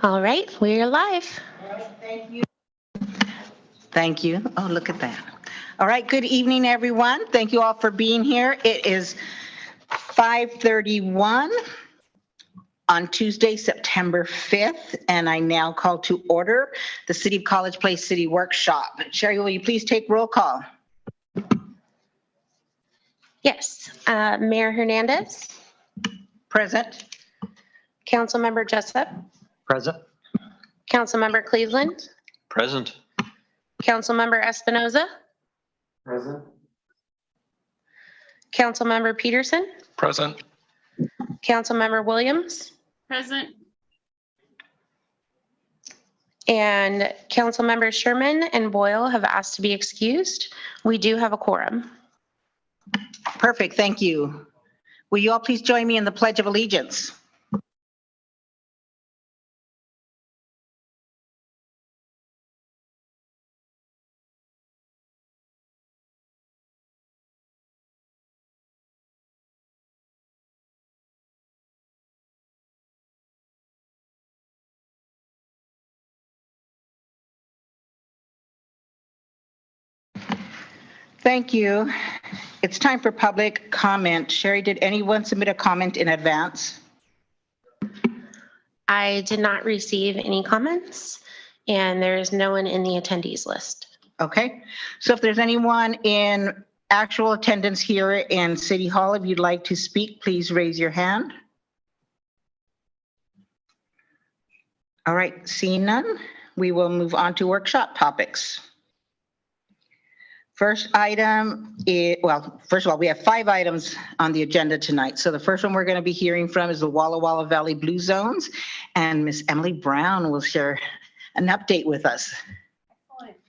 All right, we're live. Thank you. Thank you. Oh, look at that. All right, good evening, everyone. Thank you all for being here. It is 5:31 on Tuesday, September 5th, and I now call to order the City of College Place City Workshop. Sherry, will you please take roll call? Yes, Mayor Hernandez, Present. Councilmember Jessup, Present. Councilmember Cleveland, Present. Councilmember Espinoza, Present. Councilmember Peterson, Present. Councilmember Williams, Present. and Councilmember Sherman and Boyle have asked to be excused. We do have a quorum. Perfect, thank you. Will you all please join me in the Pledge of Allegiance? Thank you. It's time for public comment. Sherry, did anyone submit a comment in advance? I did not receive any comments, and there is no one in the attendees list. Okay, so if there's anyone in actual attendance here in City Hall, if you'd like to speak, please raise your hand. All right, seeing none, we will move on to workshop topics. First item is, well, first of all, we have 5 items on the agenda tonight. So the first one we're going to be hearing from is the Walla Walla Valley Blue Zones, and Miss Emily Brown will share an update with us.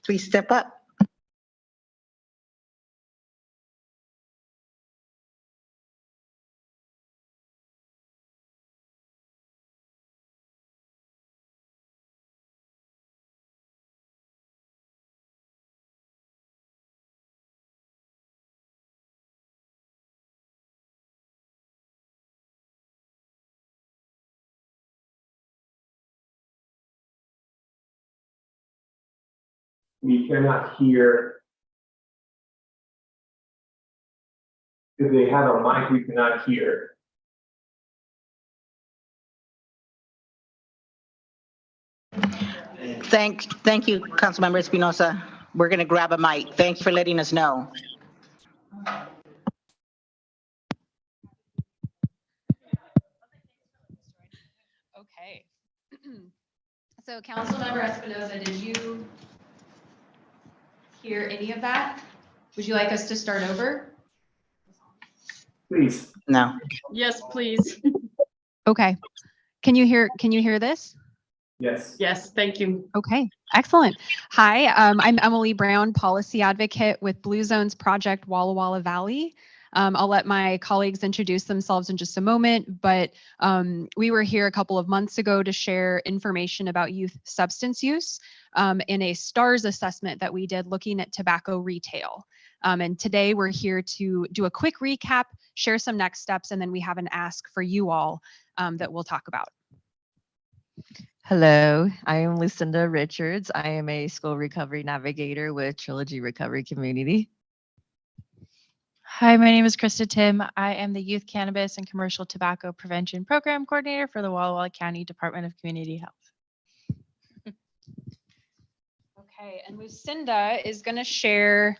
Please step up. We cannot hear. If they have a mic, we cannot hear. Thank you, Councilmember Espinoza. We're going to grab a mic. Thanks for letting us know. Okay. So Councilmember Espinoza, did you hear any of that? Would you like us to start over? Please. No. Yes, please. Okay. Can you hear this? Yes. Yes, thank you. Okay, excellent. Hi, I'm Emily Brown, policy advocate with Blue Zones Project Walla Walla Valley. I'll let my colleagues introduce themselves in just a moment, but we were here a couple of months ago to share information about youth substance use in a STARS assessment that we did looking at tobacco retail. And today we're here to do a quick recap, share some next steps, and then we have an ask for you all that we'll talk about. Hello, I am Lucinda Richards. I am a school recovery navigator with Trilogy Recovery Community. Hi, my name is Krista Tim. I am the Youth Cannabis and Commercial Tobacco Prevention Program Coordinator for the Walla Walla County Department of Community Health. Okay, and Lucinda is going to share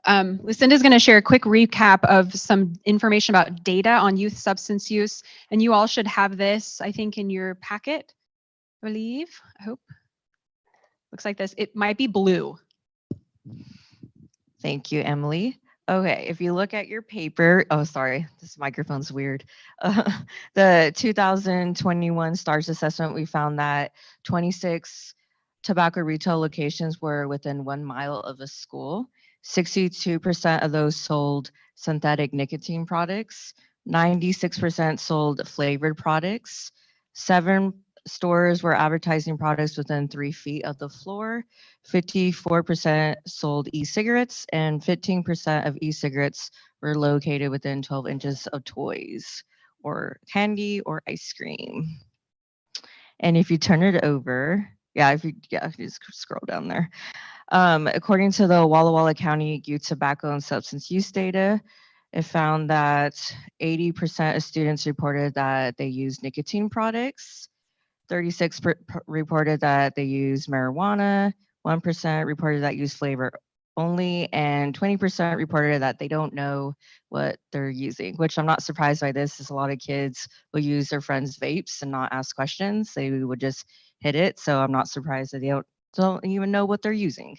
a quick recap of some information about data on youth substance use, and you all should have this, I think, in your packet, I believe. I hope. Looks like this. It might be blue. Thank you, Emily. Okay, if you look at your paper, oh, sorry, this microphone's weird. The 2021 STARS assessment, we found that 26 tobacco retail locations were within 1 mile of a school. 62% of those sold synthetic nicotine products. 96% sold flavored products. 7 stores were advertising products within 3 feet of the floor. 54% sold e-cigarettes, and 15% of e-cigarettes were located within 12 inches of toys or candy or ice cream. And if you turn it over, if you just scroll down there. According to the Walla Walla County Youth Tobacco and Substance Use data, it found that 80% of students reported that they use nicotine products, 36 reported that they use marijuana, 1% reported that use flavor only, and 20% reported that they don't know what they're using, which I'm not surprised by this, as a lot of kids will use their friends' vapes and not ask questions. They would just hit it. So I'm not surprised that they don't even know what they're using.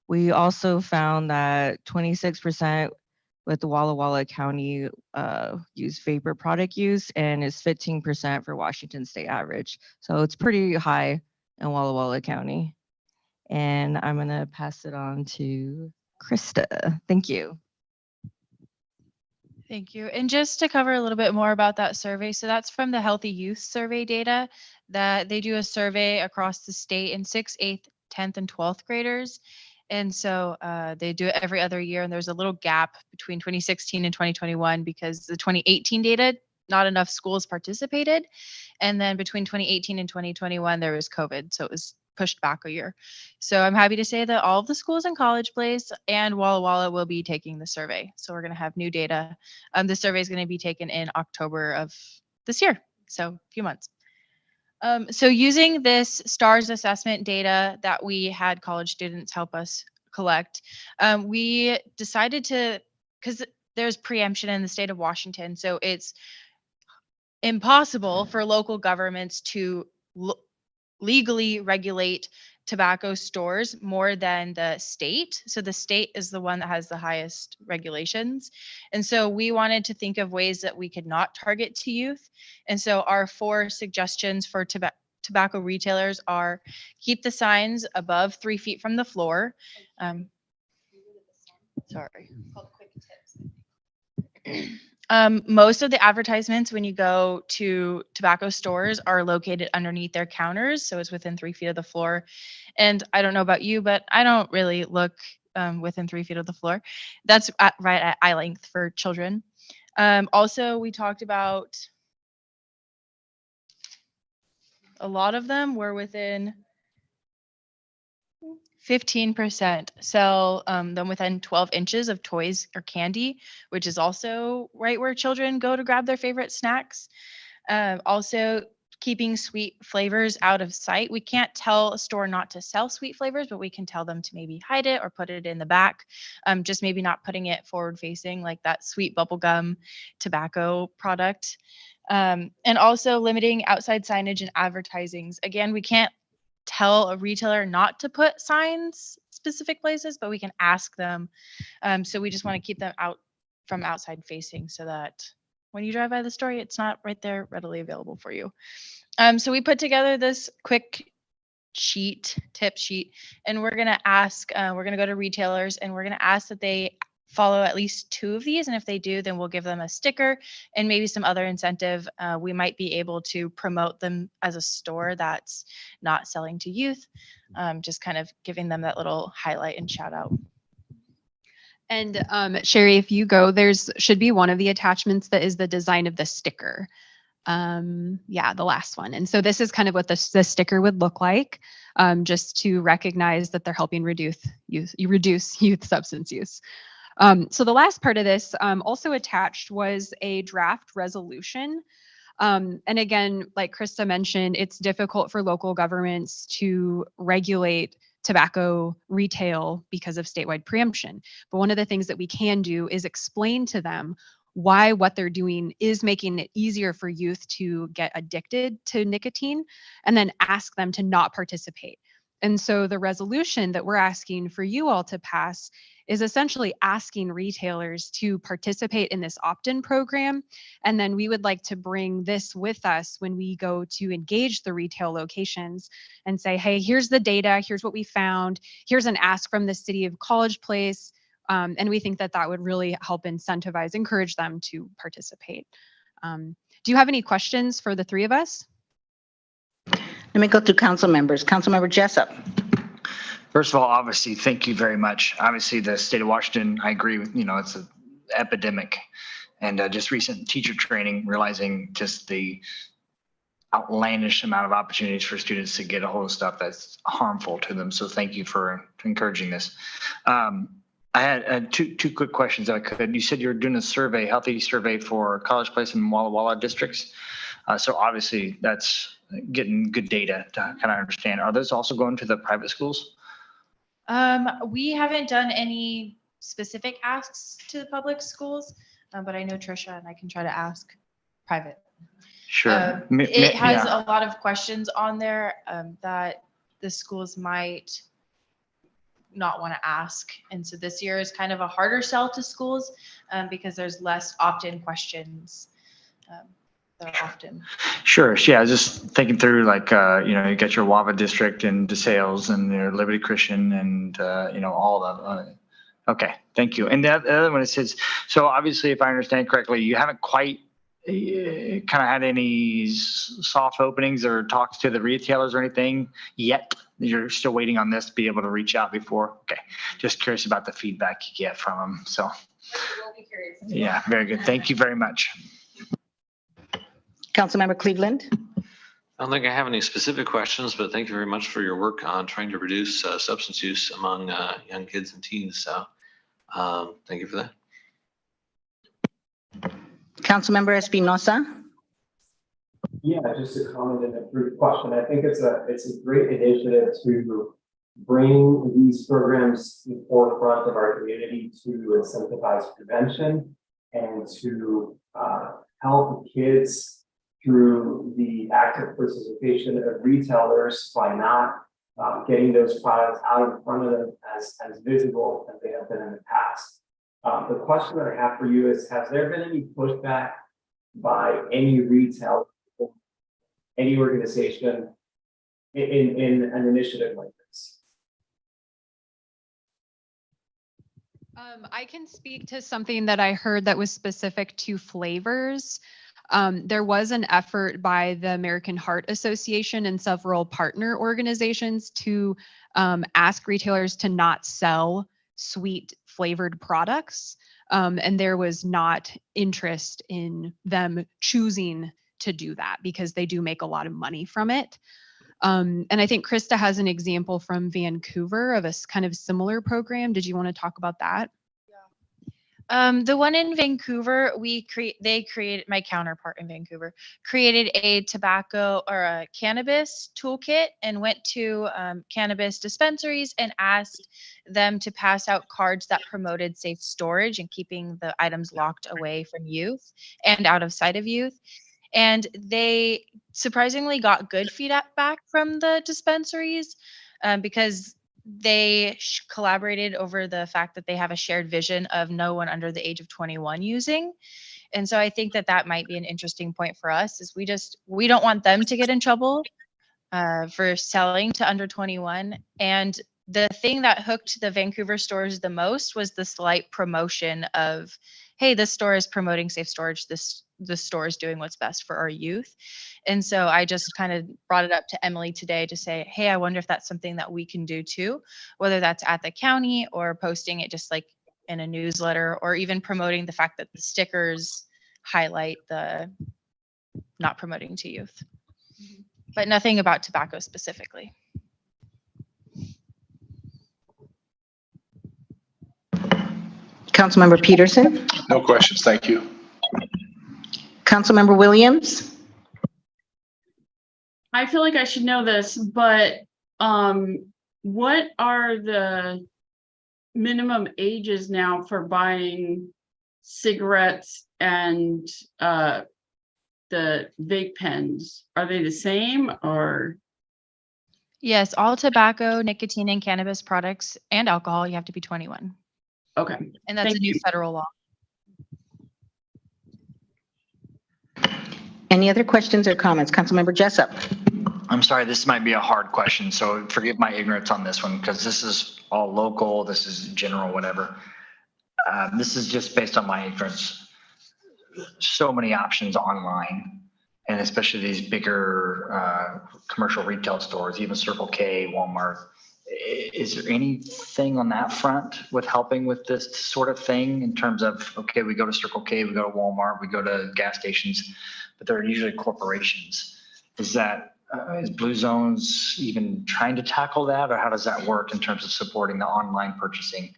We also found that 26% with the Walla Walla County use vapor product use, and it's 15% for Washington state average. So it's pretty high in Walla Walla County. And I'm gonna pass it on to Krista. Thank you. Thank you. And just to cover a little bit more about that survey, so that's from the Healthy Youth Survey data, that they do a survey across the state in 6th, 8th, 10th, and 12th graders. And so they do it every other year. And there's a little gap between 2016 and 2021 because the 2018 data, not enough schools participated. And then between 2018 and 2021, there was COVID. So it was pushed back a year. So I'm happy to say that all of the schools in College Place and Walla Walla will be taking the survey. So we're going to have new data. The survey is going to be taken in October of this year. So a few months. So using this STARS assessment data that we had college students help us collect, we decided to, because there's preemption in the state of Washington, so it's impossible for local governments to legally regulate tobacco stores more than the state. So the state is the one that has the highest regulations. And so we wanted to think of ways that we could not target to youth. And so our 4 suggestions for tobacco retailers are: keep the signs above 3 feet from the floor. Sorry. Most of the advertisements when you go to tobacco stores are located underneath their counters, so it's within 3 feet of the floor. And I don't know about you, but I don't really look within 3 feet of the floor. That's right at eye length for children. Also, we talked about a lot of them were within 15% sell them within 12 inches of toys or candy, which is also right where children go to grab their favorite snacks. Also, keeping sweet flavors out of sight. We can't tell a store not to sell sweet flavors, but we can tell them to maybe hide it or put it in the back. Just maybe not putting it forward facing, like that sweet bubblegum tobacco product. And also limiting outside signage and advertisings. Again, we can't tell a retailer not to put signs specific places, but we can ask them. So we just want to keep them out from outside facing so that when you drive by the store, it's not right there readily available for you. So we put together this quick tip sheet, and we're going to ask, we're going to go to retailers and we're going to ask that they follow at least 2 of these. And if they do, then we'll give them a sticker and maybe some other incentive. We might be able to promote them as a store that's not selling to youth, just kind of giving them that little highlight and shout out. And Sherry, if you go, there's should be one of the attachments that is the design of the sticker. Yeah, the last one. And so this is kind of what the sticker would look like, just to recognize that they're helping reduce youth substance use. So the last part of this also attached was a draft resolution. And again, like Krista mentioned, it's difficult for local governments to regulate tobacco retail because of statewide preemption. But one of the things that we can do is explain to them why what they're doing is making it easier for youth to get addicted to nicotine, and then ask them to not participate. And so the resolution that we're asking for you all to pass is essentially asking retailers to participate in this opt-in program. And then we would like to bring this with us when we go to engage the retail locations and say, hey, here's the data, here's what we found, here's an ask from the city of College Place. And we think that that would really help incentivize, encourage them to participate. Do you have any questions for the 3 of us? Let me go to council members. Councilmember Jessup. First of all, obviously, thank you very much. Obviously, the state of Washington, I agree with, it's an epidemic. And just recent teacher training, realizing just the outlandish amount of opportunities for students to get a hold of stuff that's harmful to them. So thank you for encouraging this. I had two quick questions if I could. You said you were doing a survey, healthy survey for College Place and Walla Walla districts. So obviously that's getting good data to kind of understand. Are those also going to the private schools? We haven't done any specific asks to the public schools, but I know Trisha and I can try to ask private. Sure. It has Yeah. a lot of questions on there that the schools might not want to ask. And so this year is kind of a harder sell to schools because there's less opt-in questions that are often. Sure. Yeah. Just thinking through like, you got your WAVA district and DeSales and your Liberty Christian and, all the, okay. Thank you. And the other one, it says, so obviously, if I understand correctly, you haven't quite kind of had any soft openings or talks to the retailers or anything yet. You're still waiting on this to be able to reach out before. Okay. Just curious about the feedback you get from them. So yeah, very good. Thank you very much. Councilmember Cleveland. I don't think I have any specific questions, but thank you very much for your work on trying to reduce substance use among young kids and teens. So thank you for that. Councilmember Espinosa. Yeah, just a comment and a brief question. I think it's a great initiative to bring these programs to the forefront of our community to incentivize prevention and to help kids through the active participation of retailers by not getting those products out in front of them as visible as they have been in the past. The question that I have for you is, has there been any pushback by any retailer, any organization in an initiative like this? I can speak to something that I heard that was specific to flavors. There was an effort by the American Heart Association and several partner organizations to ask retailers to not sell sweet flavored products. And there was not interest in them choosing to do that because they do make a lot of money from it. And I think Krista has an example from Vancouver of a kind of similar program. Did you want to talk about that? The one in Vancouver, they created, my counterpart in Vancouver created a tobacco or a cannabis toolkit and went to cannabis dispensaries and asked them to pass out cards that promoted safe storage and keeping the items locked away from youth and out of sight of youth. And they surprisingly got good feedback from the dispensaries because they collaborated over the fact that they have a shared vision of no one under the age of 21 using. And so I think that that might be an interesting point for us is we don't want them to get in trouble for selling to under 21. And the thing that hooked the Vancouver stores the most was the slight promotion of, hey, this store is promoting safe storage. The store is doing what's best for our youth. And so I just kind of brought it up to Emily today to say, hey, I wonder if that's something that we can do too, whether that's at the county or posting it just like in a newsletter or even promoting the fact that the stickers highlight the not promoting to youth, but nothing about tobacco specifically. Councilmember Peterson. No questions, thank you. Councilmember Williams. I feel like I should know this, but what are the minimum ages now for buying cigarettes and the vape pens? Are they the same or? Yes, all tobacco, nicotine, and cannabis products and alcohol, you have to be 21. Okay. And that's Thank a new you. federal law. Any other questions or comments? Councilmember Jessup. I'm sorry, this might be a hard question, so forgive my ignorance on this one because this is all local, this is general, whatever. This is just based on my ignorance. So many options online, and especially these bigger commercial retail stores, even Circle K, Walmart. Is there anything on that front with helping with this sort of thing in terms of, okay, we go to Circle K, we go to Walmart, we go to gas stations, but they're usually corporations. is Blue Zones even trying to tackle that, or how does that work in terms of supporting the online purchasing?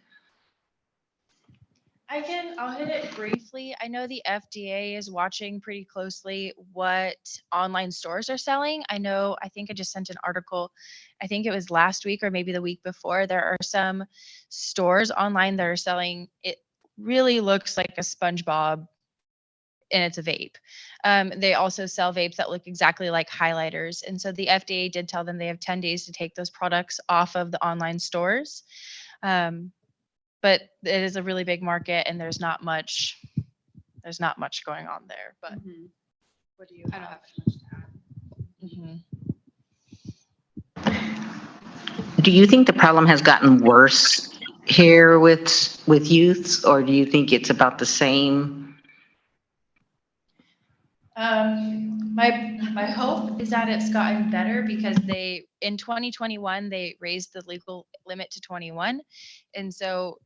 I'll hit it briefly. I know the FDA is watching pretty closely what online stores are selling. I think I just sent an article, I think it was last week or maybe the week before. There are some stores online that are selling, it really looks like a SpongeBob and it's a vape. They also sell vapes that look exactly like highlighters. And so the FDA did tell them they have 10 days to take those products off of the online stores. But it is a really big market and there's not much going on there, but what do you I don't have? have much to add. Mhm. Do you think the problem has gotten worse here with youths, or do you think it's about the same? My hope is that it's gotten better because in 2021, they raised the legal limit to 21. And so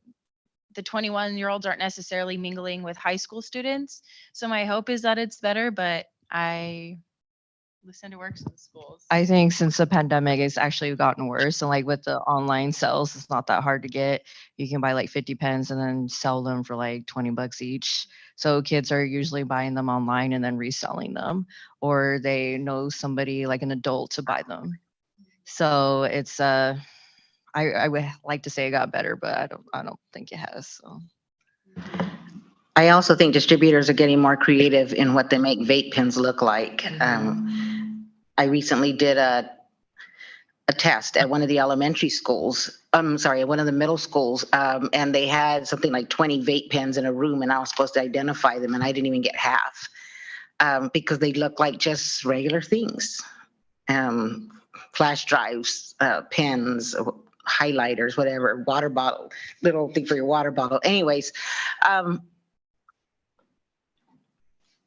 the 21-year-olds aren't necessarily mingling with high school students. So my hope is that it's better, but Lucinda works in schools. I think since the pandemic, it's actually gotten worse. And like with the online sales, it's not that hard to get. You can buy like 50 pens and then sell them for like $20 each. So kids are usually buying them online and then reselling them, or they know somebody like an adult to buy them. So it's I would like to say it got better, but I don't think it has. So. I also think distributors are getting more creative in what they make vape pens look like. I recently did a test at one of the elementary schools. I'm sorry, at one of the middle schools, and they had something like 20 vape pens in a room, and I was supposed to identify them, and I didn't even get half because they look like just regular things. Flash drives, pens, highlighters, whatever, water bottle, little thing for your water bottle. Anyways,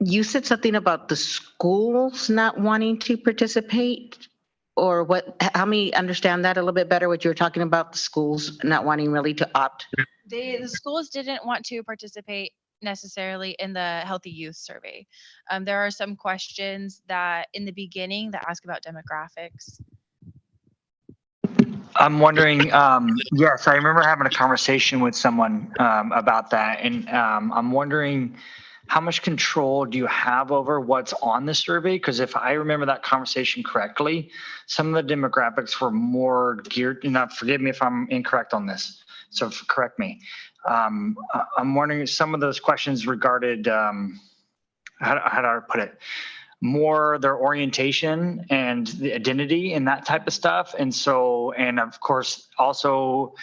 you said something about the schools not wanting to participate, or what? Help me understand that a little bit better, what you were talking about, the schools not wanting really to opt. The schools didn't want to participate necessarily in the Healthy Youth Survey. There are some questions that in the beginning that ask about demographics. I'm wondering, yes, I remember having a conversation with someone about that, and I'm wondering how much control do you have over what's on the survey? Because if I remember that conversation correctly, some of the demographics were more geared, forgive me if I'm incorrect on this, so correct me. I'm wondering if some of those questions regarded, how do I put it? More their orientation and the identity and that type of stuff. And so, and of course, also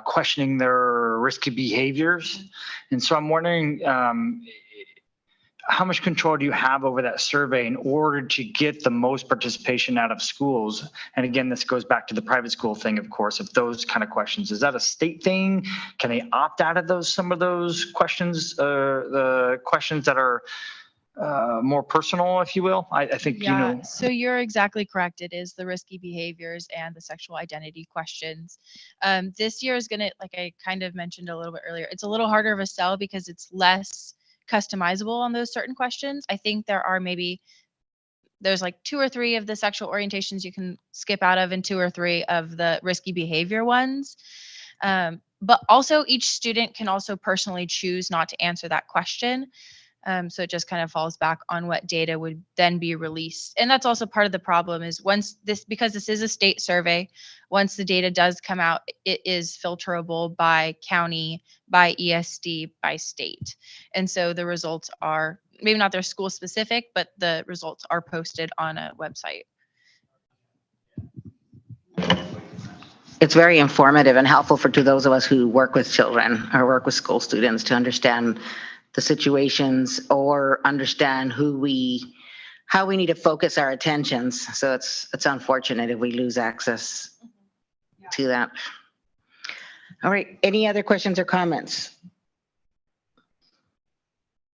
questioning their risky behaviors. And so I'm wondering, how much control do you have over that survey in order to get the most participation out of schools? And again, this goes back to the private school thing, of course, of those kind of questions. Is that a state thing? Can they opt out of some of those questions, the questions that are more personal, if you will? I think, Yeah, so you're exactly correct. It is the risky behaviors and the sexual identity questions. This year is gonna, like I kind of mentioned a little bit earlier, it's a little harder of a sell because it's less customizable on those certain questions. I think there's like 2 or 3 of the sexual orientations you can skip out of and 2 or 3 of the risky behavior ones. But also each student can also personally choose not to answer that question. So it just kind of falls back on what data would then be released. And that's also part of the problem is because this is a state survey, once the data does come out, it is filterable by county, by ESD, by state. And so the results are maybe not their school specific, but the results are posted on a website. It's very informative and helpful to those of us who work with children or work with school students to understand the situations or understand how we need to focus our attentions. So it's unfortunate if we lose access to that. All right, any other questions or comments?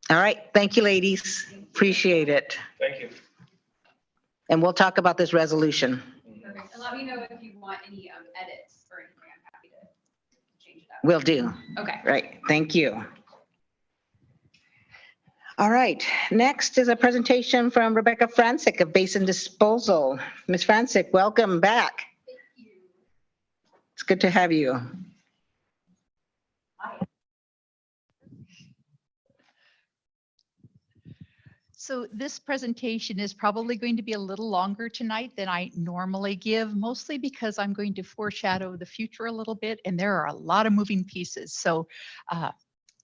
All right, thank you, ladies. Appreciate it. Thank you. And we'll talk about this resolution. Perfect. And let me know if you want any edits or anything. I'm happy to change it up. Will do. Okay. Right, thank you. All right, next is a presentation from Rebecca Francic of Basin Disposal. Ms. Francic, welcome back. It's good to have you. So this presentation is probably going to be a little longer tonight than I normally give, mostly because I'm going to foreshadow the future a little bit, and there are a lot of moving pieces. So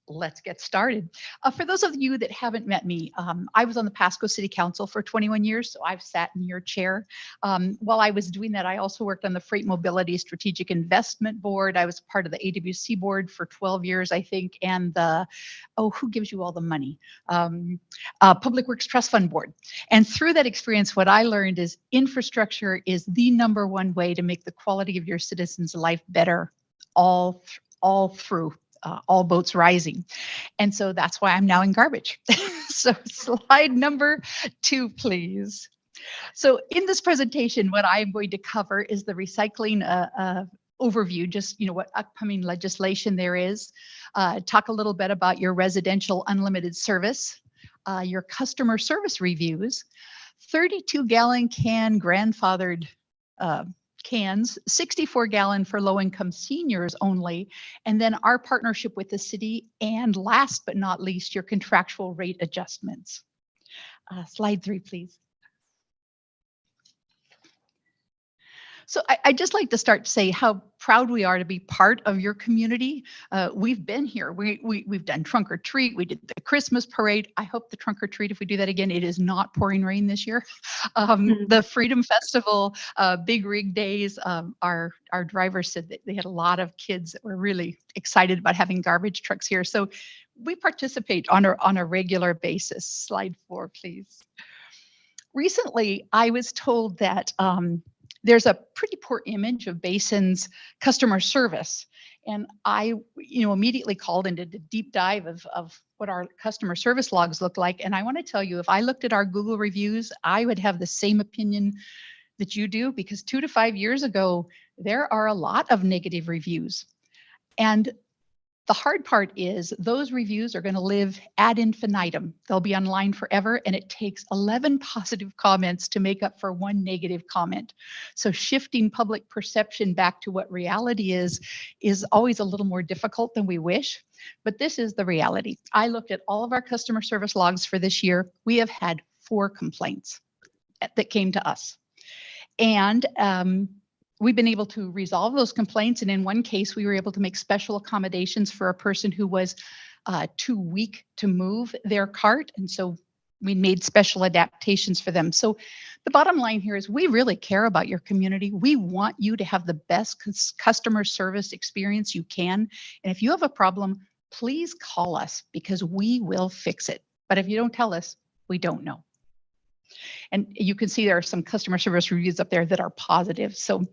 let's get started. For those of you that haven't met me, I was on the Pasco City Council for 21 years, so I've sat in your chair. While I was doing that, I also worked on the Freight Mobility Strategic Investment Board. I was part of the AWC board for 12 years, I think, and the, who gives you all the money? Public Works Trust Fund Board. And through that experience, what I learned is infrastructure is the #1 way to make the quality of your citizens' life better all through. All boats rising. And so that's why I'm now in garbage. So slide number 2, please. So in this presentation, what I'm going to cover is the recycling overview, just what upcoming legislation there is. Talk a little bit about your residential unlimited service, your customer service reviews, 32-gallon can grandfathered cans, 64-gallon for low-income seniors only, and then our partnership with the city, and last but not least, your contractual rate adjustments. Slide 3, please. So I'd just like to start to say how proud we are to be part of your community. We've been here. We've done trunk or treat. We did the Christmas parade. I hope the trunk or treat, if we do that again, it is not pouring rain this year. The Freedom Festival, Big Rig Days. Our drivers said that they had a lot of kids that were really excited about having garbage trucks here. So we participate on a regular basis. Slide 4, please. Recently, I was told that there's a pretty poor image of Basin's customer service. And I, immediately called and did a deep dive of what our customer service logs look like. And I want to tell you, if I looked at our Google reviews, I would have the same opinion that you do, because 2 to 5 years ago, there are a lot of negative reviews. And the hard part is those reviews are going to live ad infinitum. They'll be online forever, and it takes 11 positive comments to make up for 1 negative comment. So shifting public perception back to what reality is always a little more difficult than we wish, but this is the reality. I looked at all of our customer service logs for this year. We have had 4 complaints that came to us. And we've been able to resolve those complaints. And in one case, we were able to make special accommodations for a person who was too weak to move their cart. And so we made special adaptations for them. So the bottom line here is we really care about your community. We want you to have the best customer service experience you can. And if you have a problem, please call us, because we will fix it. But if you don't tell us, we don't know. And you can see there are some customer service reviews up there that are positive. So,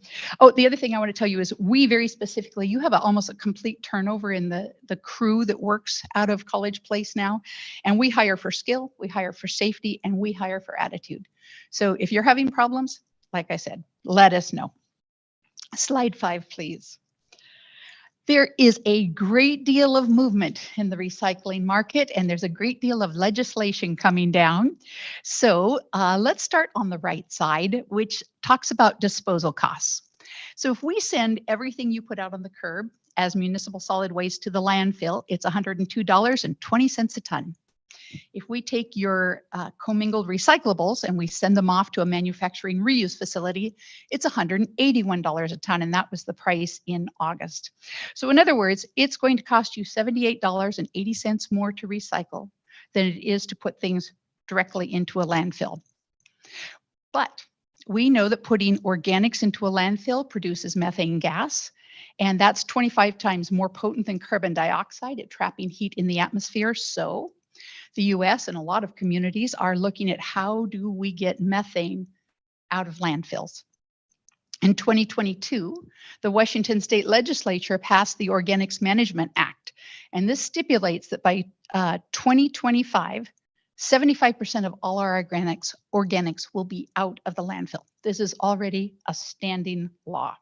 the other thing I want to tell you is we very specifically, you have almost a complete turnover in the crew that works out of College Place now. And we hire for skill, we hire for safety, and we hire for attitude. So if you're having problems, like I said, let us know. Slide 5, please. There is a great deal of movement in the recycling market, and there's a great deal of legislation coming down. So let's start on the right side, which talks about disposal costs. So if we send everything you put out on the curb as municipal solid waste to the landfill, it's $102.20 a ton. If we take your commingled recyclables and we send them off to a manufacturing reuse facility, it's $181 a ton, and that was the price in August. So in other words, it's going to cost you $78.80 more to recycle than it is to put things directly into a landfill. But we know that putting organics into a landfill produces methane gas, and that's 25 times more potent than carbon dioxide at trapping heat in the atmosphere. So the US and a lot of communities are looking at how do we get methane out of landfills. In 2022, the Washington State Legislature passed the Organics Management Act, and this stipulates that by 2025, 75% of all our organics will be out of the landfill. This is already a standing law.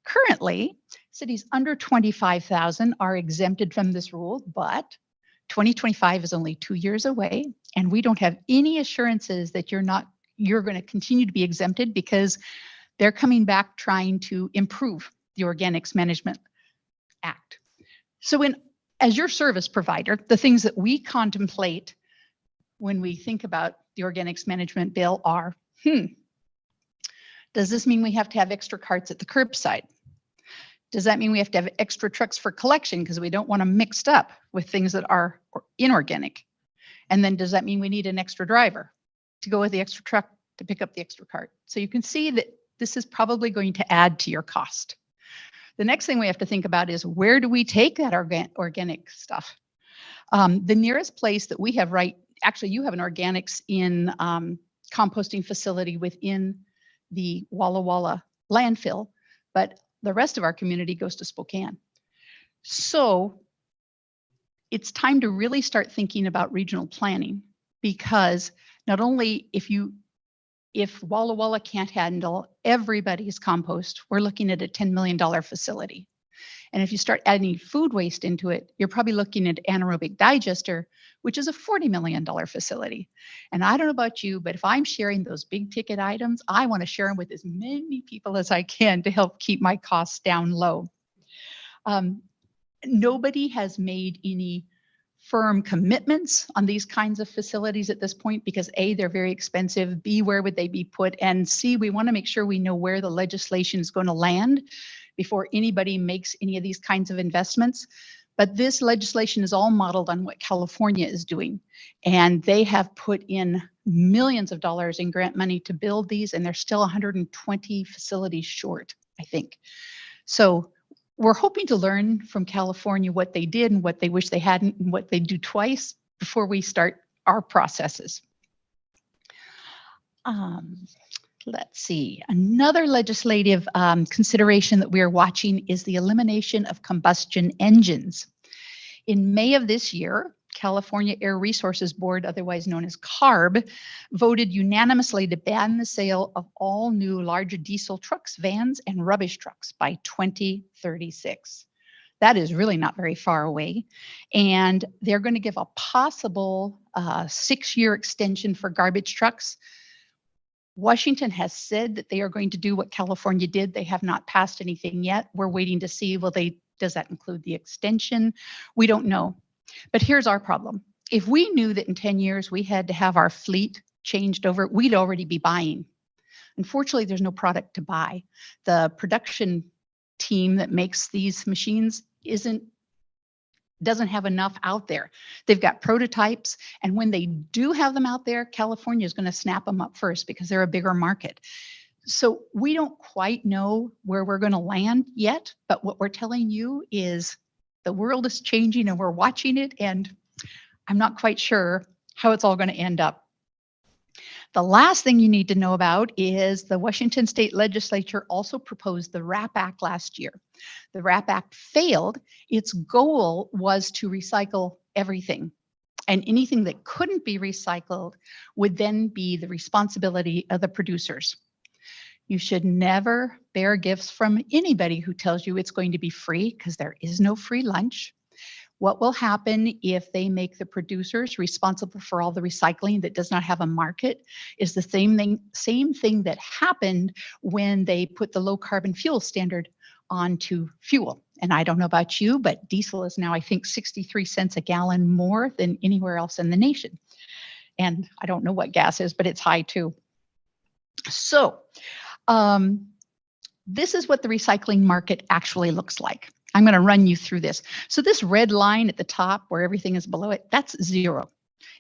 Currently, cities under 25,000 are exempted from this rule, but 2025 is only 2 years away, and we don't have any assurances that you're going to continue to be exempted, because they're coming back trying to improve the Organics Management Act. So as your service provider, the things that we contemplate when we think about the Organics Management Bill are, does this mean we have to have extra carts at the curbside? Does that mean we have to have extra trucks for collection because we don't want them mixed up with things that are inorganic? And then does that mean we need an extra driver to go with the extra truck to pick up the extra cart? So you can see that this is probably going to add to your cost. The next thing we have to think about is, where do we take that organic stuff? The nearest place that we have, actually you have an organics in composting facility within the Walla Walla landfill, but the rest of our community goes to Spokane. So it's time to really start thinking about regional planning, because not only if Walla Walla can't handle everybody's compost, we're looking at a $10 million facility. And if you start adding food waste into it, you're probably looking at anaerobic digester, which is a $40 million facility. And I don't know about you, but if I'm sharing those big ticket items, I want to share them with as many people as I can to help keep my costs down low. Nobody has made any firm commitments on these kinds of facilities at this point, because A, they're very expensive, B, where would they be put, and C, we want to make sure we know where the legislation is going to land before anybody makes any of these kinds of investments. But this legislation is all modeled on what California is doing, and they have put in millions of dollars in grant money to build these, and they're still 120 facilities short, I think. So we're hoping to learn from California what they did and what they wish they hadn't, and what they do twice before we start our processes. Let's see, another legislative consideration that we are watching is the elimination of combustion engines. In May of this year, California Air Resources Board, otherwise known as CARB, voted unanimously to ban the sale of all new larger diesel trucks, vans, and rubbish trucks by 2036. That is really not very far away. And they're going to give a possible 6-year extension for garbage trucks. Washington has said that they are going to do what California did. They have not passed anything yet. We're waiting to see, does that include the extension? We don't know. But here's our problem. If we knew that in 10 years we had to have our fleet changed over, we'd already be buying. Unfortunately, there's no product to buy. The production team that makes these machines doesn't have enough out there. They've got prototypes, and when they do have them out there, California is going to snap them up first because they're a bigger market. So we don't quite know where we're going to land yet, but what we're telling you is the world is changing and we're watching it, and I'm not quite sure how it's all going to end up. The last thing you need to know about is the Washington State Legislature also proposed the WRAP Act last year. The WRAP Act failed. Its goal was to recycle everything, and anything that couldn't be recycled would then be the responsibility of the producers. You should never bear gifts from anybody who tells you it's going to be free, because there is no free lunch. What will happen if they make the producers responsible for all the recycling that does not have a market is the same thing that happened when they put the low carbon fuel standard onto fuel. And I don't know about you, but diesel is now, I think, 63 cents a gallon more than anywhere else in the nation. And I don't know what gas is, but it's high too. So this is what the recycling market actually looks like. I'm going to run you through this. So this red line at the top where everything is below it, that's zero.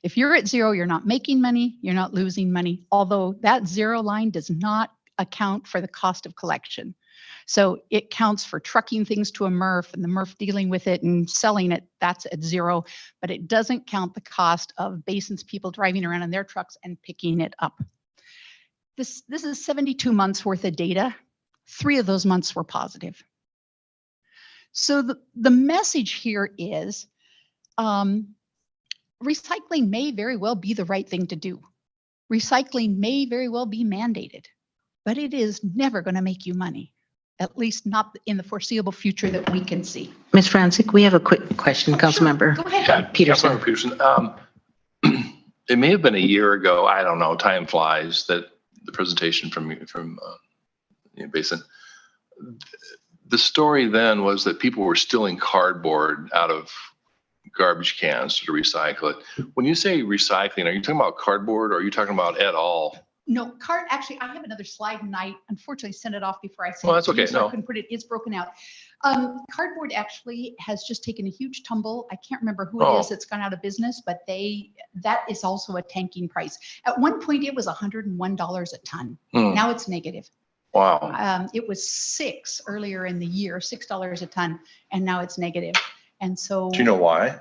If you're at zero, you're not making money, you're not losing money, although that zero line does not account for the cost of collection. So it counts for trucking things to a MRF and the MRF dealing with it and selling it, that's at zero, but it doesn't count the cost of basins people driving around in their trucks and picking it up. This is 72 months worth of data. 3 of those months were positive. So the message here is recycling may very well be the right thing to do. Recycling may very well be mandated, but it is never going to make you money. at least not in the foreseeable future that we can see. Ms. Franzik, we have a quick question, Sure, Councilmember go ahead. Peterson. Councilmember Peterson, it may have been a year ago, I don't know, time flies, that the presentation from Basin. The story then was that people were stealing cardboard out of garbage cans to recycle it. When you say recycling, are you talking about cardboard or are you talking about et al? No, actually, I have another slide and I unfortunately sent it off before I sent Well, it that's to you, okay, so I no. couldn't put it, it's broken out. Cardboard actually has just taken a huge tumble. I can't remember who it is Oh. that's gone out of business, but that is also a tanking price. At one point, it was $101 a ton. Hmm. Now it's negative. Wow. It was $6 earlier in the year, $6 a ton, and now it's negative. And so. Do you know why?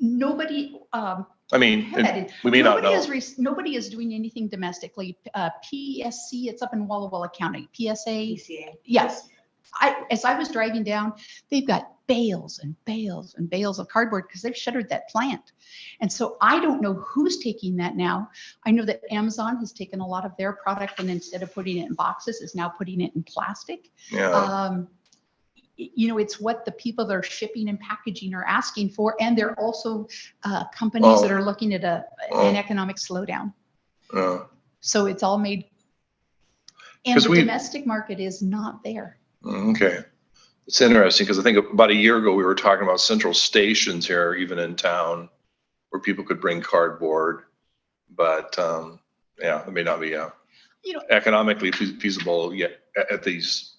Nobody, I mean, we may not know. Nobody is doing anything domestically. PSC, it's up in Walla Walla County. PSA. Yes. As I was driving down, they've got bales and bales and bales of cardboard because they've shuttered that plant. And so I don't know who's taking that now. I know that Amazon has taken a lot of their product and instead of putting it in boxes is now putting it in plastic. Yeah. It's what the people that are shipping and packaging are asking for. And they're also companies that are looking at an economic slowdown. So it's all made, and the domestic market is not there. Okay. It's interesting because I think about a year ago, we were talking about central stations here, even in town, where people could bring cardboard. But yeah, it may not be economically feasible yet at these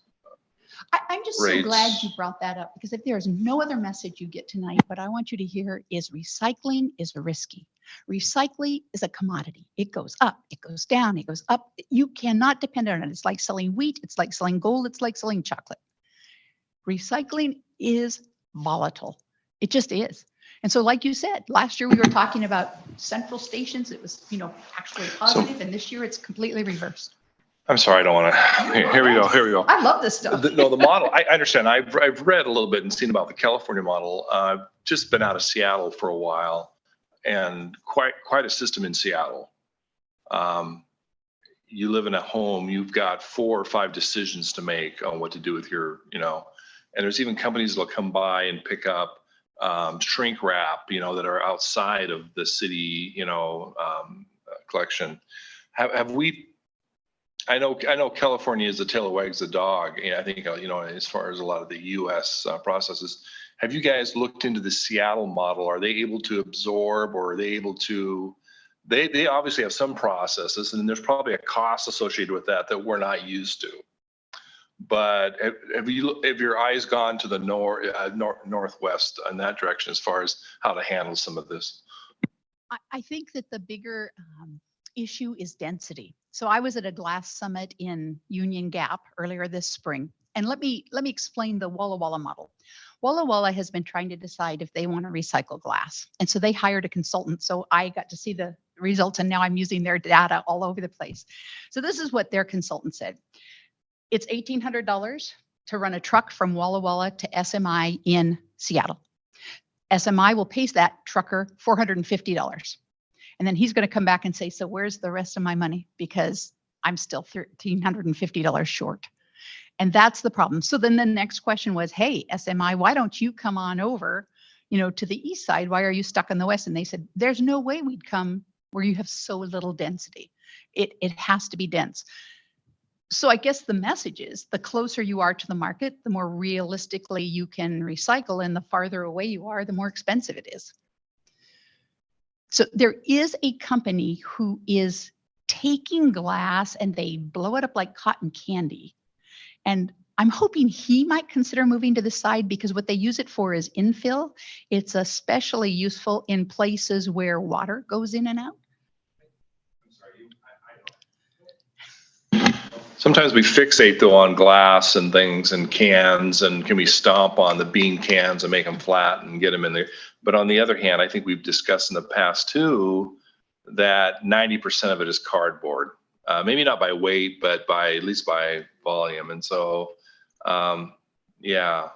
I'm just rates. so glad you brought that up, because if there is no other message you get tonight, what I want you to hear is recycling is risky. Recycling is a commodity. It goes up, it goes down, it goes up. You cannot depend on it. It's like selling wheat, it's like selling gold, it's like selling chocolate. Recycling is volatile. It just is. And so like you said, last year we were talking about central stations. It was, actually positive, and this year it's completely reversed. I'm sorry, I don't want to. Here we go. I love this stuff. The model, I understand. I've read a little bit and seen about the California model. I've just been out of Seattle for a while, and quite a system in Seattle. You live in a home, you've got 4 or 5 decisions to make on what to do with your, and there's even companies that'll come by and pick up shrink wrap, that are outside of the city, collection. Have we? I know California is the tail that wags the dog. And I think, as far as a lot of the US processes, have you guys looked into the Seattle model? Are they able to absorb, or are they able to, they obviously have some processes, and there's probably a cost associated with that we're not used to. But have your eyes gone to the northwest in that direction as far as how to handle some of this? I think that the bigger issue is density. So I was at a glass summit in Union Gap earlier this spring. And let me explain the Walla Walla model. Walla Walla has been trying to decide if they want to recycle glass. And so they hired a consultant. So I got to see the results, and now I'm using their data all over the place. So this is what their consultant said. It's $1,800 to run a truck from Walla Walla to SMI in Seattle. SMI will pay that trucker $450. And then he's going to come back and say, so where's the rest of my money? Because I'm still $1,350 short. And that's the problem. So then the next question was, hey, SMI, why don't you come on over, to the east side? Why are you stuck in the west? And they said, there's no way we'd come where you have so little density. It has to be dense. So I guess the message is, the closer you are to the market, the more realistically you can recycle, and the farther away you are, the more expensive it is. So there is a company who is taking glass and they blow it up like cotton candy. And I'm hoping he might consider moving to this side, because what they use it for is infill. It's especially useful in places where water goes in and out. Sometimes we fixate though on glass and things and cans, and can we stomp on the bean cans and make them flat and get them in there? But on the other hand, I think we've discussed in the past too, that 90% of it is cardboard. Maybe not by weight, but at least by volume. And so, yeah.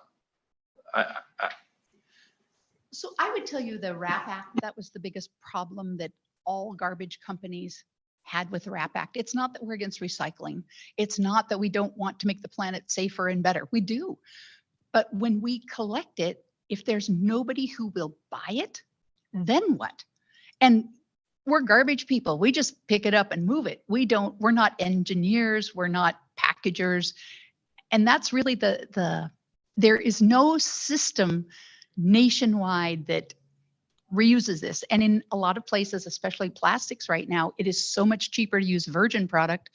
So I would tell you the WRAP Act, that was the biggest problem that all garbage companies had with the RAP Act. It's not that we're against recycling. It's not that we don't want to make the planet safer and better. We do. But when we collect it, if there's nobody who will buy it, then what? And we're garbage people. We just pick it up and move it. We're not engineers. We're not packagers. And that's really there is no system nationwide that reuses this. And in a lot of places, especially plastics right now, it is so much cheaper to use virgin product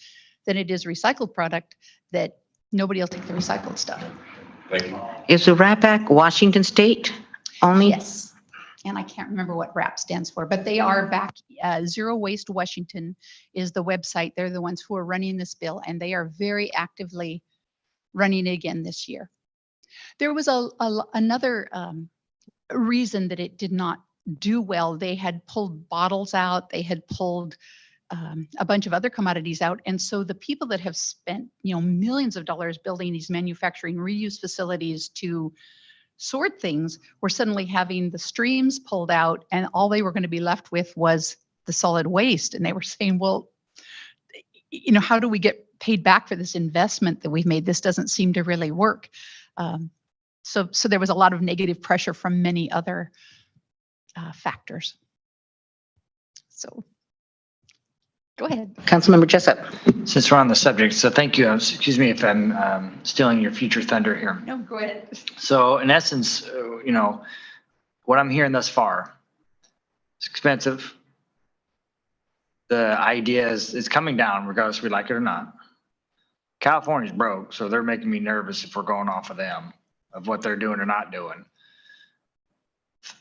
than it is recycled product that nobody will take the recycled stuff. Thank you. Is the RAP Act Washington State only? Yes. And I can't remember what RAP stands for, but they are back. Zero Waste Washington is the website. They're the ones who are running this bill, and they are very actively running it again this year. There was another reason that it did not do well. They had pulled bottles out. They had pulled a bunch of other commodities out. And so the people that have spent, millions of dollars building these manufacturing reuse facilities to sort things were suddenly having the streams pulled out, and all they were going to be left with was the solid waste. And they were saying, well, how do we get paid back for this investment that we've made? This doesn't seem to really work. So there was a lot of negative pressure from many other factors. So go ahead. Councilmember Jessup. Since we're on the subject, so thank you. Excuse me if I'm stealing your future thunder here. No, go ahead. So in essence, what I'm hearing thus far, it's expensive. The idea is it's coming down regardless if we like it or not. California's broke, so they're making me nervous if we're going off of them, of what they're doing or not doing.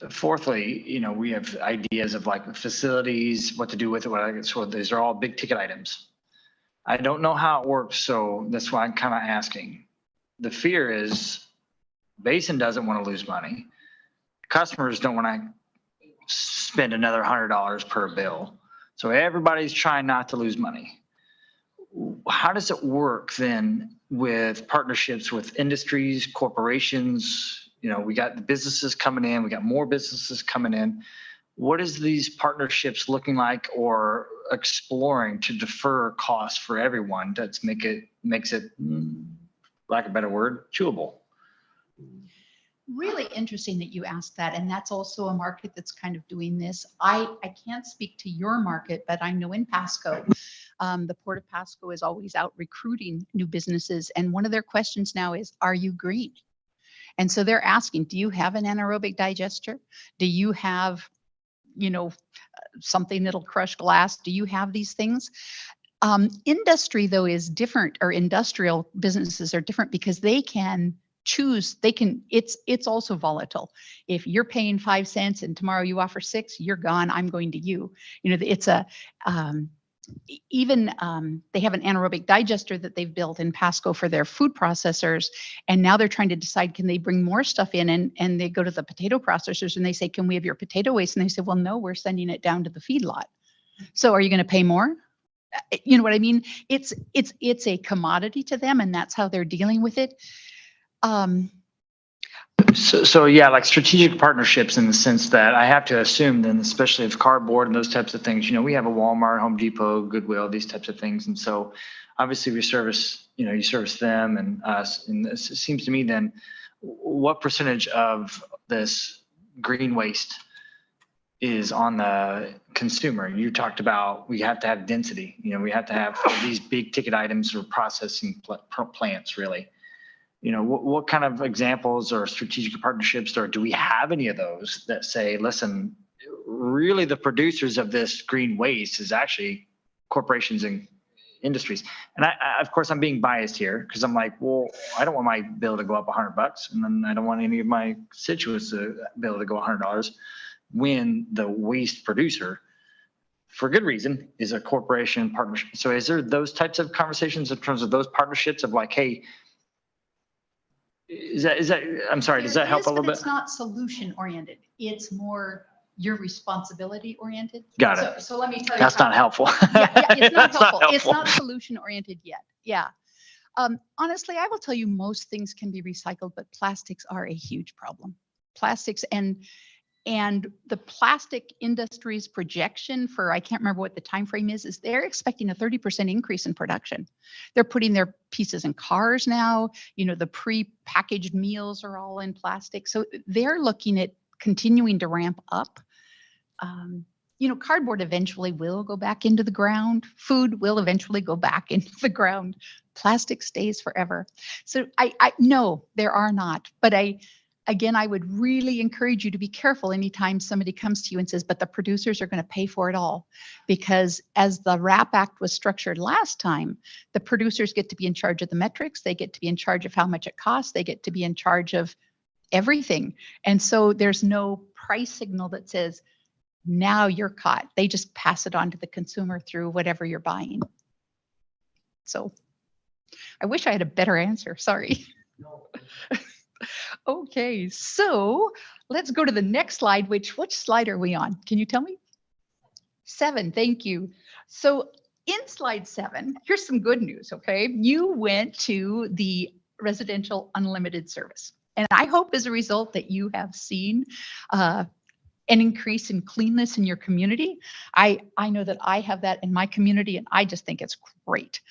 Fourthly, we have ideas of like facilities, what to do with it. So these are all big ticket items. I don't know how it works, so that's why I'm kind of asking. The fear is Basin doesn't want to lose money. Customers don't want to spend another $100 per bill. So everybody's trying not to lose money. How does it work then with partnerships with industries, corporations? We got the businesses coming in, we got more businesses coming in. What is these partnerships looking like or exploring to defer costs for everyone that makes it, lack of a better word, chewable? Really interesting that you asked that. And that's also a market that's kind of doing this. I can't speak to your market, but I know in Pasco, the Port of Pasco is always out recruiting new businesses. And one of their questions now is, are you green? And so they're asking, do you have an anaerobic digester? Do you have, something that'll crush glass? Do you have these things? Industry, though, is different, or industrial businesses are different because they can choose, it's also volatile. If you're paying 5 cents and tomorrow you offer 6, you're gone, I'm going to you. It's even they have an anaerobic digester that they've built in Pasco for their food processors. And now they're trying to decide, can they bring more stuff in? And they go to the potato processors and they say, can we have your potato waste? And they say, well, no, we're sending it down to the feedlot. So are you going to pay more? You know what I mean? It's a commodity to them, and that's how they're dealing with it. So yeah, like strategic partnerships in the sense that I have to assume then, especially if cardboard and those types of things, we have a Walmart, Home Depot, Goodwill, these types of things. And so obviously we service, you service them and us. And it seems to me then, what percentage of this green waste is on the consumer? You talked about, we have to have density, we have to have these big ticket items or processing plants really. What kind of examples or strategic partnerships, or do we have any of those that say, listen, really the producers of this green waste is actually corporations and industries? And I of course, I'm being biased here because I'm like, well, I don't want my bill to go up $100, and then I don't want any of my constituents to bill to go $100 when the waste producer, for good reason, is a corporation partnership. So is there those types of conversations in terms of those partnerships of like, hey, is that, I'm sorry, does that help a little bit? It's not solution oriented. It's more your responsibility oriented. Got it. So let me tell you. That's not helpful. Yeah, it's not That's helpful. not It's helpful. not solution oriented yet. Yeah. Honestly, I will tell you most things can be recycled, but plastics are a huge problem. Plastics, and And the plastic industry's projection for, I can't remember what the time frame is they're expecting a 30% increase in production. They're putting their pieces in cars now. You know, the pre-packaged meals are all in plastic. So they're looking at continuing to ramp up. You know, cardboard eventually will go back into the ground. Food will eventually go back into the ground. Plastic stays forever. So I no, there are not. But again, I would really encourage you to be careful anytime somebody comes to you and says, but the producers are going to pay for it all. Because as the RAP Act was structured last time, the producers get to be in charge of the metrics. They get to be in charge of how much it costs. They get to be in charge of everything. And so there's no price signal that says, now you're caught. They just pass it on to the consumer through whatever you're buying. So I wish I had a better answer. Sorry. Okay, so let's go to the next slide, which slide are we on? Can you tell me? 7, thank you. So in slide 7, here's some good news, okay? You went to the residential unlimited service. And I hope as a result that you have seen an increase in cleanness in your community. I know that I have that in my community and I just think it's great.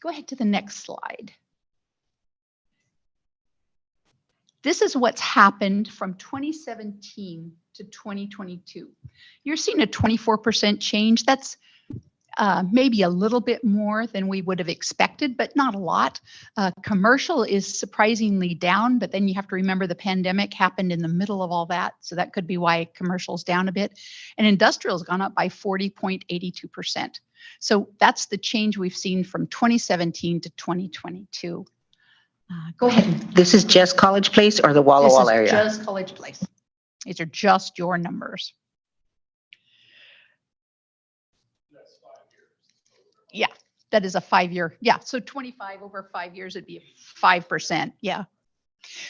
Go ahead to the next slide. This is what's happened from 2017 to 2022. You're seeing a 24% change. That's maybe a little bit more than we would have expected, but not a lot. Commercial is surprisingly down, but then you have to remember the pandemic happened in the middle of all that. So that could be why commercial's down a bit. And industrial's gone up by 40.82%. So that's the change we've seen from 2017 to 2022. Go ahead. This is just College Place or the Walla Walla area? This is just College Place. These are just your numbers. Yeah, that is a 5-year. Yeah, so 25 over 5 years, it'd be 5%. Yeah.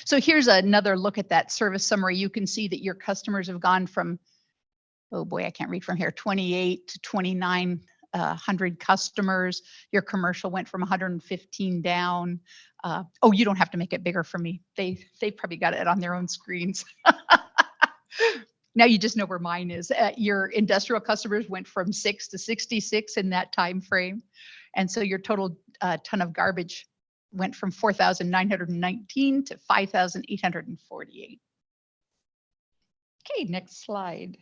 So here's another look at that service summary. You can see that your customers have gone from, oh boy, I can't read from here, 28 to 2,900 customers. Your commercial went from 115 down. Oh, you don't have to make it bigger for me. They probably got it on their own screens. Now you just know where mine is. Your industrial customers went from 6 to 66 in that time frame. And so your total ton of garbage went from 4,919 to 5,848. Okay, next slide.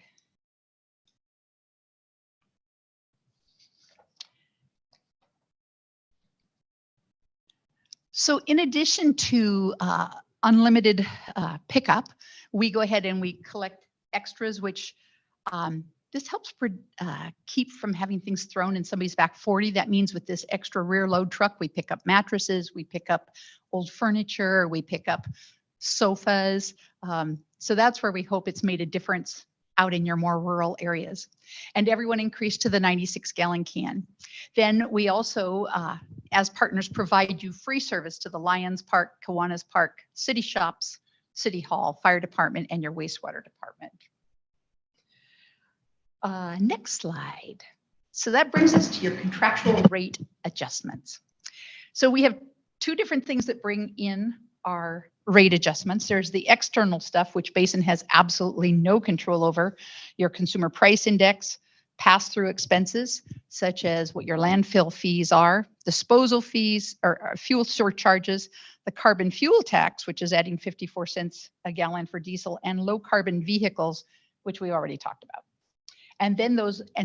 So in addition to unlimited pickup, we go ahead and we collect extras, which this helps keep from having things thrown in somebody's back 40. That means with this extra rear load truck, we pick up mattresses, we pick up old furniture, we pick up sofas. So that's where we hope it's made a difference out in your more rural areas. And everyone increased to the 96-gallon can. Then we also, as partners, provide you free service to the Lions Park, Kiwanis Park, city shops, City Hall, Fire Department, and your wastewater department. Next slide. So that brings us to your contractual rate adjustments. So we have 2 different things that bring in our rate adjustments. There's the external stuff, which Basin has absolutely no control over. Your consumer price index, pass-through expenses, such as what your landfill fees are, disposal fees or fuel surcharges, the carbon fuel tax, which is adding 54 cents a gallon for diesel, and low carbon vehicles, which we already talked about. And then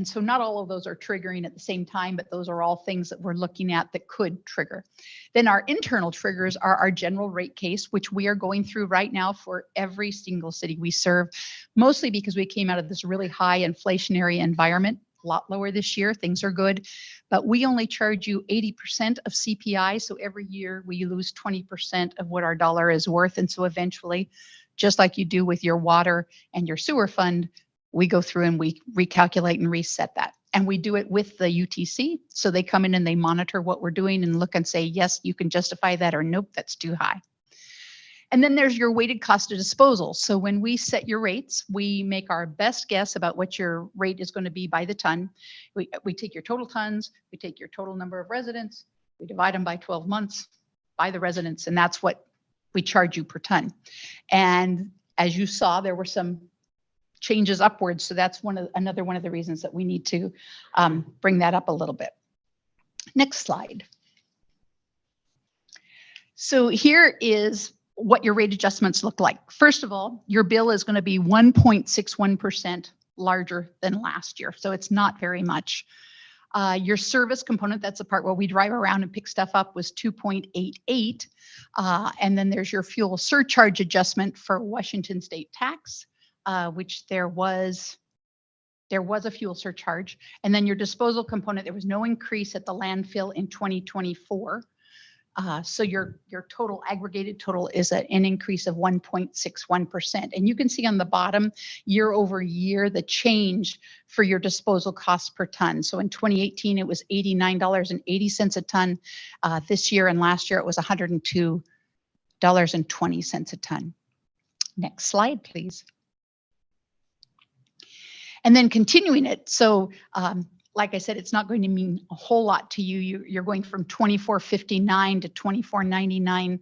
so not all of those are triggering at the same time, but those are all things that we're looking at that could trigger. Then our internal triggers are our general rate case, which we are going through right now for every single city we serve, mostly because we came out of this really high inflationary environment. A lot lower this year, things are good, but we only charge you 80% of CPI. So every year we lose 20% of what our dollar is worth. And so eventually, just like you do with your water and your sewer fund, we go through and we recalculate and reset that. And we do it with the UTC. So they come in and they monitor what we're doing and look and say, yes, you can justify that, or nope, that's too high. And then there's your weighted cost of disposal. So when we set your rates, we make our best guess about what your rate is going to be by the ton. We take your total tons, we take your total number of residents, we divide them by 12 months by the residents, and that's what we charge you per ton. And as you saw, there were some changes upwards. So that's another one of the reasons that we need to bring that up a little bit. Next slide. So here is what your rate adjustments look like. First of all, your bill is going to be 1.61% larger than last year. So it's not very much. Your service component, that's the part where we drive around and pick stuff up, was 2.88. And then there's your fuel surcharge adjustment for Washington state tax, which there was a fuel surcharge. And then your disposal component, there was no increase at the landfill in 2024. So your total aggregated total is an increase of 1.61%. And you can see on the bottom, year over year, the change for your disposal costs per ton. So in 2018, it was $89.80 a ton. This year and last year, it was $102.20 a ton. Next slide, please. And then continuing it. So like I said, it's not going to mean a whole lot to you. You're going from $24.59 to $24.99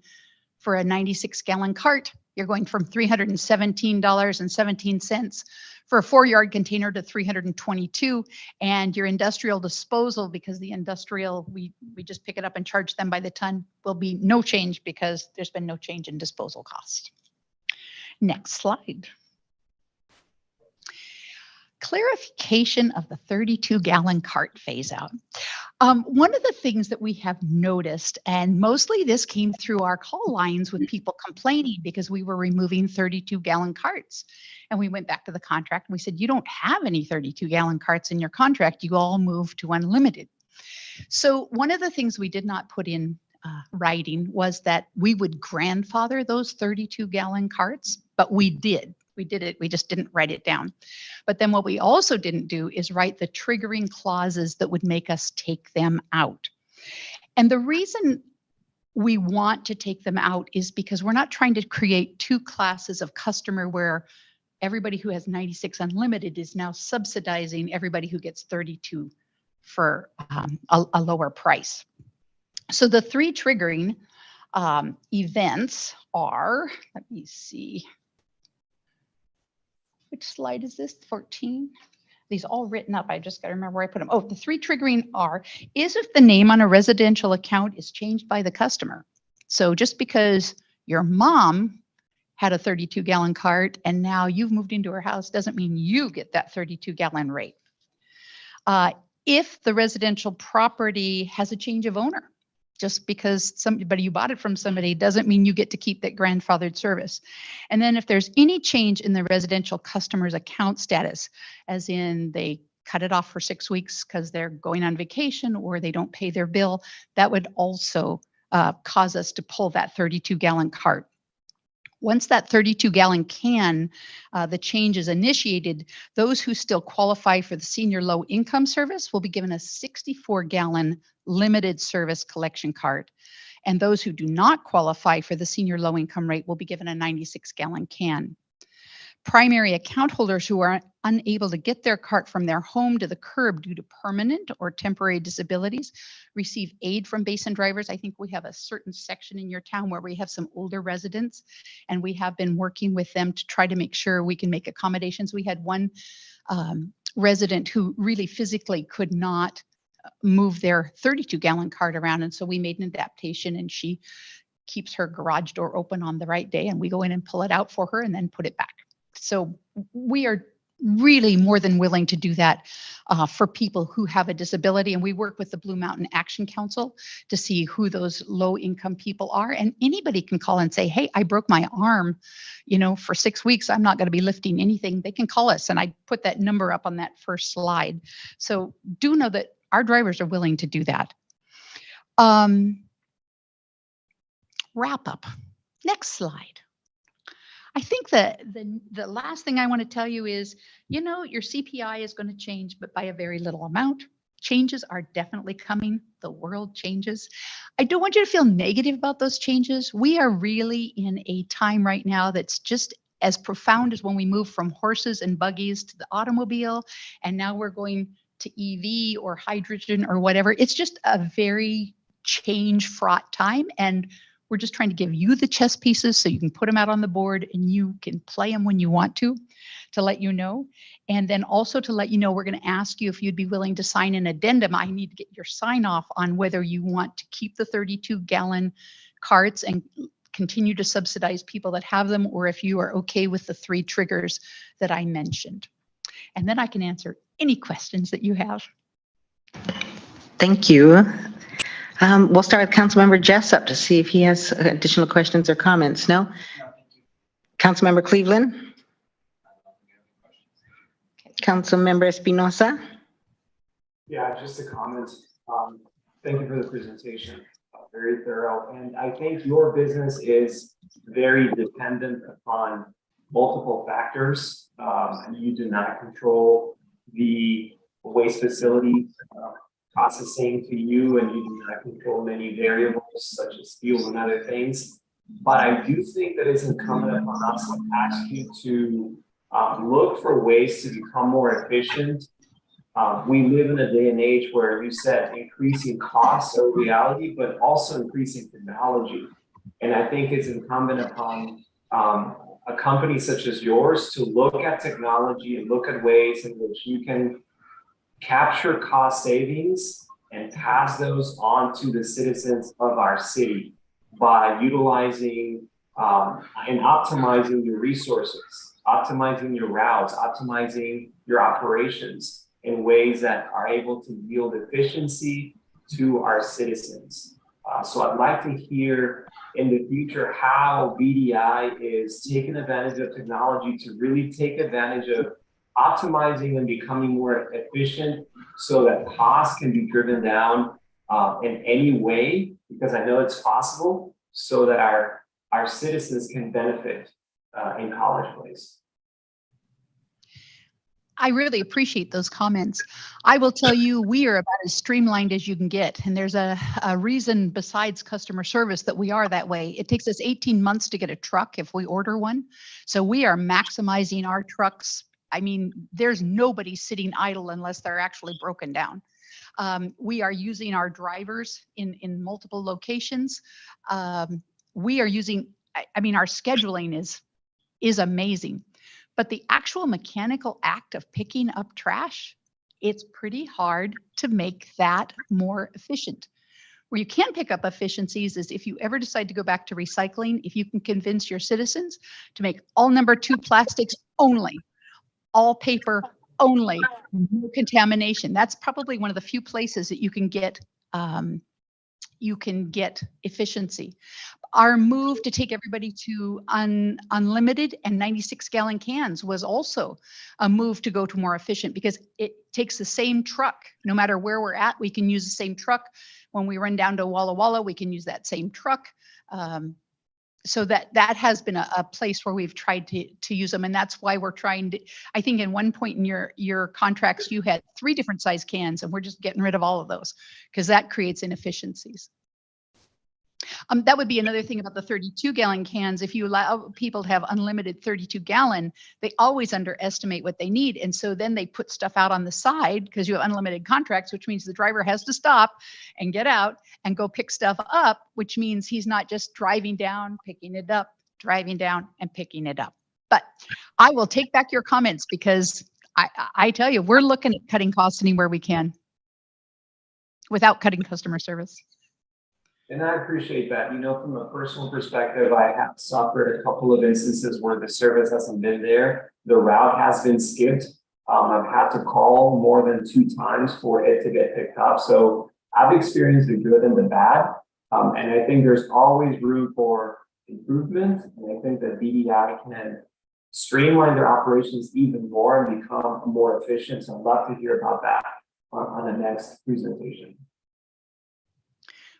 for a 96-gallon cart. You're going from $317.17 for a 4-yard container to $322. And your industrial disposal, because the industrial, we just pick it up and charge them by the ton, will be no change because there's been no change in disposal cost. Next slide. Clarification of the 32-gallon cart phase out. One of the things that we have noticed, and mostly this came through our call lines with people complaining because we were removing 32-gallon carts. And we went back to the contract and we said, you don't have any 32-gallon carts in your contract. You all moved to unlimited. So one of the things we did not put in writing was that we would grandfather those 32-gallon carts, but we did. We did it. We just didn't write it down. But then what we also didn't do is write the triggering clauses that would make us take them out. And the reason we want to take them out is because we're not trying to create two classes of customer where everybody who has 96 unlimited is now subsidizing everybody who gets 32 for a lower price. So the three triggering events are, let me see. Which slide is this? 14? These all written up. I just got to remember where I put them. Oh, the three triggering are, is if the name on a residential account is changed by the customer. So just because your mom had a 32-gallon cart and now you've moved into her house doesn't mean you get that 32-gallon rate. If the residential property has a change of owner, just because somebody you bought it from somebody doesn't mean you get to keep that grandfathered service. And then if there's any change in the residential customer's account status, as in they cut it off for 6 weeks because they're going on vacation or they don't pay their bill, that would also cause us to pull that 32-gallon cart. Once that 32-gallon can, the change is initiated, those who still qualify for the senior low income service will be given a 64-gallon limited service collection cart. And those who do not qualify for the senior low income rate will be given a 96-gallon can. Primary account holders who are unable to get their cart from their home to the curb due to permanent or temporary disabilities receive aid from Basin Drivers. I think we have a certain section in your town where we have some older residents, and we have been working with them to try to make sure we can make accommodations. We had one resident who really physically could not move their 32-gallon cart around, and so we made an adaptation, and she keeps her garage door open on the right day, and we go in and pull it out for her and then put it back. So we are really more than willing to do that for people who have a disability. And we work with the Blue Mountain Action Council to see who those low income people are. And anybody can call and say, hey, I broke my arm, for 6 weeks, I'm not going to be lifting anything. They can call us. And I put that number up on that first slide. So do know that our drivers are willing to do that. Wrap up. Next slide. I think that the last thing I want to tell you is, your CPI is going to change, but by a very little amount. Changes are definitely coming. The world changes. I don't want you to feel negative about those changes. We are really in a time right now that's just as profound as when we moved from horses and buggies to the automobile, and now we're going to EV or hydrogen or whatever. It's just a very change-fraught time, and We're just trying to give you the chess pieces so you can put them out on the board and you can play them when you want to let you know. And then also to let you know, we're going to ask you if you'd be willing to sign an addendum. I need to get your sign off on whether you want to keep the 32-gallon carts and continue to subsidize people that have them, or if you are okay with the 3 triggers that I mentioned. And then I can answer any questions that you have. Thank you. We'll start with Councilmember Jessup to see if he has additional questions or comments. No? Councilmember Cleveland? Councilmember Espinosa? Yeah, just a comment. Thank you for the presentation. Very thorough. And I think your business is very dependent upon multiple factors. You do not control the waste facility processing to you, and you do not control many variables such as fuel and other things. But I do think that it's incumbent upon us to ask you to look for ways to become more efficient. We live in a day and age where you said increasing costs are reality, but also increasing technology. And I think it's incumbent upon a company such as yours to look at technology and look at ways in which you can capture cost savings and pass those on to the citizens of our city by utilizing and optimizing your resources, optimizing your routes, optimizing your operations in ways that are able to yield efficiency to our citizens. So I'd like to hear in the future how BDI is taking advantage of technology to really take advantage of optimizing and becoming more efficient so that costs can be driven down in any way, because I know it's possible, so that our citizens can benefit in College Place. I really appreciate those comments. I will tell you, we are about as streamlined as you can get. And there's a reason besides customer service that we are that way. It takes us 18 months to get a truck if we order one. So we are maximizing our trucks. I mean, there's nobody sitting idle unless they're actually broken down. We are using our drivers in multiple locations. We are using, I mean, our scheduling is amazing. But the actual mechanical act of picking up trash, it's pretty hard to make that more efficient. Where you can pick up efficiencies is if you ever decide to go back to recycling, if you can convince your citizens to make all number 2 plastics only, all paper only, no contamination. That's probably one of the few places that you can get efficiency. Our move to take everybody to unlimited and 96-gallon cans was also a move to go to more efficient, because it takes the same truck. No matter where we're at, we can use the same truck. When we run down to Walla Walla, we can use that same truck. So that has been a place where we've tried to use them. And that's why we're trying to, I think in one point in your contracts, you had 3 different size cans, and we're just getting rid of all of those because that creates inefficiencies. That would be another thing about the 32-gallon cans. If you allow people to have unlimited 32-gallon, they always underestimate what they need. And so then they put stuff out on the side because you have unlimited contracts, which means the driver has to stop and get out and go pick stuff up, which means he's not just driving down, picking it up, driving down and picking it up. But I will take back your comments, because I tell you, we're looking at cutting costs anywhere we can without cutting customer service. And I appreciate that. You know, from a personal perspective, I have suffered a couple of instances where the service hasn't been there. The route has been skipped. I've had to call more than 2 times for it to get picked up. So I've experienced the good and the bad. And I think there's always room for improvement. And I think that BDI can streamline their operations even more and become more efficient. So I'd love to hear about that on the next presentation.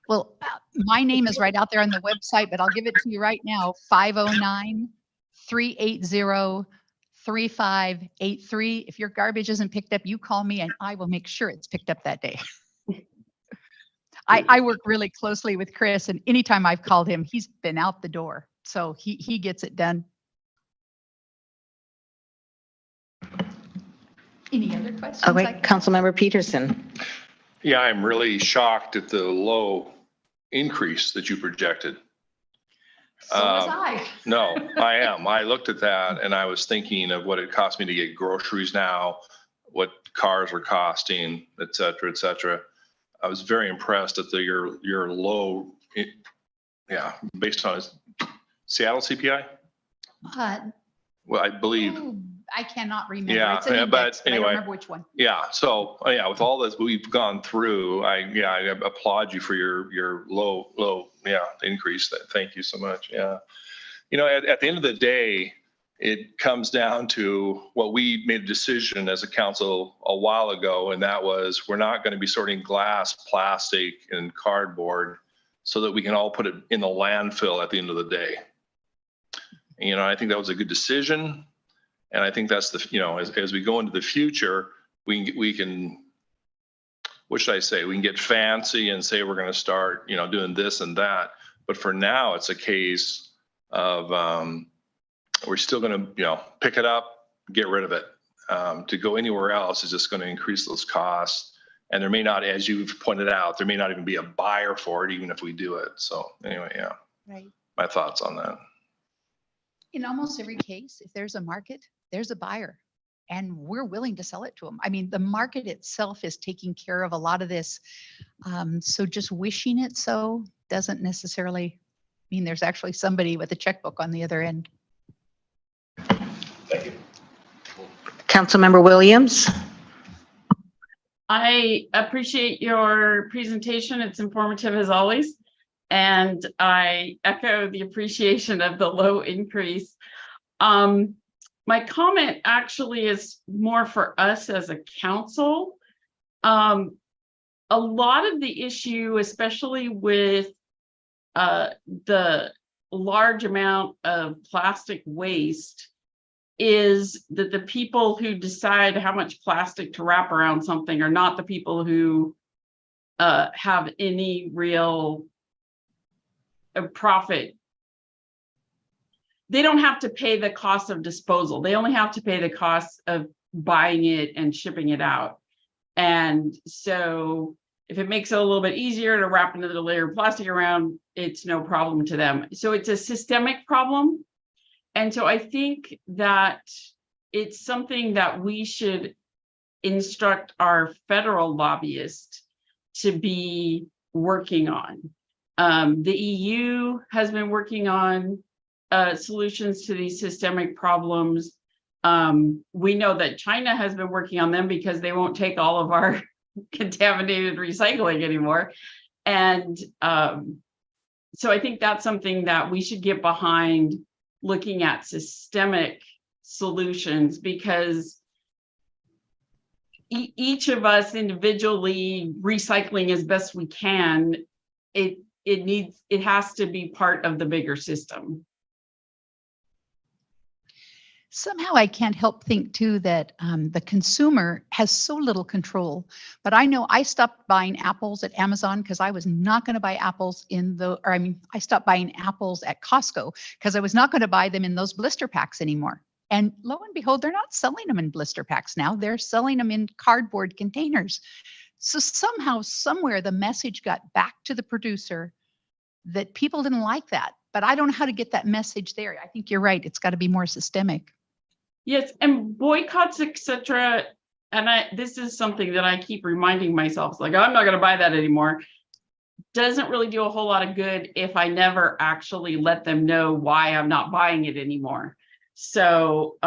Well, my name is right out there on the website, but I'll give it to you right now, 509-380-3583. If your garbage isn't picked up, you call me and I will make sure it's picked up that day. I work really closely with Chris, and anytime I've called him, he's been out the door. So he gets it done. Any other questions? Oh, wait, Councilmember Peterson. Yeah, I'm really shocked at the low increase that you projected. So was I. No, I am. I looked at that and I was thinking of what it cost me to get groceries now, what cars are costing, et cetera, et cetera. I was very impressed at your low, yeah, based on Seattle CPI. Well, I believe. I cannot remember. Yeah, It's an yeah, index, but I don't anyway. remember which one. Yeah. So, yeah, with all this we've gone through, I applaud you for your low, increase. Thank you so much. Yeah. At the end of the day, it comes down to what we made a decision as a council a while ago, and that was we're not going to be sorting glass, plastic, and cardboard so that we can all put it in the landfill at the end of the day. I think that was a good decision. And I think that's as we go into the future, we can, what should I say? We can get fancy and say we're going to start, doing this and that. But for now, it's a case of we're still going to, pick it up, get rid of it. To go anywhere else is just going to increase those costs. And there may not, as you've pointed out, there may not even be a buyer for it, even if we do it. So anyway, yeah. Right. My thoughts on that. In almost every case, if there's a market, there's a buyer, and we're willing to sell it to them. I mean, the market itself is taking care of a lot of this. So just wishing it so doesn't necessarily mean there's actually somebody with a checkbook on the other end. Thank you. Councilmember Williams. I appreciate your presentation. It's informative as always. And I echo the appreciation of the low increase. My comment actually is more for us as a council. A lot of the issue, especially with the large amount of plastic waste, is that the people who decide how much plastic to wrap around something are not the people who have any real profit. They don't have to pay the cost of disposal. They only have to pay the cost of buying it and shipping it out. And so if it makes it a little bit easier to wrap another layer of plastic around, it's no problem to them. So it's a systemic problem. And so I think that it's something that we should instruct our federal lobbyists to be working on. The EU has been working on solutions to these systemic problems. We know that China has been working on them because they won't take all of our contaminated recycling anymore. And so I think that's something that we should get behind, looking at systemic solutions, because each of us individually recycling as best we can, it has to be part of the bigger system. Somehow I can't help think too that the consumer has so little control. But I know I stopped buying apples at Amazon because I was not going to buy apples I stopped buying apples at Costco because I was not going to buy them in those blister packs anymore. And lo and behold, they're not selling them in blister packs now. They're selling them in cardboard containers. So somehow, somewhere, the message got back to the producer that people didn't like that. But I don't know how to get that message there. I think you're right. It's got to be more systemic. Yes, and boycotts, etc. And this is something that I keep reminding myself, like, I'm not going to buy that anymore. Doesn't really do a whole lot of good if I never actually let them know why I'm not buying it anymore. So,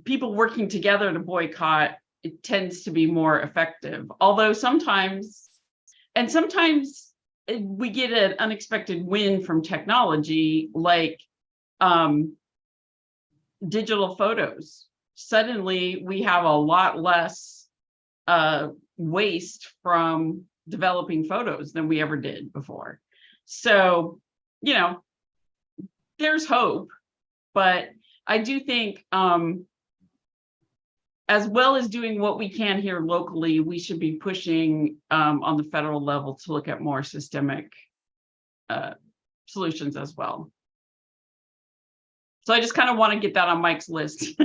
people working together to boycott, it tends to be more effective. Although sometimes we get an unexpected win from technology, like digital photos. Suddenly we have a lot less waste from developing photos than we ever did before. So, there's hope, but I do think as well as doing what we can here locally, we should be pushing on the federal level to look at more systemic solutions as well. So I just kind of want to get that on Mike's list.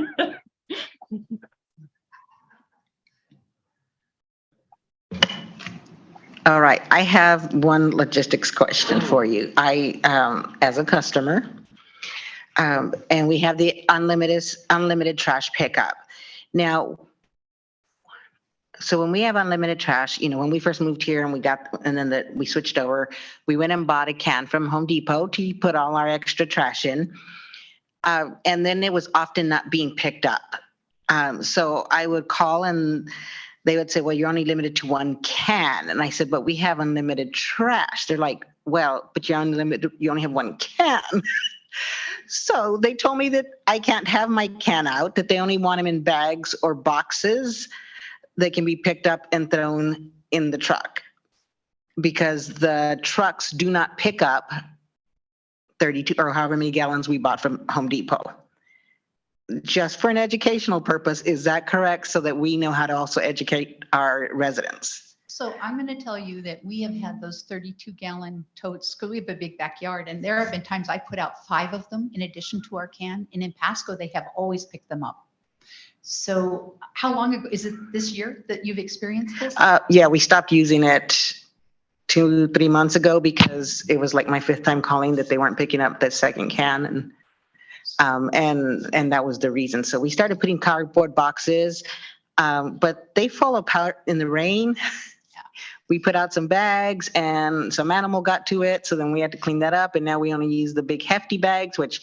All right, I have one logistics question for you. As a customer, and we have the unlimited trash pickup. Now, so when we have unlimited trash, when we first moved here and then we switched over, we went and bought a can from Home Depot to put all our extra trash in. And then it was often not being picked up. So I would call and they would say, well, you're only limited to one can. And I said, but we have unlimited trash. They're like, well, but you only have one can. So they told me that I can't have my can out, that they only want them in bags or boxes that can be picked up and thrown in the truck, because the trucks do not pick up 32 or however many gallons we bought from Home Depot. Just for an educational purpose, is that correct? So that we know how to also educate our residents. So I'm going to tell you that we have had those 32-gallon totes because we have a big backyard, and there have been times I put out 5 of them in addition to our can, and in Pasco they have always picked them up. So how long ago, is it this year that you've experienced this? Yeah, we stopped using it 2-3 months ago because it was like my 5th time calling that they weren't picking up the second can, and that was the reason. So we started putting cardboard boxes, but they fall apart in the rain. We put out some bags and some animal got to it, so then we had to clean that up, and now we only use the big hefty bags, which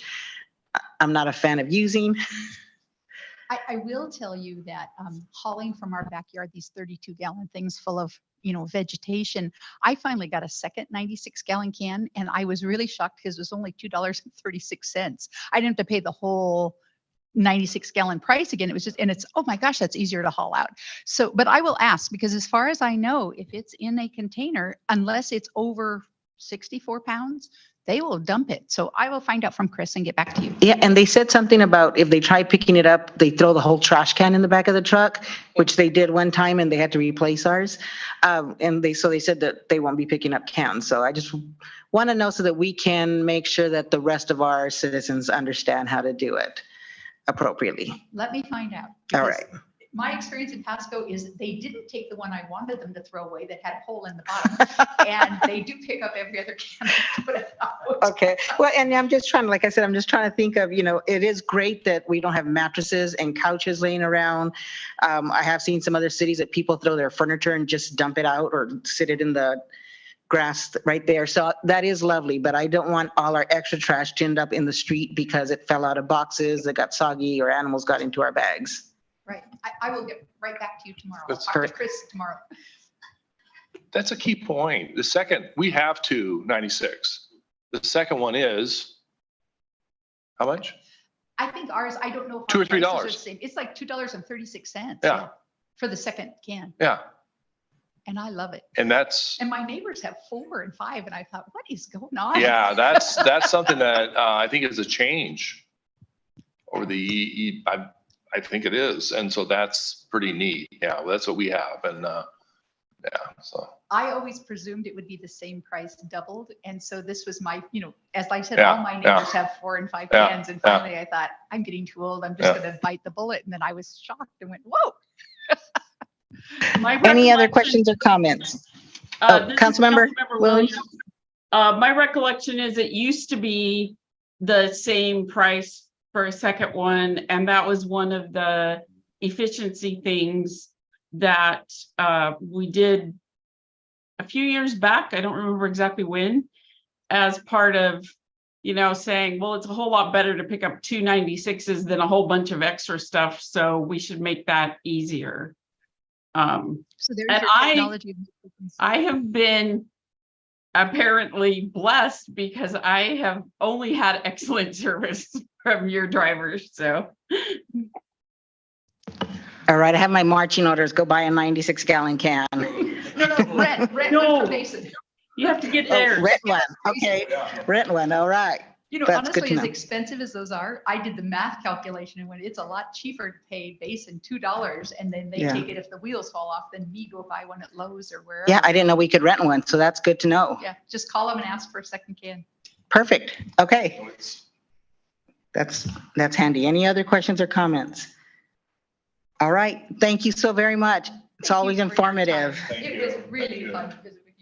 I'm not a fan of using. I will tell you that hauling from our backyard these 32-gallon things full of vegetation, I finally got a second 96-gallon can, and I was really shocked because it was only $2.36. I didn't have to pay the whole 96-gallon price again. It was just, and it's, oh my gosh, that's easier to haul out. So, but I will ask, because as far as I know, if it's in a container, unless it's over 64 pounds, they will dump it. So I will find out from Chris and get back to you. Yeah, and they said something about if they try picking it up, they throw the whole trash can in the back of the truck, which they did one time and they had to replace ours. And they said that they won't be picking up cans. So I just want to know so that we can make sure that the rest of our citizens understand how to do it appropriately. Let me find out. All because right. My experience in Pasco is they didn't take the one I wanted them to throw away that had a hole in the bottom. And they do pick up every other can they put it out. Okay. Well, and I'm just trying, like I said, I'm just trying to think of, it is great that we don't have mattresses and couches laying around. I have seen some other cities that people throw their furniture and just dump it out or sit it in the grass right there. So that is lovely, but I don't want all our extra trash to end up in the street because it fell out of boxes that got soggy or animals got into our bags. Right. I will get right back to you tomorrow. I'll That's talk to correct. Chris tomorrow. That's a key point. The second, we have 296. The second one is, how much? I think ours, I don't know. if $2 or our prices are $3. the same. It's like $2.36. Yeah. For the second can. Yeah, And I love it. and that's, And my neighbors have 4 and 5. And I thought, what is going on? yeah, that's something that I think is a change over the, I think it is. And so that's pretty neat. Yeah, well, that's what we have. And yeah, so. I always presumed it would be the same price doubled. And so this was my, as I said, Yeah, all my yeah. neighbors have 4 and 5 Yeah, cans. And yeah. finally I thought, I'm getting too old. I'm just Yeah. going to bite the bullet. And then I was shocked and went, whoa. My Any other recollection- questions or comments? This is Councilmember Williams? My recollection is it used to be the same price for a second one, and that was one of the efficiency things that we did a few years back. I don't remember exactly when, as part of, saying, well, it's a whole lot better to pick up 2 96s than a whole bunch of extra stuff, so we should make that easier. So there's And your technology. I have been apparently blessed because I have only had excellent service from your drivers. So All right, I have my marching orders. Go buy a 96-gallon can. No, rent No. one for Mason. you have to get Oh, there. rent one. Okay, rent one. All right. That's good Honestly, to as know. expensive as those are, I did the math calculation and when it's a lot cheaper to pay Basin $2 and then they Yeah. take it if the wheels fall off, than me go buy one at Lowe's or wherever. Yeah, I didn't know we could rent one, so that's good to know. Yeah, just call them and ask for a second can. Perfect. Okay. That's handy. Any other questions or comments? All right. Thank you so very much. It's Thank you always for your informative. time. It was really fun to visit with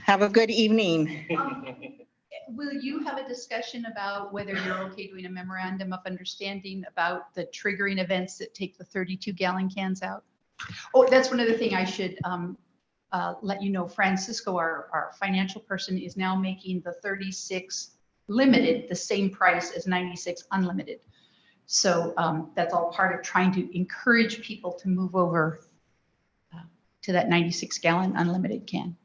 Have a good evening. Will you have a discussion about whether you're okay doing a memorandum of understanding about the triggering events that take the 32-gallon cans out? Oh, that's one other thing I should let you know. Francisco, our financial person, is now making the 36 limited the same price as 96 unlimited. So that's all part of trying to encourage people to move over to that 96-gallon unlimited can.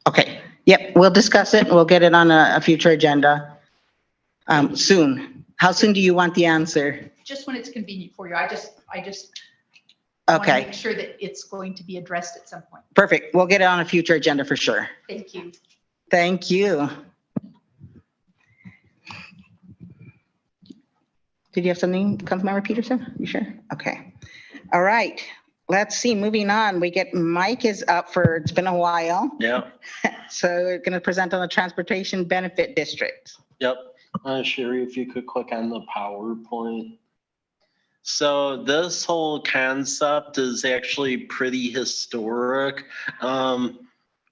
Okay, yep, we'll discuss it. We'll get it on a future agenda soon. How soon do you want the answer? Just when it's convenient for you. I just want to Okay, make sure that it's going to be addressed at some point. perfect. We'll get it on a future agenda for sure. Thank you. Thank you. Did you have something, Councilmember Peterson? You sure? Okay. All right. Let's see, moving on. Mike is up for, it's been a while. Yeah, So we're going to present on the Transportation Benefit District. yep. Sherry, if you could click on the PowerPoint. So this whole concept is actually pretty historic from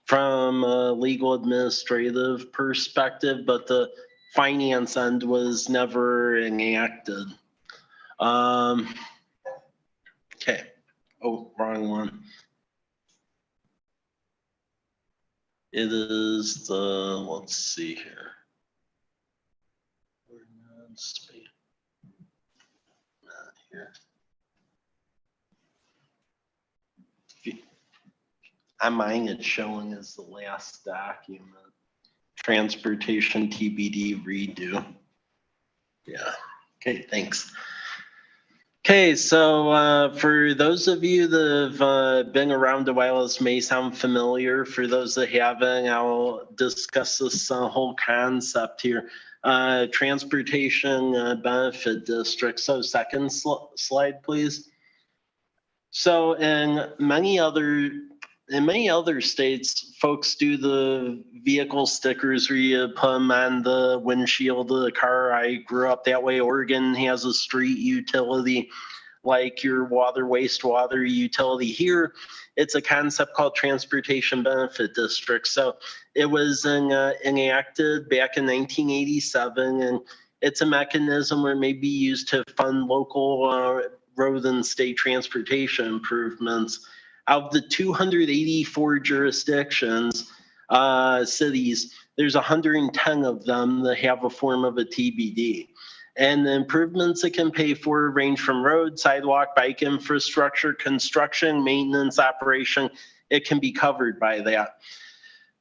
a legal administrative perspective, but the finance end was never enacted. Okay. Oh, wrong one. It is the, let's see here. Ordinance, not here. On mine, it's showing as the last document. Transportation TBD redo. Yeah, okay, thanks. Okay, so for those of you that have been around a while, this may sound familiar. For those that haven't, I'll discuss this whole concept here. Transportation Benefit District. So second slide, please. So in many other states, folks do the vehicle stickers where you put them on the windshield of the car. I grew up that way. Oregon has a street utility like your water, wastewater utility. Here, it's a concept called Transportation Benefit District. So it was enacted back in 1987, and it's a mechanism where it may be used to fund local road and state transportation improvements. Out of the 284 jurisdictions, cities, there's 110 of them that have a form of a TBD. And the improvements it can pay for range from road, sidewalk, bike infrastructure, construction, maintenance, operation. It can be covered by that.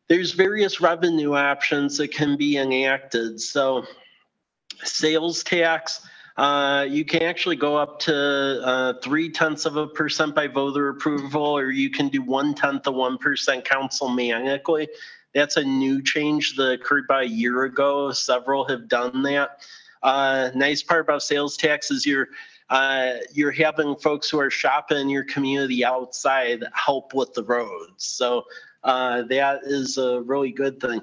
There's various revenue options that can be enacted. So sales tax, you can actually go up to 0.3% by voter approval, or you can do 0.1% councilmanically. That's a new change that occurred about a year ago. Several have done that. Nice part about sales tax is you're having folks who are shopping in your community outside help with the roads. So that is a really good thing.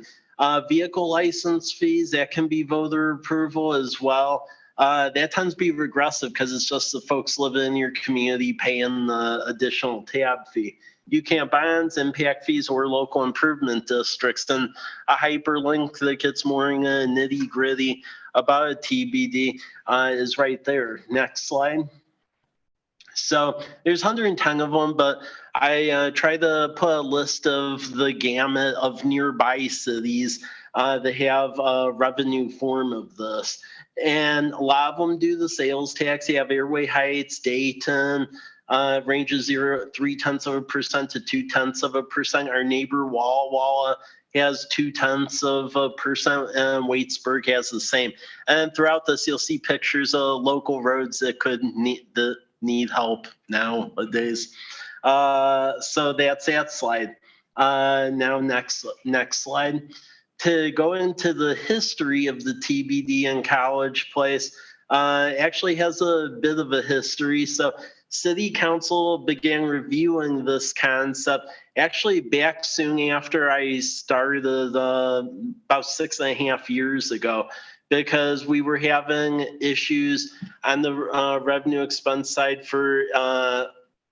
Vehicle license fees, that can be voter approval as well. That tends to be regressive because it's just the folks living in your community paying the additional tab fee. UCAN bonds, impact fees, or local improvement districts. And a hyperlink that gets more in a nitty gritty about a TBD is right there. Next slide. So there's 110 of them, but I try to put a list of the gamut of nearby cities that have a revenue form of this. And a lot of them do the sales tax. You have Airway Heights, Dayton, ranges 0.3% to 0.2%. Our neighbor Walla Walla has 0.2%, and Waitsburg has the same. And throughout this, you'll see pictures of local roads that could need help nowadays. So that's that slide. Now next slide. To go into the history of the TBD in College Place, actually has a bit of a history. So City Council began reviewing this concept actually back soon after I started about 6.5 years ago, because we were having issues on the revenue expense side for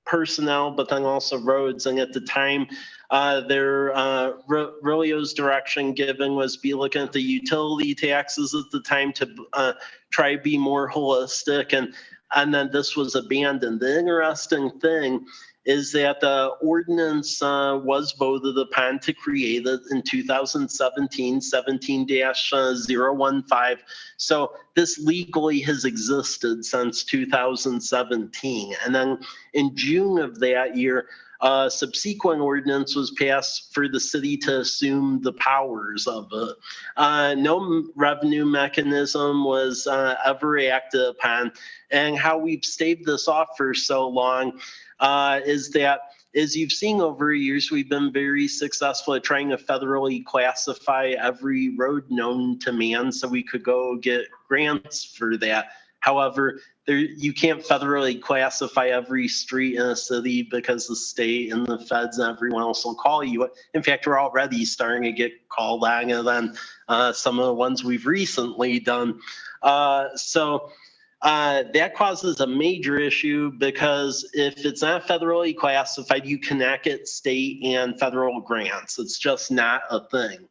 personnel, but then also roads. And at the time, Rillio's direction given was be looking at the utility taxes at the time to try to be more holistic, and then this was abandoned. The interesting thing is that the ordinance was voted upon to create it in 2017, 17-015. So this legally has existed since 2017. And then in June of that year, a subsequent ordinance was passed for the city to assume the powers of it. No revenue mechanism was ever acted upon. And how we've staved this off for so long is that, as you've seen over years, we've been very successful at trying to federally classify every road known to man so we could go get grants for that. However, you can't federally classify every street in a city because the state and the feds and everyone else will call you. In fact, we're already starting to get called on it on some of the ones we've recently done. That causes a major issue because if it's not federally classified, you cannot get state and federal grants. It's just not a thing.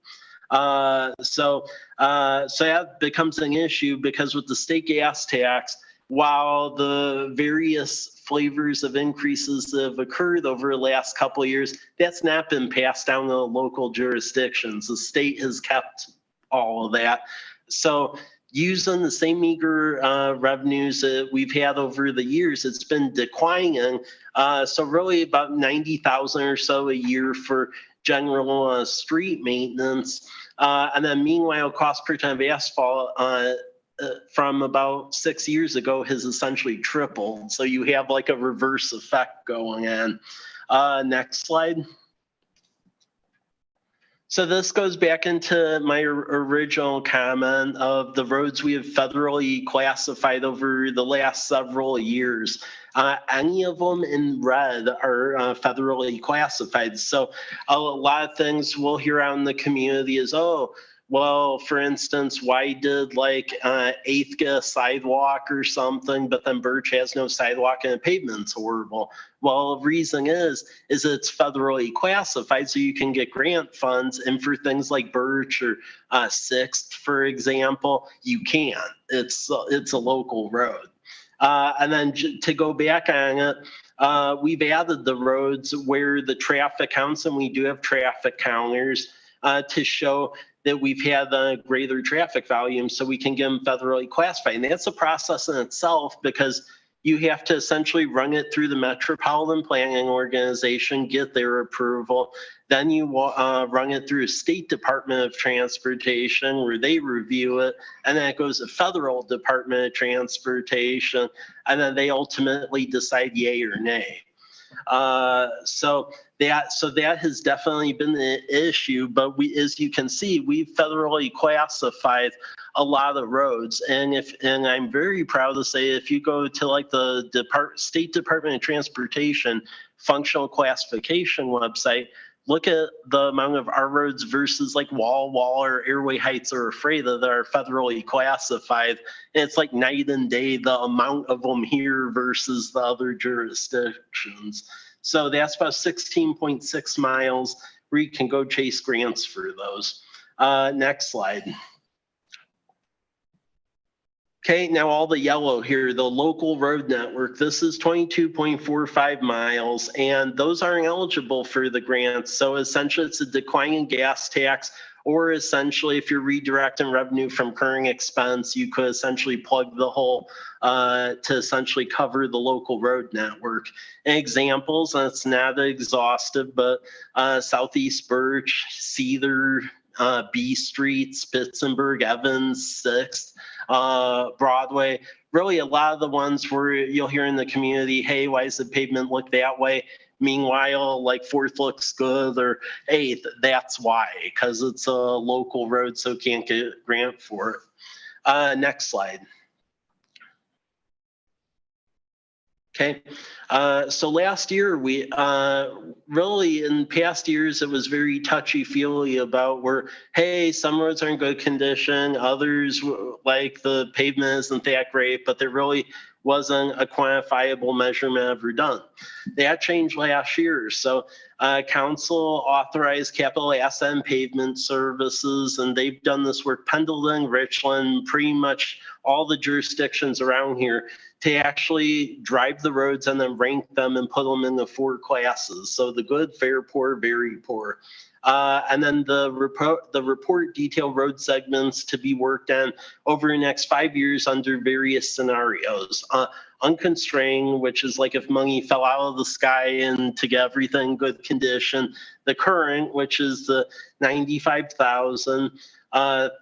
So that becomes an issue because with the state gas tax, while the various flavors of increases that have occurred over the last couple of years, that's not been passed down to local jurisdictions. The state has kept all of that. So using the same meager revenues that we've had over the years, it's been declining. So really about 90,000 or so a year for general street maintenance. And then meanwhile, cost per ton of asphalt from about 6 years ago has essentially tripled. So you have like a reverse effect going on. Next slide. So this goes back into my original comment of the roads we have federally classified over the last several years. Any of them in red are federally classified. So a lot of things we'll hear out in the community is, oh, well, for instance, why did like 8th get a sidewalk or something, but then Birch has no sidewalk and the pavement's horrible? Well, the reason is it's federally classified, so you can get grant funds, and for things like Birch or 6th, for example, you can't. It's a local road. And then to go back on it, we've added the roads where the traffic counts, and we do have traffic counters to show that we've had a greater traffic volume so we can get them federally classified. And that's a process in itself because you have to essentially run it through the Metropolitan Planning Organization, get their approval. Then you run it through State Department of Transportation where they review it. And then it goes to Federal Department of Transportation. And then they ultimately decide yay or nay. So that has definitely been an issue, but as you can see, we've federally classified a lot of roads, and I'm very proud to say if you go to like the State Department of Transportation functional classification website, look at the amount of our roads versus like Walla or Airway Heights or Ephrata that are federally classified. And it's like night and day, the amount of them here versus the other jurisdictions. So that's about 16.6 miles where you can go chase grants for those. Next slide. Okay, now all the yellow here, the local road network, this is 22.45 miles, and those aren't eligible for the grants. So essentially it's a declining gas tax, or essentially if you're redirecting revenue from current expense, you could essentially plug the hole to essentially cover the local road network. And examples, and it's not exhaustive, but Southeast Birch, Cedar, B Street, Spitzenberg, Evans, 6th, Broadway, really a lot of the ones where you'll hear in the community, hey, why does the pavement look that way? Meanwhile, like 4th looks good or 8th, that's why, because it's a local road, so can't get a grant for it. Next slide. Okay, So last year, we really in past years, it was very touchy-feely about where, hey, some roads are in good condition, others like the pavement isn't that great, but there really wasn't a quantifiable measurement ever done. That changed last year. So council authorized capital asset and pavement services, and they've done this work, Pendleton, Richland, pretty much all the jurisdictions around here, to actually drive the roads and then rank them and put them in the 4 classes. So the good, fair, poor, very poor. And then the report detail road segments to be worked on over the next 5 years under various scenarios. Unconstrained, which is like if money fell out of the sky and to get everything good condition. The current, which is the 95,000.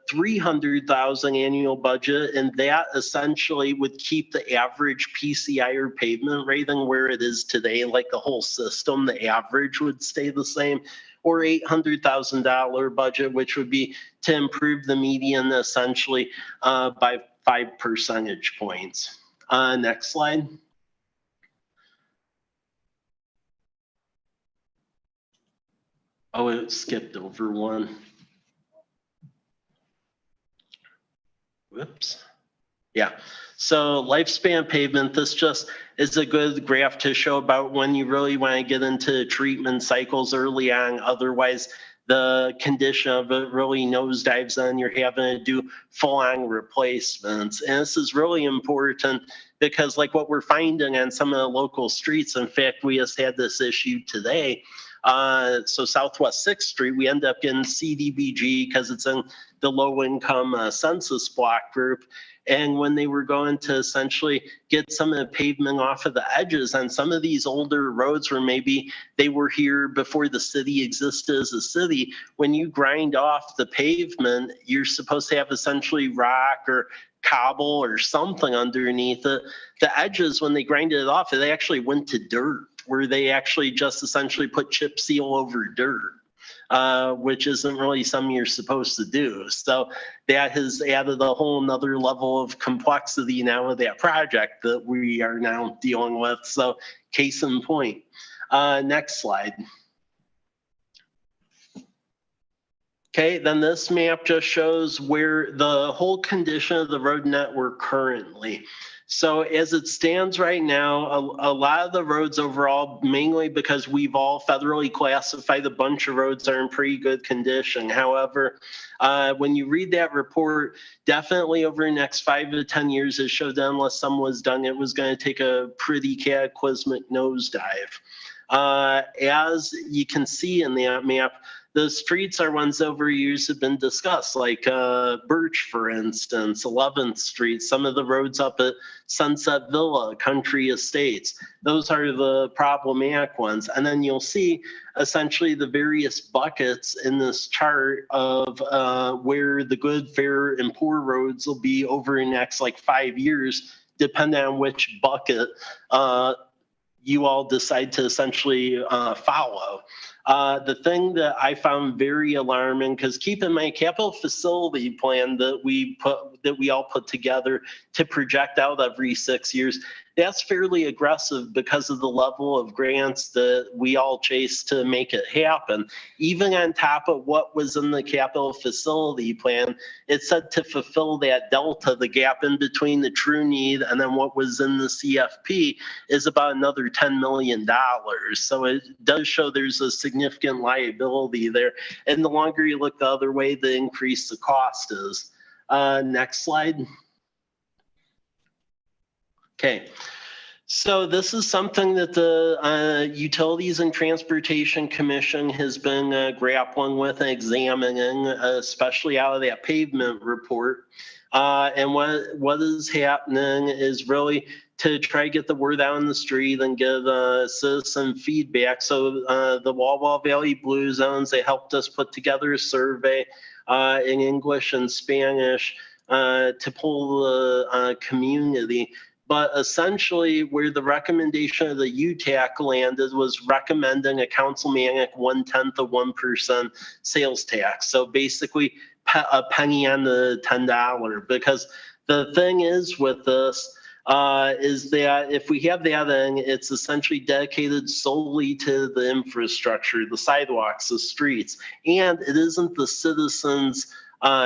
300,000 annual budget, and that essentially would keep the average PCI or pavement rating where it is today, like the whole system, the average would stay the same, or $800,000 budget, which would be to improve the median essentially by 5 percentage points. Next slide. Oh, it skipped over one. Whoops. Yeah. So lifespan pavement, this just is a good graph to show about when you really want to get into treatment cycles early on. Otherwise, the condition of it really nosedives and you're having to do full-on replacements. And this is really important because like what we're finding on some of the local streets, in fact, we just had this issue today. So Southwest 6th Street, we end up getting CDBG because it's in the low income census block group. And when they were going to essentially get some of the pavement off of the edges on some of these older roads where maybe they were here before the city existed as a city, when you grind off the pavement, you're supposed to have essentially rock or cobble or something underneath it. The edges, when they grinded it off, they actually went to dirt, where they actually just essentially put chip seal over dirt. Which isn't really something you're supposed to do. So that has added a whole nother level of complexity now with that project that we are now dealing with. So case in point. Next slide. Okay, then this map just shows where the whole condition of the road network currently. So as it stands right now, a lot of the roads overall, mainly because we've all federally classified a bunch of roads are in pretty good condition. However, when you read that report, definitely over the next 5 to 10 years, it showed that unless something was done, it was going to take a pretty cataclysmic nosedive. As you can see in that map, the streets are ones over years have been discussed, like Birch, for instance, 11th Street, some of the roads up at Sunset Villa, Country Estates. Those are the problematic ones. And then you'll see essentially the various buckets in this chart of where the good, fair, and poor roads will be over the next like 5 years, depending on which bucket you all decide to essentially follow. The thing that I found very alarming, because keep in mind, capital facility plan that we all put together to project out every 6 years, that's fairly aggressive because of the level of grants that we all chase to make it happen. Even on top of what was in the capital facility plan, it said to fulfill that delta, the gap in between the true need and then what was in the CFP is about another $10 million. So it does show there's a significant liability there. And the longer you look the other way, the increase the cost is. Next slide. Okay, so this is something that the Utilities and Transportation Commission has been grappling with and examining, especially out of that pavement report. And what is happening is really to try to get the word out on the street and get citizen feedback. So the Walla Walla Valley Blue Zones, they helped us put together a survey in English and Spanish to pull the community. But essentially where the recommendation of the UTAC landed was recommending a councilmanic 0.1% sales tax. So basically a penny on the $10, because the thing is with this, is that if we have that, then it's essentially dedicated solely to the infrastructure, the sidewalks, the streets, and it isn't the citizens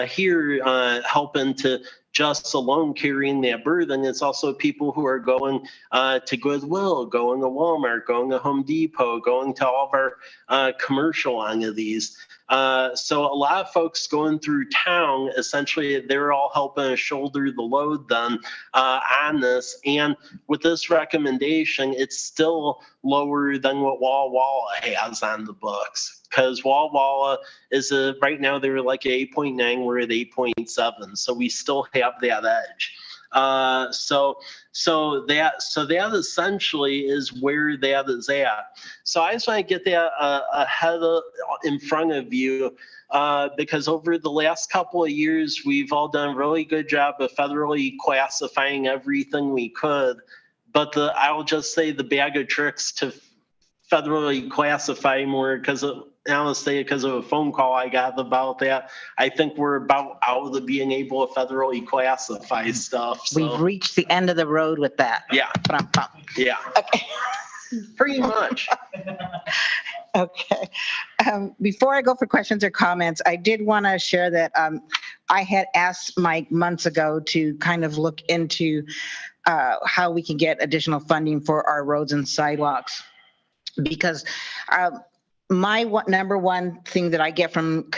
here helping to just alone carrying that burden. It's also people who are going to Goodwill, going to Walmart, going to Home Depot, going to all of our commercial entities. So a lot of folks going through town, essentially, they're all helping shoulder the load then on this. And with this recommendation, it's still lower than what Walla Walla has on the books. Because Walla Walla is right now they're like 8.9, we're at 8.7. So we still have that edge. So that essentially is where that is at. So I just want to get that ahead of, in front of you, because over the last couple of years, we've all done a really good job of federally classifying everything we could. But I'll just say the bag of tricks to federally classify more because honestly, because of a phone call I got about that, I think we're about out of being able to federally classify stuff. So. We've reached the end of the road with that. Yeah. Yeah. Okay. Pretty much. Okay. Before I go for questions or comments, I did want to share that I had asked Mike months ago to kind of look into how we can get additional funding for our roads and sidewalks. Because my number one thing that I get from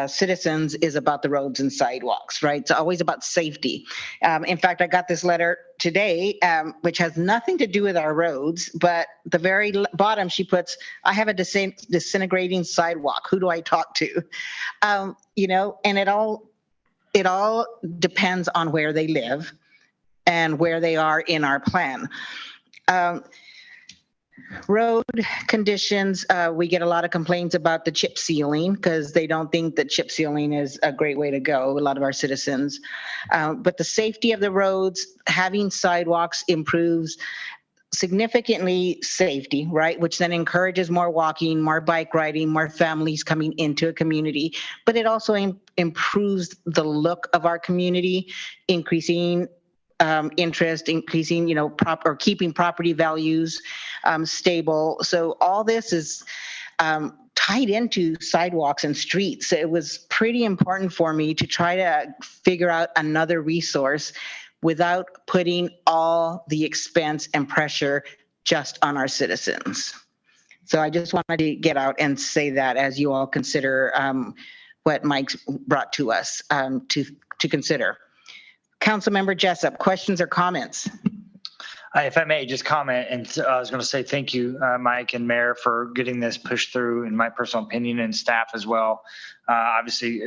citizens is about the roads and sidewalks, right? It's always about safety. In fact, I got this letter today, which has nothing to do with our roads, but the very bottom she puts, I have a disintegrating sidewalk. Who do I talk to? You know, and it all depends on where they live and where they are in our plan. Road conditions, we get a lot of complaints about the chip sealing because they don't think that chip sealing is a great way to go, a lot of our citizens. But the safety of the roads, having sidewalks improves significantly safety, right? Which then encourages more walking, more bike riding, more families coming into a community. But it also improves the look of our community, increasing interest, increasing, keeping property values stable. So all this is tied into sidewalks and streets. So it was pretty important for me to try to figure out another resource without putting all the expense and pressure just on our citizens. So I just wanted to get out and say that as you all consider what Mike's brought to us to consider. Councilmember Jessup, questions or comments? If I may just comment, and I was going to say thank you, Mike and Mayor, for getting this pushed through, in my personal opinion, and staff as well. Obviously,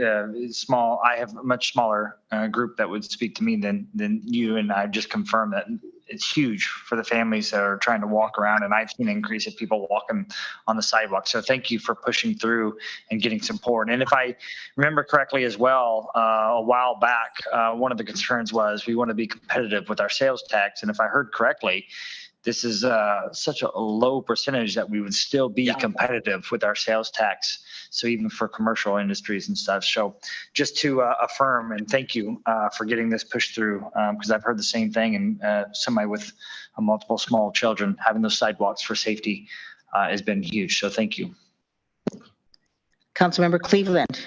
small. I have a much smaller group that would speak to me than you, and I just confirmed that it's huge for the families that are trying to walk around, and I've seen an increase of people walking on the sidewalk. So thank you for pushing through and getting support. And if I remember correctly as well, a while back, one of the concerns was we want to be competitive with our sales tax. And if I heard correctly, this is such a low percentage that we would still be competitive with our sales tax. So even for commercial industries and stuff. So just to affirm and thank you for getting this pushed through, because I've heard the same thing, and somebody with multiple small children, having those sidewalks for safety has been huge. So thank you. Councilmember Cleveland.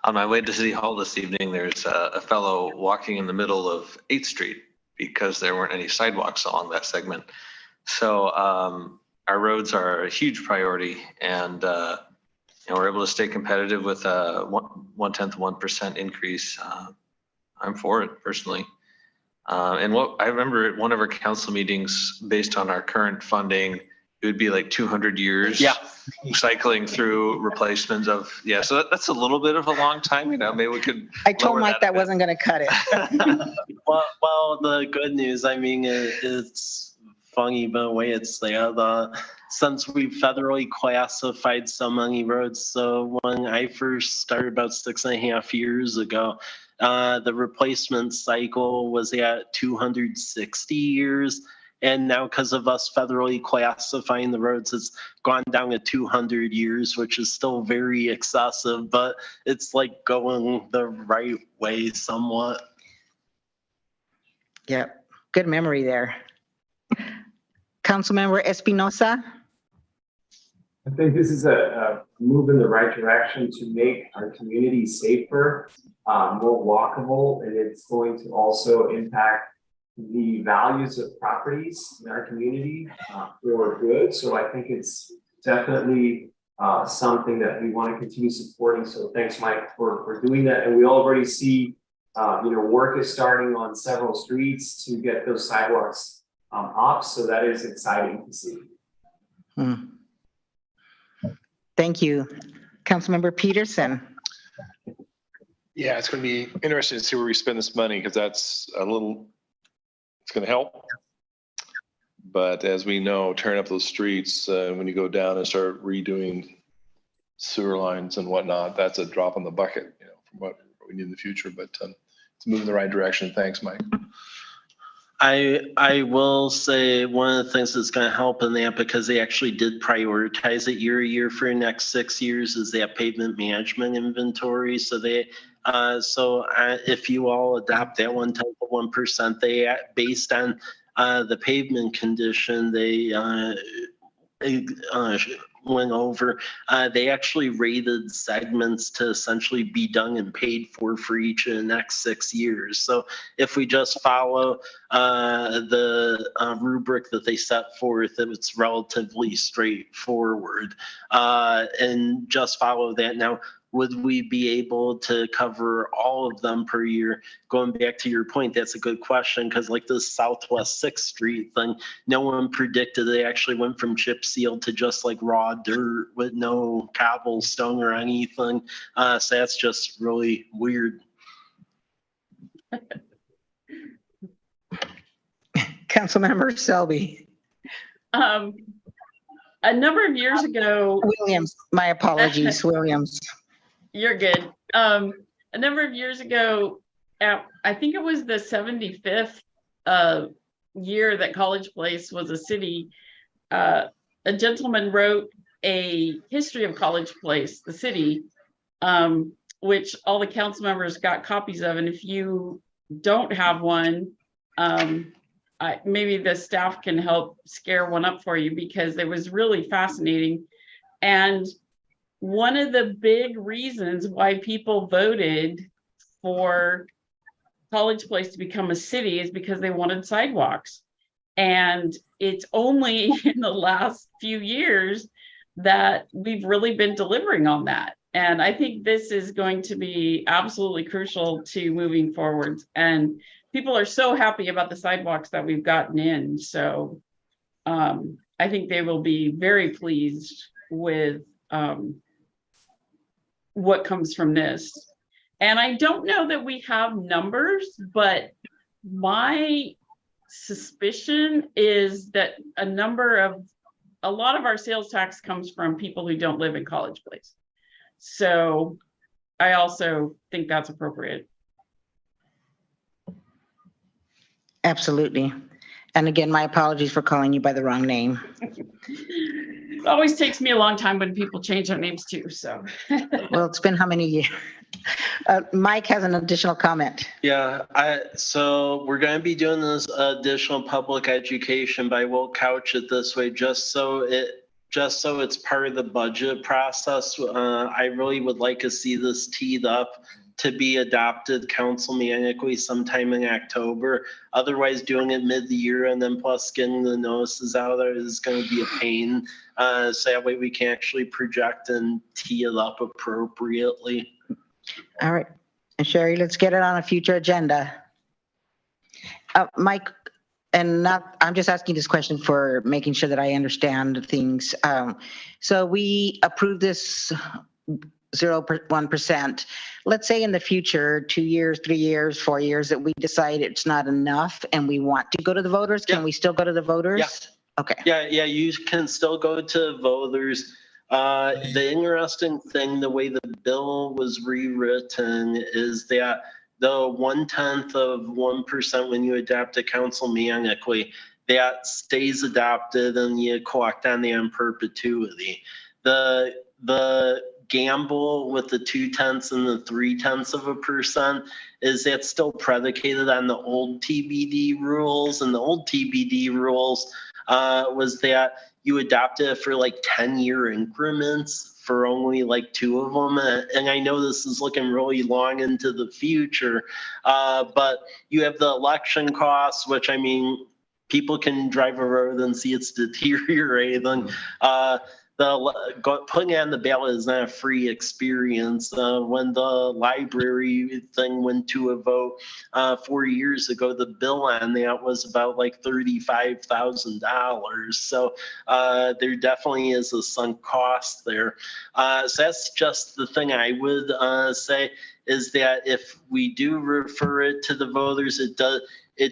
On my way to City Hall this evening, there's a fellow walking in the middle of 8th Street because there weren't any sidewalks along that segment. So our roads are a huge priority, and we're able to stay competitive with a 1/10% increase. I'm for it personally. And what I remember at one of our council meetings, based on our current funding, it would be like 200 years cycling through replacements of, so that's a little bit of a long time, maybe we could. I told Mike that wasn't going to cut it. well, the good news, I mean, it's funny the way it's there. Since we federally classified so many roads, so when I first started about 6.5 years ago, the replacement cycle was at 260 years. And now because of us federally classifying the roads, it's gone down to 200 years, which is still very excessive, but it's like going the right way somewhat. Yep, good memory there. Councilmember Espinosa? I think this is a move in the right direction to make our community safer, more walkable, and it's going to also impact the values of properties in our community for good. So I think it's definitely something that we want to continue supporting. So thanks, Mike, for doing that. And we already see, work is starting on several streets to get those sidewalks up. So that is exciting to see. Thank you. Councilmember Peterson. Yeah, it's going to be interesting to see where we spend this money because it's going to help. But as we know, tearing up those streets, when you go down and start redoing sewer lines and whatnot, that's a drop in the bucket, from what we need in the future. But it's moving in the right direction. Thanks, Mike. I will say one of the things that's going to help in that, because they actually did prioritize it year to year for the next 6 years, is that pavement management inventory. So if you all adopt that 1/10%, they based on the pavement condition, they went over. They actually rated segments to essentially be done and paid for each of the next 6 years. So if we just follow the rubric that they set forth, it's relatively straightforward, and just follow that. Now, would we be able to cover all of them per year? Going back to your point, that's a good question, because like this Southwest 6th Street thing, no one predicted they actually went from chip seal to just like raw dirt with no cobblestone or anything. So that's just really weird. Councilmember Selby. A number of years ago. Williams, my apologies, Williams. You're good. A number of years ago, I think it was the 75th year that College Place was a city, a gentleman wrote a history of College Place, the city, which all the council members got copies of. And if you don't have one, maybe the staff can help scare one up for you, because it was really fascinating. And one of the big reasons why people voted for College Place to become a city is because they wanted sidewalks. And it's only in the last few years that we've really been delivering on that. And I think this is going to be absolutely crucial to moving forward. And people are so happy about the sidewalks that we've gotten in. So I think they will be very pleased with what comes from this. And I don't know that we have numbers, but my suspicion is that a lot of our sales tax comes from people who don't live in College Place. So I also think that's appropriate. Absolutely. And again, my apologies for calling you by the wrong name. It always takes me a long time when people change their names too, so. Well, it's been how many years? Mike has an additional comment. Yeah, so we're going to be doing this additional public education, but I will couch it this way, just so it's part of the budget process. I really would like to see this teed up to be adopted councilmanically sometime in October. Otherwise, doing it mid-year and then plus getting the notices out there is going to be a pain. So that way we can actually project and tee it up appropriately. All right. And Sherry, let's get it on a future agenda. Mike, I'm just asking this question for making sure that I understand things. So we approved this 1%. Let's say in the future, 2 years, 3 years, 4 years, that we decide it's not enough and we want to go to the voters. Can we still go to the voters? Yeah. Okay. Yeah, you can still go to voters. The interesting thing, the way the bill was rewritten, is that the 1/10 of 1% when you adopt a councilmanically, that stays adopted and you collect on that in perpetuity. The gamble with the 0.2 and the 0.3% is that's still predicated on the old TBD rules, and the old TBD rules was that you adopted it for like 10-year increments for only like 2 of them. And I know this is looking really long into the future, but you have the election costs, which, I mean, people can drive a road and see it's deteriorating. Putting it on the ballot is not a free experience. When the library thing went to a vote 4 years ago, the bill on that was about like $35,000. So there definitely is a sunk cost there. So that's just the thing I would say, is that if we do refer it to the voters, it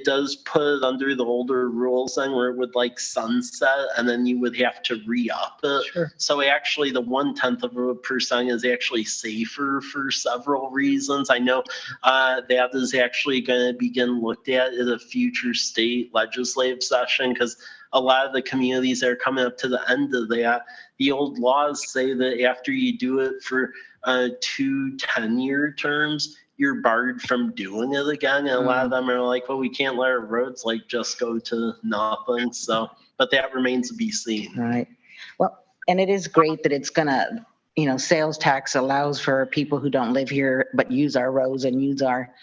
does put it under the older rules then, where it would like sunset, and then you would have to re-up it. Sure. So actually the 0.1% is actually safer for several reasons. I know that is actually going to begin looked at a future state legislative session, because a lot of the communities that are coming up to the end of that, the old laws say that after you do it for 2 10-year terms, you're barred from doing it again. And a lot of them are like, well, we can't let our roads like just go to nothing. So, but that remains to be seen. Right. Well, and it is great that it's gonna, sales tax allows for people who don't live here but use our roads and use our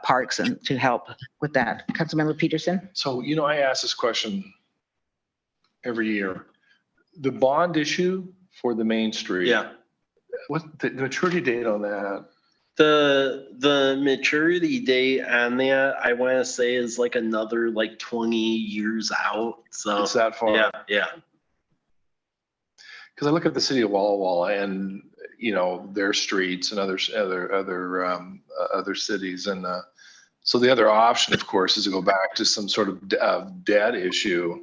parks and to help with that. Councilmember Peterson? So, I ask this question every year. The bond issue for the Main Street. Yeah. What's the maturity date on that? The maturity date on that, I want to say, is like another like 20 years out. So It's that far? yeah. Because I look at the city of Walla Walla and, their streets and other cities. And so the other option, of course, is to go back to some sort of debt issue.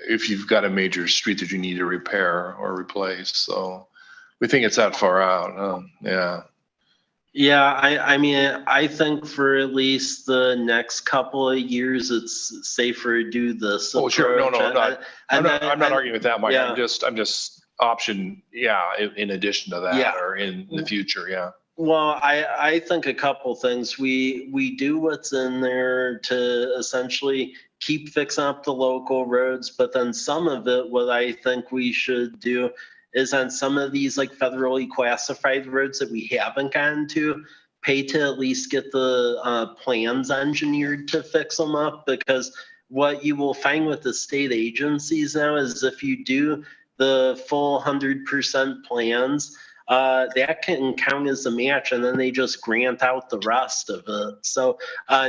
If you've got a major street that you need to repair or replace. So we think it's that far out. Yeah. Yeah, I mean, I think for at least the next couple of years, it's safer to do this. Oh, sure. No, approach. I'm not arguing with that, Mike. Yeah. I'm just option, in addition to that, Yeah. or in the future, yeah. Well, I think a couple things. We do what's in there to essentially keep fixing up the local roads, but then some of it, what I think we should do is on some of these like federally classified roads that we haven't gotten to, pay to at least get the plans engineered to fix them up. Because what you will find with the state agencies now is if you do the full 100% plans, that can count as a match, and then they just grant out the rest of it. So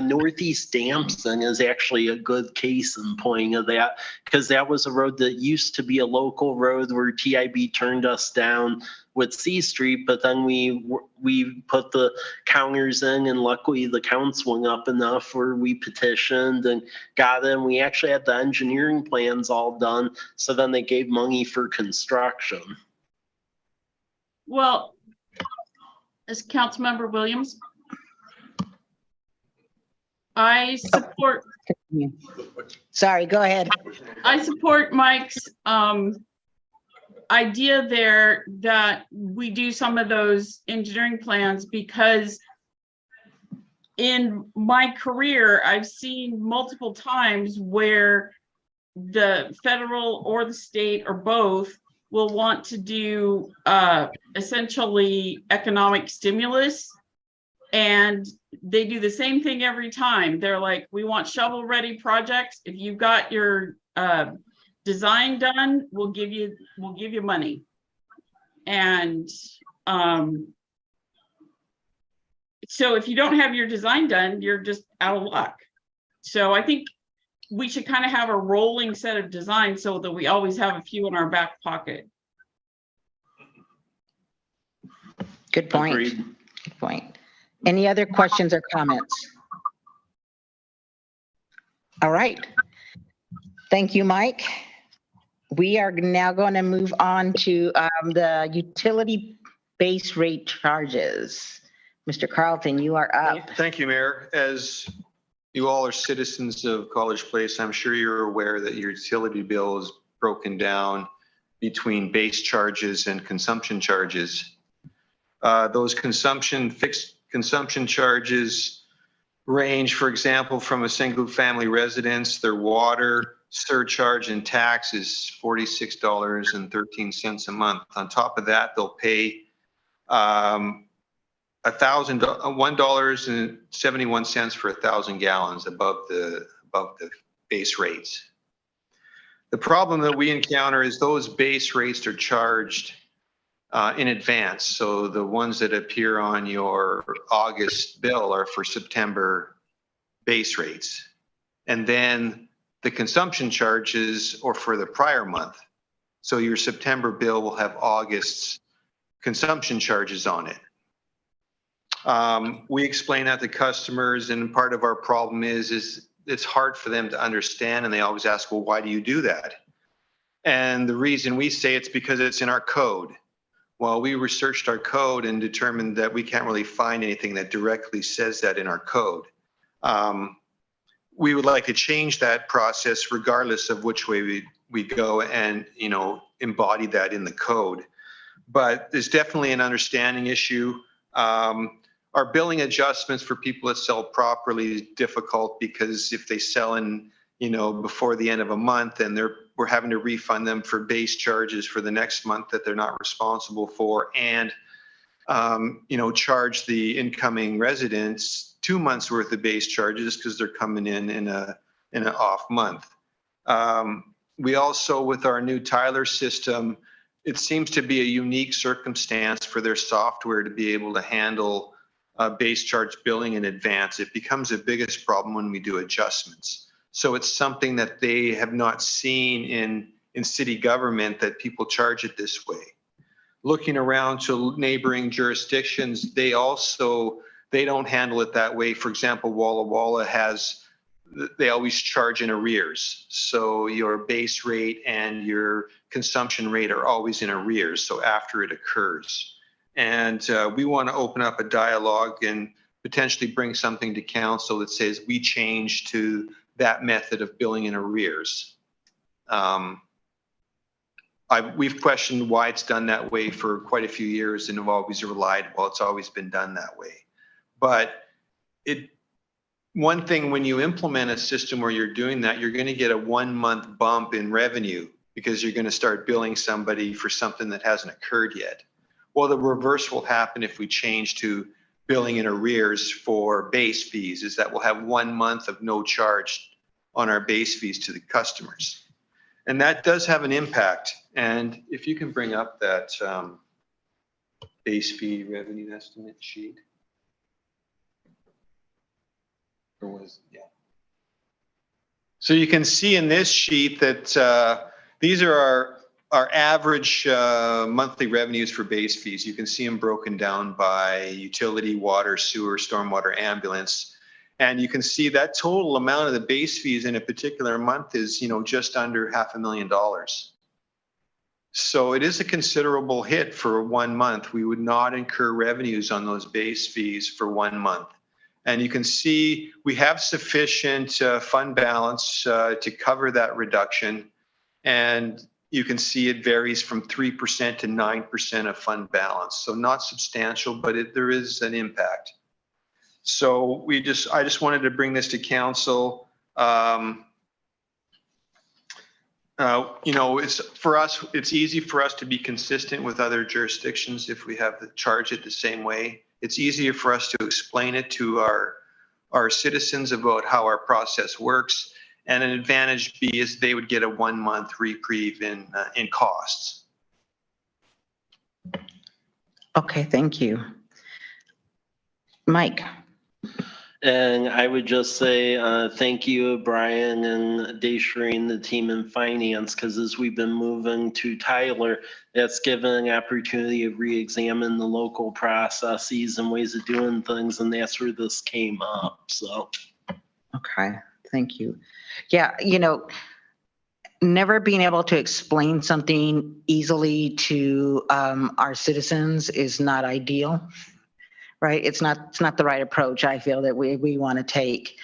Northeast Damson is actually a good case in point of that, because that was a road that used to be a local road where TIB turned us down with C Street, but then we put the counters in, and luckily the counts went up enough where we petitioned and got in. We actually had the engineering plans all done, so then they gave money for construction. Well, as Councilmember Williams, I support Sorry, go ahead. Mike's idea there that we do some of those engineering plans, because in my career, I've seen multiple times where the federal or the state or both will want to do essentially economic stimulus, and they do the same thing every time. They're like, we want shovel-ready projects. If you've got your design done, we'll give you money. And so if you don't have your design done, you're just out of luck. So I think we should kind of have a rolling set of designs so that we always have a few in our back pocket. Good point. Agreed. Good point. Any other questions or comments? All right. Thank you, Mike. We are now going to move on to the utility base rate charges. Mr. Carlton, you are up. Thank you, Mayor. As you all are citizens of College Place. I'm sure you're aware that your utility bill is broken down between base charges and consumption charges. Those fixed consumption charges range, for example, from a single family residence, their water surcharge and tax is $46.13 a month. On top of that, they'll pay $1.71 for 1,000 gallons above the base rates. The problem that we encounter is those base rates are charged in advance. So the ones that appear on your August bill are for September base rates. And then the consumption charges are for the prior month. So your September bill will have August's consumption charges on it. We explain that to customers, and part of our problem is it's hard for them to understand, and they always ask, well, why do you do that? And the reason we say it's because it's in our code. Well, we researched our code and determined that we can't really find anything that directly says that in our code. We would like to change that process regardless of which way we go and, you know, embody that in the code. But there's definitely an understanding issue. Our billing adjustments for people that sell properly is difficult because if they sell in, you know, before the end of a month, and we're having to refund them for base charges for the next month that they're not responsible for, and you know, charge the incoming residents 2 months worth of base charges because they're coming in an off month. We also, with our new Tyler system, it seems to be a unique circumstance for their software to be able to handle base charge billing in advance. It becomes the biggest problem when we do adjustments. So it's something that they have not seen in city government, that people charge it this way. Looking around to neighboring jurisdictions, they don't handle it that way. For example, Walla Walla they always charge in arrears. So your base rate and your consumption rate are always in arrears, so after it occurs. And we want to open up a dialogue and potentially bring something to council that says we change to that method of billing in arrears. We've questioned why it's done that way for quite a few years and have always relied, well, it's always been done that way. But one thing, when you implement a system where you're doing that, you're going to get a 1 month bump in revenue because you're going to start billing somebody for something that hasn't occurred yet. Well, the reverse will happen if we change to billing in arrears for base fees, is that we'll have 1 month of no charge on our base fees to the customers. And that does have an impact. And if you can bring up that base fee revenue estimate sheet. So you can see in this sheet that these are our average monthly revenues for base fees. You can see them broken down by utility, water, sewer, stormwater, ambulance. And you can see that total amount of the base fees in a particular month is, you know, just under $500,000. So it is a considerable hit for 1 month. We would not incur revenues on those base fees for 1 month. And you can see we have sufficient fund balance to cover that reduction. And you can see it varies from 3% to 9% of fund balance. So not substantial, but there is an impact. So I just wanted to bring this to council. You know, it's easy for us to be consistent with other jurisdictions if we have to charge it the same way. It's easier for us to explain it to our citizens about how our process works. And an advantage B is they would get a 1 month reprieve in costs. Okay, thank you. Mike. And I would just say thank you, Brian and Dayshreen, the team in finance, because as we've been moving to Tyler, that's given an opportunity to re-examine the local processes and ways of doing things, and that's where this came up. So, Okay, thank you. Yeah, you know, never being able to explain something easily to our citizens is not ideal. Right, it's not the right approach, I feel, that we want to take.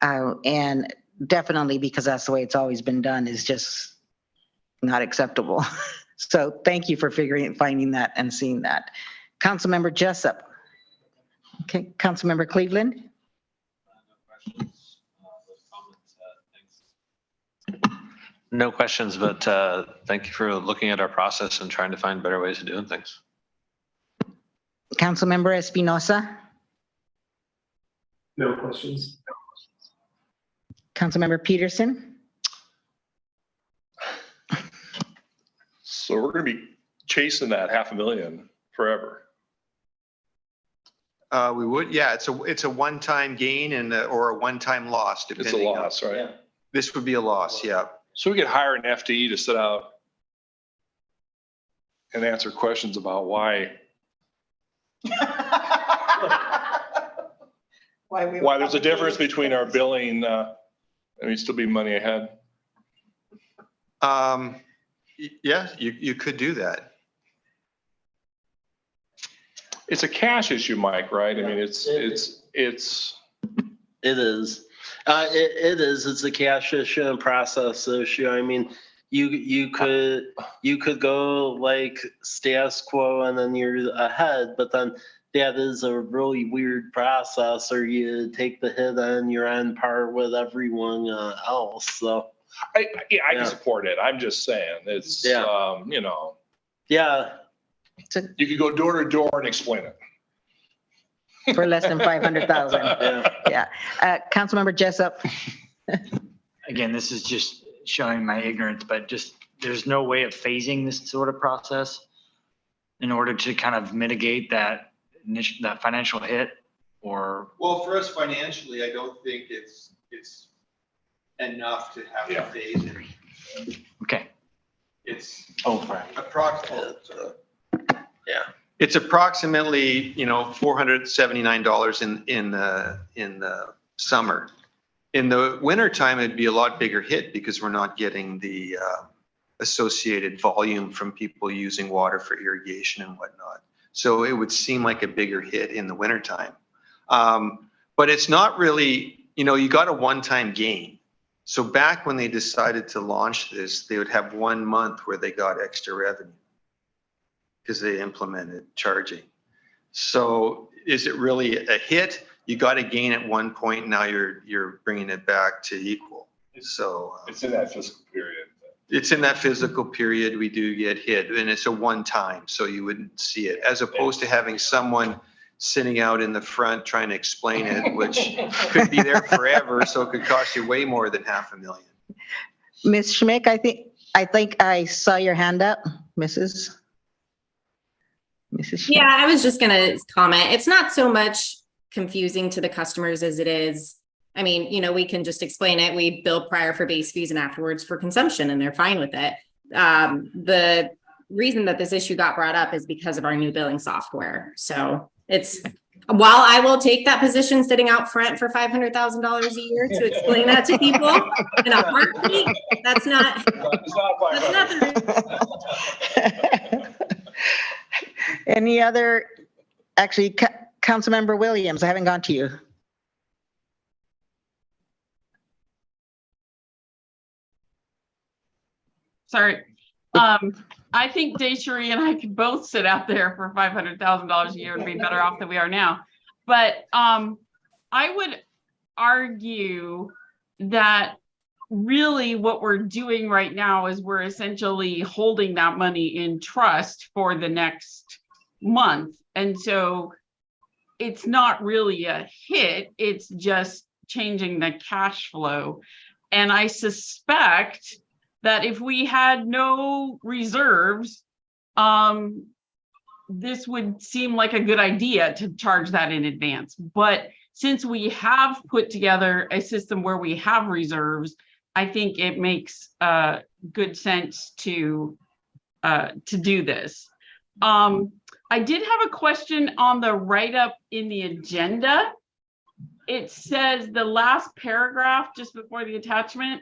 And definitely because that's the way it's always been done is just not acceptable. So thank you for finding that and seeing that. Councilmember Jessup. Okay, Councilmember Cleveland. No questions, but thank you for looking at our process and trying to find better ways of doing things. Councilmember Espinosa. No questions. Councilmember Peterson. So we're gonna be chasing that 500,000 forever. We would, yeah, it's a one-time gain and, or a one-time loss, It's a depending on. loss, right? This would be a loss, yeah. So we could hire an FTE to sit out and answer questions about why there's a difference between our billing, and we still be money ahead. Yeah, you could do that. It's a cash issue, Mike, right? I mean, it's. It is. It's a cash issue and process issue. I mean, you could go like status quo and then you're ahead, but then that is a really weird process, or you take the hit and you're on par with everyone else. So I can support it. I'm just saying it's, you know. Yeah. You could go door to door and explain it. For less than 500,000. Yeah. Councilmember Jessup. Again, this is just showing my ignorance, but just there's no way of phasing this sort of process in order to kind of mitigate that financial hit, or? Well, for us financially, I don't think it's enough to have to phase it. Okay. It's right. approximately. It's approximately, $479 in the summer. In the winter time, it'd be a lot bigger hit because we're not getting the associated volume from people using water for irrigation and whatnot. So it would seem like a bigger hit in the winter time. But it's not really, you got a one-time gain. So back when they decided to launch this, they would have 1 month where they got extra revenue because they implemented charging. So is it really a hit? You got a gain at one point. Now you're bringing it back to equal. So it's in that fiscal period. It's in that physical period we do get hit, and it's a one time, so you wouldn't see it, as opposed to having someone sitting out in the front trying to explain it, which could be there forever, so it could cost you way more than $500,000. Ms. Schmick, I think I saw your hand up, Mrs. Schmick. Yeah, I was just gonna comment. It's not so much confusing to the customers as it is. I mean, we can just explain it. We bill prior for base fees and afterwards for consumption, and they're fine with it. The reason that this issue got brought up is because of our new billing software. So while I will take that position sitting out front for $500,000 a year to explain that to people in a heartbeat, that's not Any other, actually, Councilmember Williams, I haven't gone to you. Sorry. I think Desiree and I could both sit out there for $500,000 a year and be better off than we are now. But I would argue that really what we're doing right now is we're essentially holding that money in trust for the next month. And so it's not really a hit, it's just changing the cash flow. And I suspect that if we had no reserves, this would seem like a good idea to charge that in advance. But since we have put together a system where we have reserves, I think it makes good sense to do this. I did have a question on the write-up in the agenda. It says the last paragraph just before the attachment,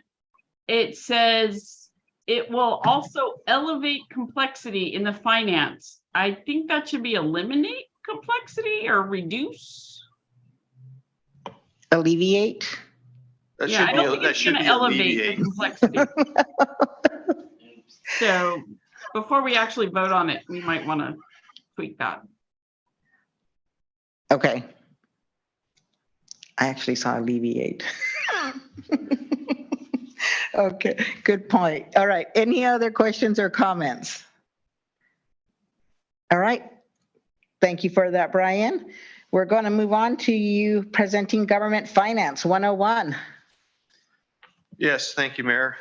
it says it will also elevate complexity in the finance. I think that should be eliminate complexity or reduce. Alleviate. That Yeah, should I be, don't think that it's should gonna be elevate the alleviate. complexity. So before we actually vote on it, we might want to tweak that. Okay. I actually saw alleviate. Okay, good point. All right, any other questions or comments? All right, thank you for that, Brian. We're going to move on to you presenting Government Finance 101. Yes, thank you, Mayor.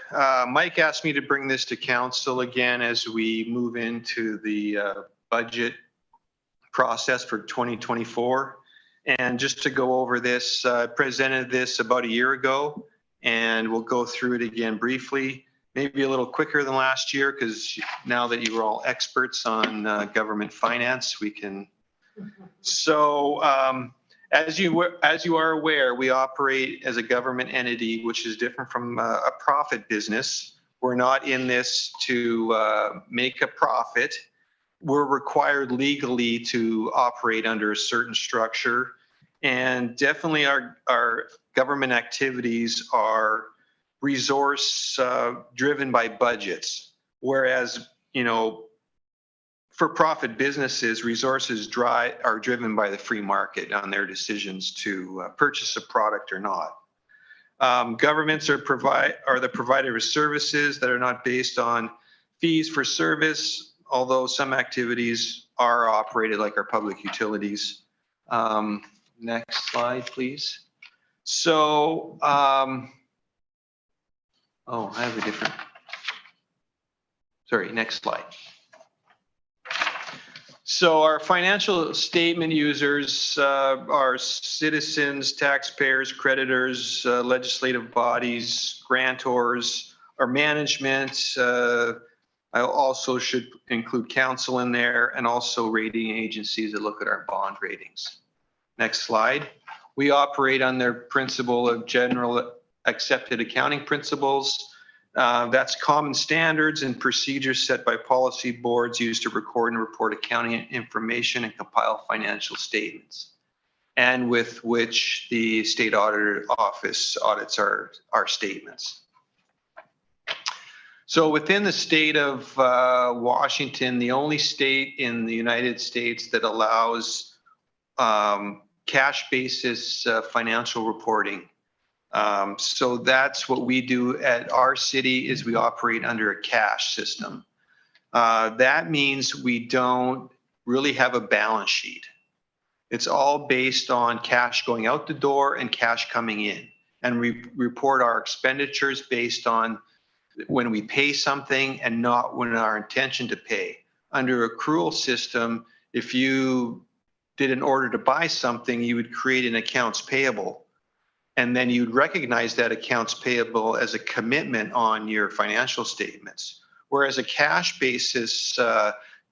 Mike asked me to bring this to council again as we move into the budget process for 2024. And just to go over this, I presented this about a year ago, and we'll go through it again briefly, maybe a little quicker than last year, because now that you are all experts on government finance, we can. So as you are aware, we operate as a government entity, which is different from a profit business. We're not in this to make a profit. We're required legally to operate under a certain structure. And definitely our government activities are resource driven by budgets. Whereas, you know, for-profit businesses, resources are driven by the free market on their decisions to purchase a product or not. Governments are the provider of services that are not based on fees for service, although some activities are operated like our public utilities. Next slide, please. So, oh, I have a different, sorry, next slide. So our financial statement users are citizens, taxpayers, creditors, legislative bodies, grantors, our management. I also should include council in there, and also rating agencies that look at our bond ratings. Next slide. We operate on their principle of general accepted accounting principles. That's common standards and procedures set by policy boards used to record and report accounting information and compile financial statements, and with which the state auditor office audits our statements. So within the state of Washington, the only state in the United States that allows cash basis financial reporting. So that's what we do at our city, is we operate under a cash system. That means we don't really have a balance sheet. It's all based on cash going out the door and cash coming in. And we report our expenditures based on when we pay something and not when our intention to pay. Under accrual system, if you did an order to buy something, you would create an accounts payable. And then you'd recognize that accounts payable as a commitment on your financial statements. Whereas a cash basis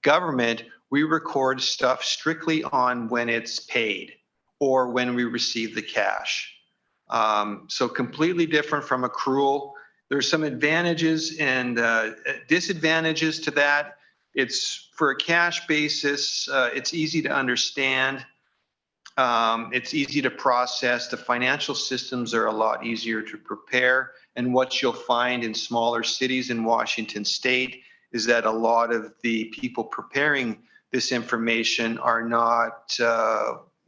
government, we record stuff strictly on when it's paid or when we receive the cash. So completely different from accrual. There's some advantages and disadvantages to that. It's for a cash basis, it's easy to understand. It's easy to process. The financial systems are a lot easier to prepare. And what you'll find in smaller cities in Washington State is that a lot of the people preparing this information are not,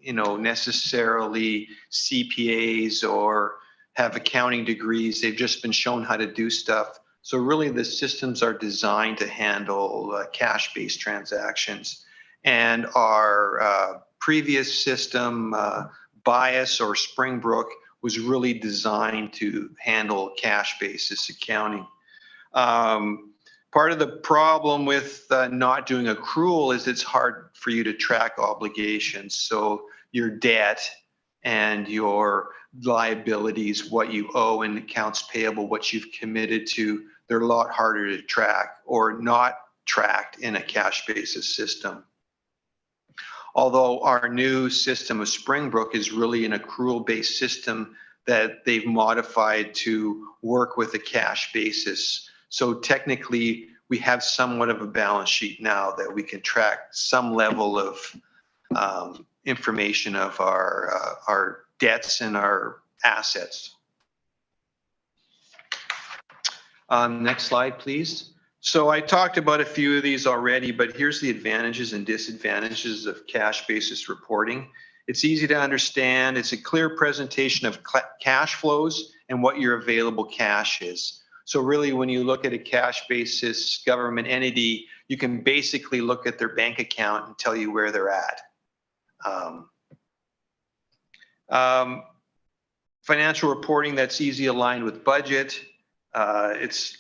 necessarily CPAs or have accounting degrees. They've just been shown how to do stuff. So really the systems are designed to handle cash-based transactions. And our previous system, Bias or Springbrook, was really designed to handle cash basis accounting. Part of the problem with not doing accrual is it's hard for you to track obligations. So your debt and your liabilities, what you owe in accounts payable, what you've committed to, they're a lot harder to track or not tracked in a cash basis system. Although our new system of Springbrook is really an accrual-based system that they've modified to work with a cash basis. So technically, we have somewhat of a balance sheet now that we can track some level of information of our debts and our assets. Next slide, please. So I talked about a few of these already, but here's the advantages and disadvantages of cash basis reporting. It's easy to understand. It's a clear presentation of cash flows and what your available cash is. So really, when you look at a cash basis government entity, you can basically look at their bank account and tell you where they're at. Financial reporting that's easy aligned with budget. It's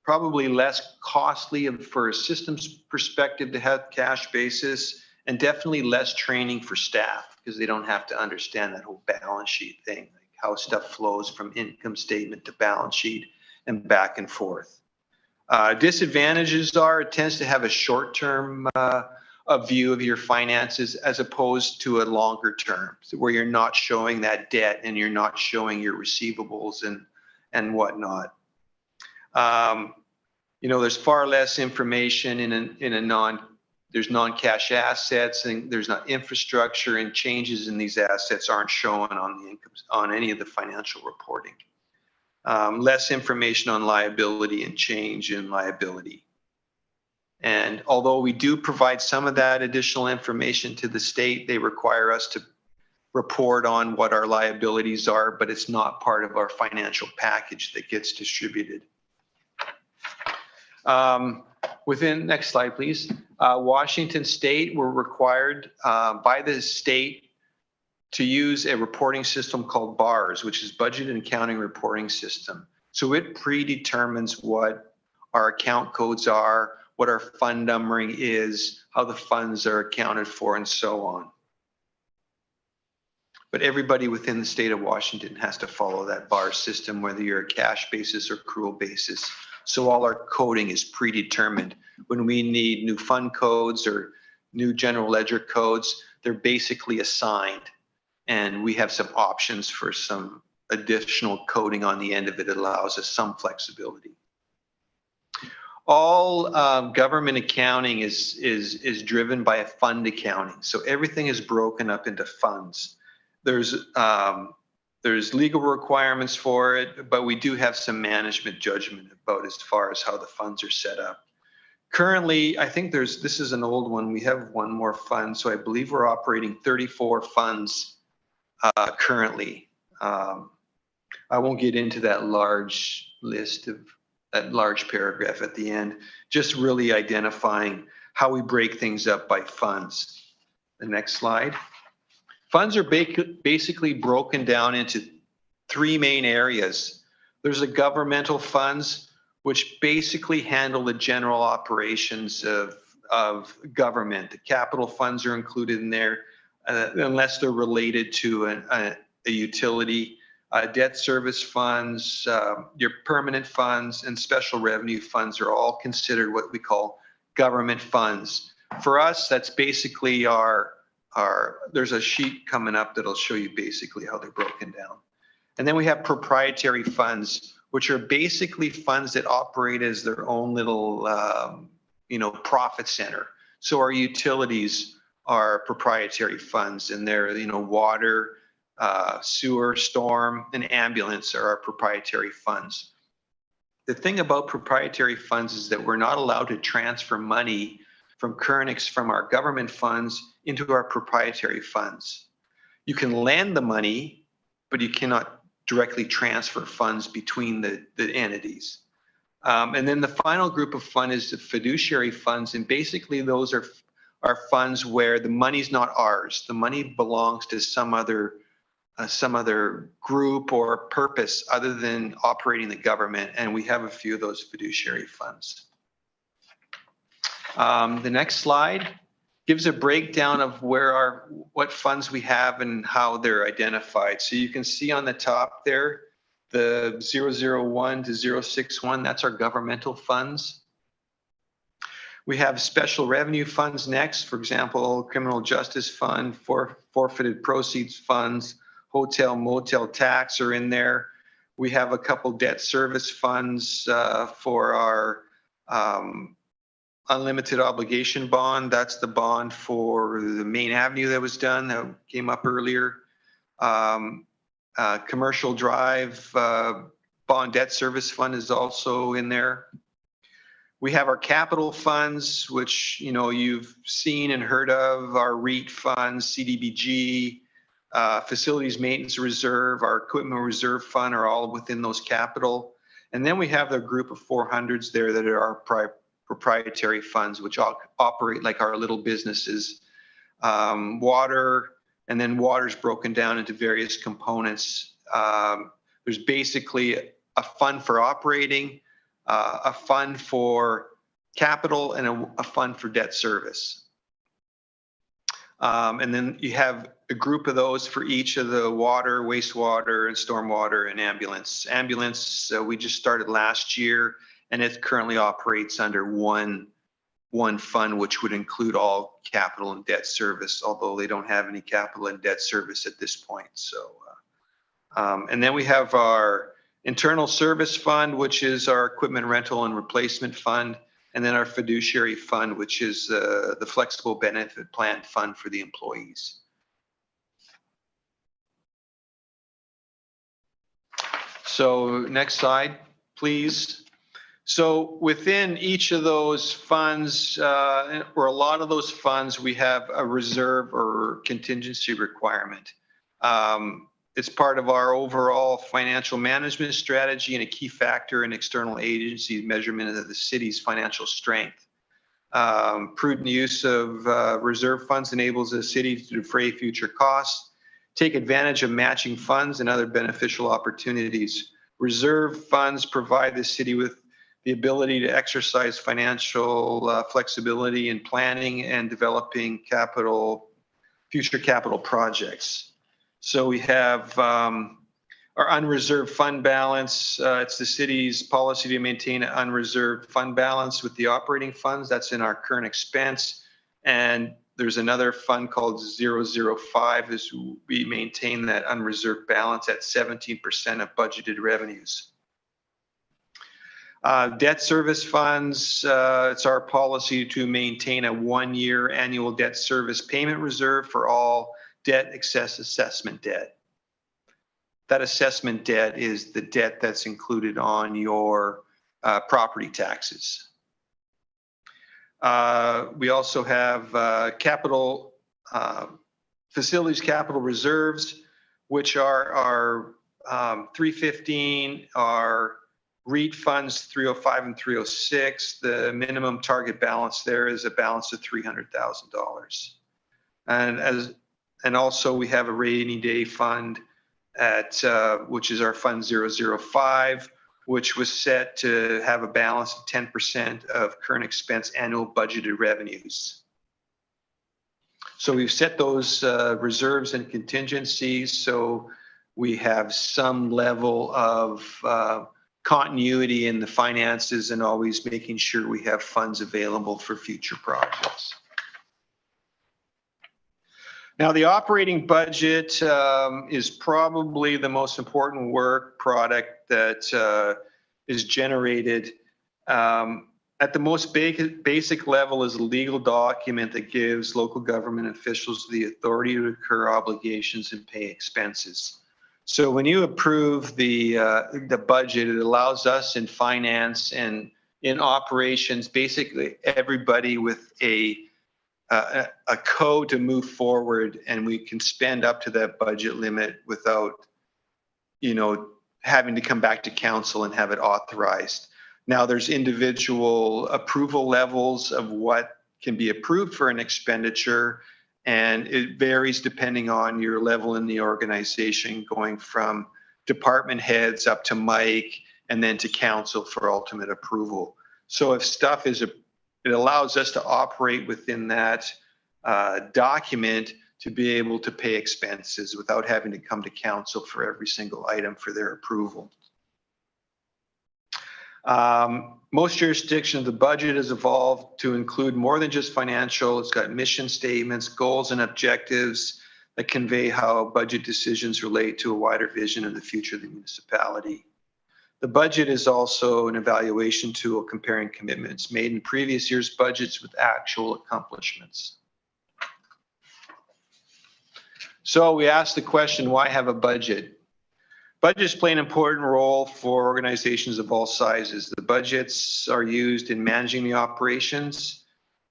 probably less costly for a systems perspective to have cash basis, and definitely less training for staff because they don't have to understand that whole balance sheet thing, like how stuff flows from income statement to balance sheet and back and forth. Disadvantages are it tends to have a short-term a view of your finances as opposed to a longer term, so where you're not showing that debt and you're not showing your receivables and whatnot. You know, there's far less information there's non-cash assets, and there's not infrastructure, and changes in these assets aren't shown on the income on any of the financial reporting. Less information on liability and change in liability. And although we do provide some of that additional information to the state, they require us to report on what our liabilities are, but it's not part of our financial package that gets distributed. Next slide, please. Washington State were required by the state to use a reporting system called BARS, which is Budget and Accounting Reporting System. So it predetermines what our account codes are, what our fund numbering is, how the funds are accounted for, and so on. But everybody within the state of Washington has to follow that BARS system, whether you're a cash basis or accrual basis. So all our coding is predetermined. When we need new fund codes or new general ledger codes, they're basically assigned. And we have some options for some additional coding on the end of it. It allows us some flexibility. All government accounting is driven by a fund accounting. So everything is broken up into funds. There's legal requirements for it, but we do have some management judgment about as far as how the funds are set up. Currently, I think this is an old one. We have one more fund. So I believe we're operating 34 funds currently. I won't get into that large list of that large paragraph at the end, just really identifying how we break things up by funds. The next slide. Funds are basically broken down into three main areas. There's the governmental funds, which basically handle the general operations of government. The capital funds are included in there unless they're related to a utility. Debt service funds, your permanent funds, and special revenue funds are all considered what we call government funds. For us, that's basically there's a sheet coming up that'll show you basically how they're broken down. And then we have proprietary funds, which are basically funds that operate as their own little, profit center. So our utilities are proprietary funds, and they're, water, sewer, storm, and ambulance are our proprietary funds. The thing about proprietary funds is that we're not allowed to transfer money from our government funds into our proprietary funds. You can lend the money, but you cannot directly transfer funds between the entities. And then the final group of fund is the fiduciary funds, and basically those are funds where the money's not ours. The money belongs to some other group or purpose other than operating the government, and we have a few of those fiduciary funds. The next slide gives a breakdown of what funds we have and how they're identified. So you can see on the top there, the 001 to 061, that's our governmental funds. We have special revenue funds next, for example, criminal justice fund, forfeited proceeds funds, hotel motel tax are in there. We have a couple debt service funds for our unlimited obligation bond. That's the bond for the Main Avenue that was done, that came up earlier. Commercial drive bond debt service fund is also in there. We have our capital funds, which, you know, you've seen and heard of, our REIT funds, CDBG, facilities maintenance reserve, our equipment reserve fund are all within those capital. And then we have the group of 400s there that are our proprietary funds, which all operate like our little businesses. Water, and then water's broken down into various components. There's basically a fund for operating, a fund for capital, and a fund for debt service. And then you have a group of those for each of the water, wastewater, and stormwater, and ambulance. Ambulance, we just started last year, and it currently operates under one fund, which would include all capital and debt service, although they don't have any capital and debt service at this point. So, and then we have our internal service fund, which is our equipment rental and replacement fund, and then our fiduciary fund, which is the flexible benefit plan fund for the employees. So next slide, please. So within each of those funds, or a lot of those funds, we have a reserve or contingency requirement. It's part of our overall financial management strategy and a key factor in external agency measurement of the city's financial strength. Prudent use of reserve funds enables the city to defray future costs, take advantage of matching funds and other beneficial opportunities. Reserve funds provide the city with the ability to exercise financial flexibility in planning and developing future capital projects. So we have our unreserved fund balance. It's the city's policy to maintain an unreserved fund balance with the operating funds. That's in our current expense. And there's another fund called 005 as we maintain that unreserved balance at 17% of budgeted revenues. Debt service funds, it's our policy to maintain a 1-year annual debt service payment reserve for all debt excess assessment debt. That assessment debt is the debt that's included on your property taxes. We also have facilities capital reserves, which are our 315, our REIT funds 305 and 306. The minimum target balance there is a balance of $300,000. And also we have a rainy day fund at which is our fund 005, which was set to have a balance of 10% of current expense annual budgeted revenues. So we've set those reserves and contingencies so we have some level of continuity in the finances and always making sure we have funds available for future projects. Now, the operating budget is probably the most important work product that is generated. At the most basic level is a legal document that gives local government officials the authority to incur obligations and pay expenses. So when you approve the budget, it allows us in finance and in operations, basically everybody with a code to move forward, and we can spend up to that budget limit without, having to come back to council and have it authorized. Now, there's individual approval levels of what can be approved for an expenditure, and it varies depending on your level in the organization, going from department heads up to Mike and then to council for ultimate approval. So if stuff is it allows us to operate within that document to be able to pay expenses without having to come to council for every single item for their approval. Most jurisdictions, the budget has evolved to include more than just financial. It's got mission statements, goals, and objectives that convey how budget decisions relate to a wider vision of the future of the municipality. The budget is also an evaluation tool comparing commitments made in previous year's budgets with actual accomplishments. So we asked the question, why have a budget? Budgets play an important role for organizations of all sizes. The budgets are used in managing the operations.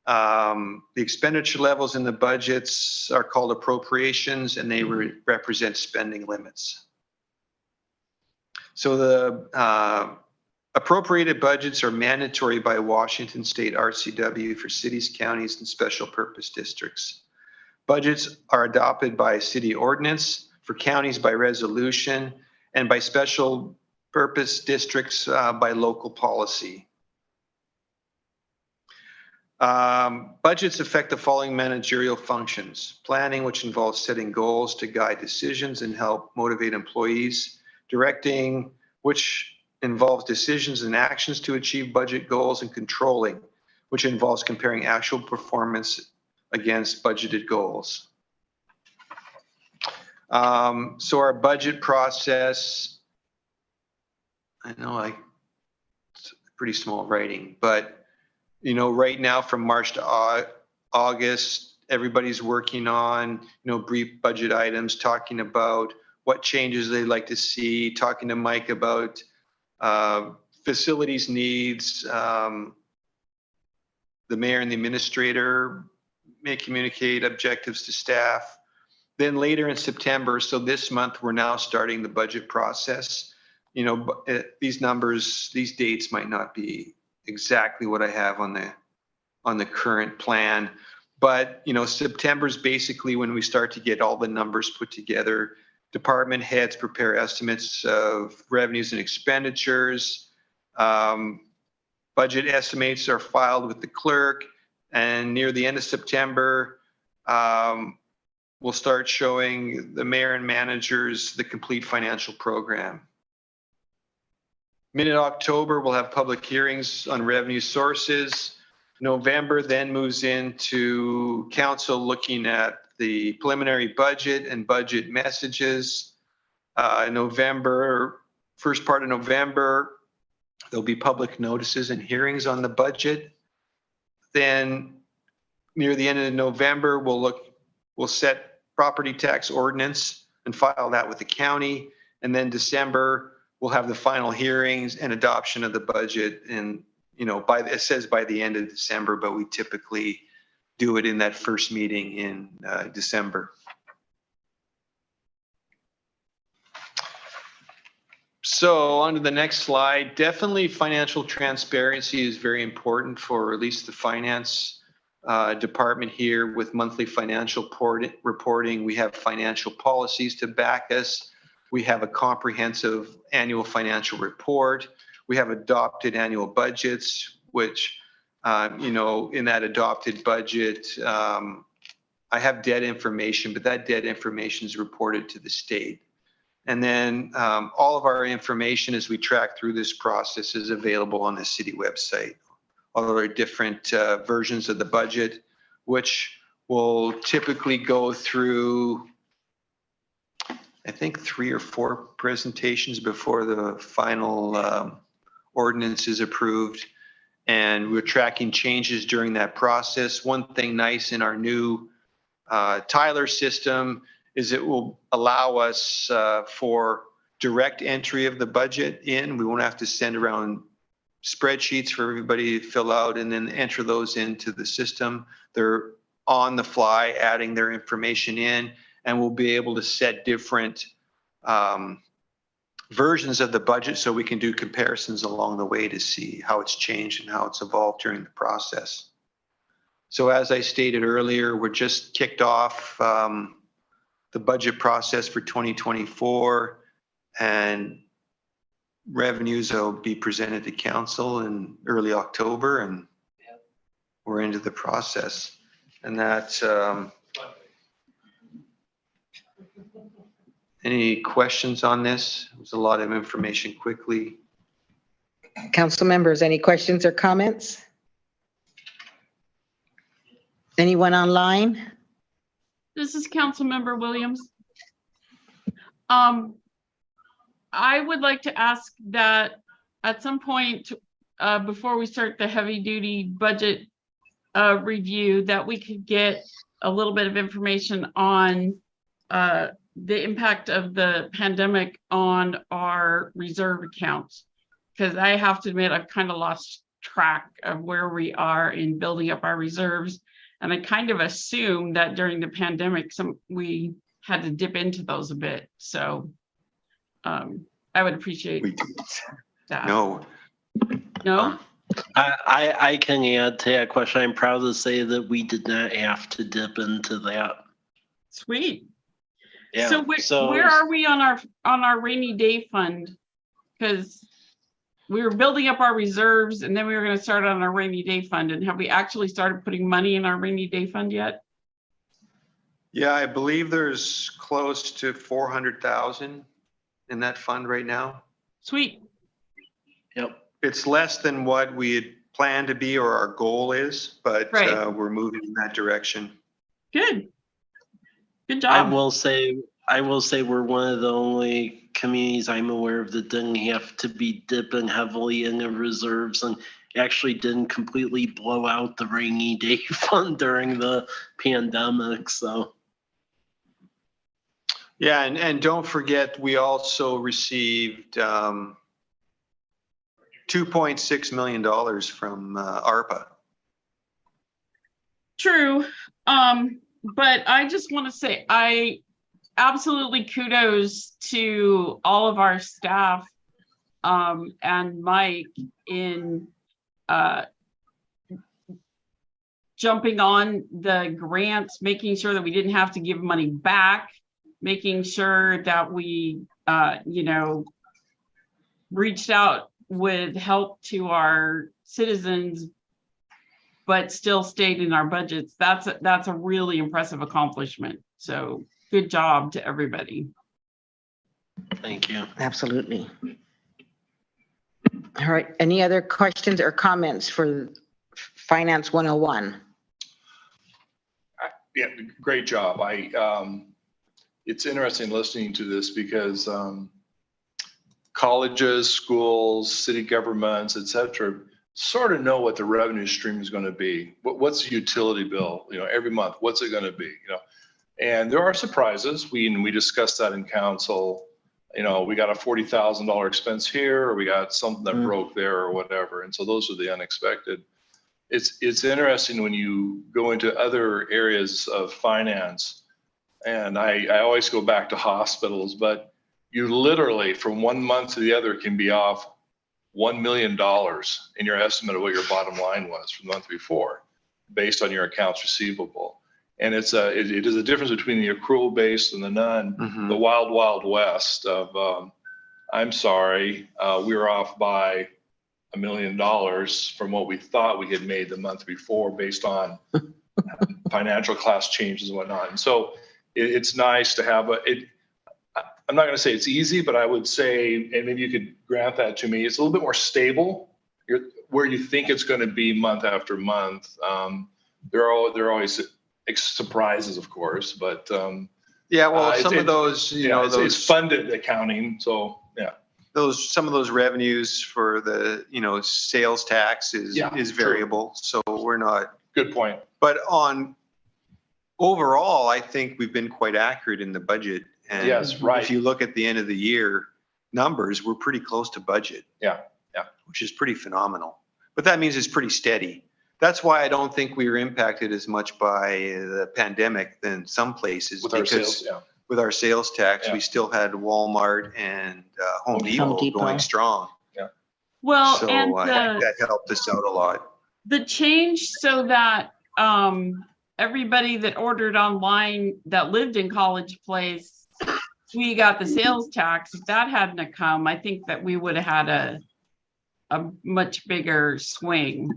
The expenditure levels in the budgets are called appropriations, and they represent spending limits. So the appropriated budgets are mandatory by Washington State RCW for cities, counties, and special purpose districts. Budgets are adopted by city ordinance, for counties by resolution, and by special purpose districts by local policy. Budgets affect the following managerial functions: planning, which involves setting goals to guide decisions and help motivate employees; directing, which involves decisions and actions to achieve budget goals; and controlling, which involves comparing actual performance against budgeted goals. So our budget process, I know it's pretty small writing, but you know, right now from March to August, everybody's working on, you know, brief budget items, talking about what changes they'd like to see, talking to Mike about facilities needs. The mayor and the administrator may communicate objectives to staff. Then later in September, so this month, we're now starting the budget process. You know, these numbers, these dates might not be exactly what I have on the current plan, but you know, September is basically when we start to get all the numbers put together. Department heads prepare estimates of revenues and expenditures. Budget estimates are filed with the clerk, and near the end of September, we'll start showing the mayor and managers the complete financial program. Mid-October, we'll have public hearings on revenue sources. November then moves into council looking at the preliminary budget and budget messages. November, first part of November, there'll be public notices and hearings on the budget. Then near the end of November, we'll set property tax ordinance and file that with the county. And then December, we'll have the final hearings and adoption of the budget. And, you know, it says by the end of December, but we typically do it in that first meeting in December. So on to the next slide. Definitely financial transparency is very important for at least the finance department here. With monthly financial reporting, we have financial policies to back us. We have a comprehensive annual financial report. We have adopted annual budgets, which, you know, in that adopted budget, I have debt information, but that debt information is reported to the state. And then all of our information as we track through this process is available on the city website. All of our different versions of the budget, which will typically go through, I think, 3 or 4 presentations before the final ordinance is approved. And we're tracking changes during that process. One thing nice in our new Tyler system is it will allow us for direct entry of the budget in. We won't have to send around spreadsheets for everybody to fill out and then enter those into the system. They're on the fly adding their information in, and we'll be able to set different versions of the budget so we can do comparisons along the way to see how it's changed and how it's evolved during the process. So as I stated earlier, we're just kicked off the budget process for 2024, and revenues will be presented to council in early October, and we're into the process. And that, any questions on this? It was a lot of information quickly. Council members, any questions or comments? Anyone online? This is Councilmember Williams. I would like to ask that at some point before we start the heavy duty budget review, that we could get a little bit of information on the impact of the pandemic on our reserve accounts. Because I have to admit, I've kind of lost track of where we are in building up our reserves. And I kind of assumed that during the pandemic, we had to dip into those a bit. So I would appreciate that. No. No? I can add to that question. I'm proud to say that we did not have to dip into that. Sweet. Yeah. So where are we on our rainy day fund? Because we were building up our reserves and then we were going to start on our rainy day fund. And have we actually started putting money in our rainy day fund yet? Yeah, I believe there's close to 400,000 in that fund right now. Sweet. Yep. It's less than what we had planned to be or our goal is, but Right. we're moving in that direction. Good. Good I job. will say we're one of the only communities I'm aware of that didn't have to be dipping heavily into reserves and actually didn't completely blow out the rainy day fund during the pandemic. So Yeah, and don't forget, we also received $2.6 million from ARPA. True. But I just want to say, I absolutely kudos to all of our staff and Mike in jumping on the grants, making sure that we didn't have to give money back, making sure that we, reached out with help to our citizens, but still stayed in our budgets. That's a really impressive accomplishment. So good job to everybody. thank you. Absolutely. All right, any other questions or comments for Finance 101? Yeah, great job. It's interesting listening to this because colleges, schools, city governments, et cetera, sort of know what the revenue stream is going to be. What's the utility bill? Every month, what's it going to be? And there are surprises. We discussed that in council. We got a $40,000 expense here, or we got something that broke there, or whatever. And so those are the unexpected. It's interesting when you go into other areas of finance, and I always go back to hospitals, but you literally from one month to the other can be off $1 million in your estimate of what your bottom line was from the month before, based on your accounts receivable. And it is a difference between the accrual based and the none, the wild, wild west of, I'm sorry, we were off by $1 million from what we thought we had made the month before based on financial class changes and whatnot. And so it's nice to have I'm not going to say it's easy, but I would say, and maybe you could grant that to me, it's a little bit more stable. Where you think it's going to be month after month. There are always surprises, of course, but yeah, well, some of those, it's funded accounting, so yeah. Some of those revenues for the sales tax is variable, so we're not. Good point. But overall, I think we've been quite accurate in the budget. And yes, right. If you look at the end of the year numbers, we're pretty close to budget. Yeah, which is pretty phenomenal. But that means it's pretty steady. That's why I don't think we were impacted as much by the pandemic than some places. With our sales, with our sales tax, we still had Walmart and Home Depot going strong. Yeah. Well, so and I think that helped us out a lot. The change so that everybody that ordered online that lived in College Place, we got the sales tax. If that hadn't come, I think that we would have had a much bigger swing.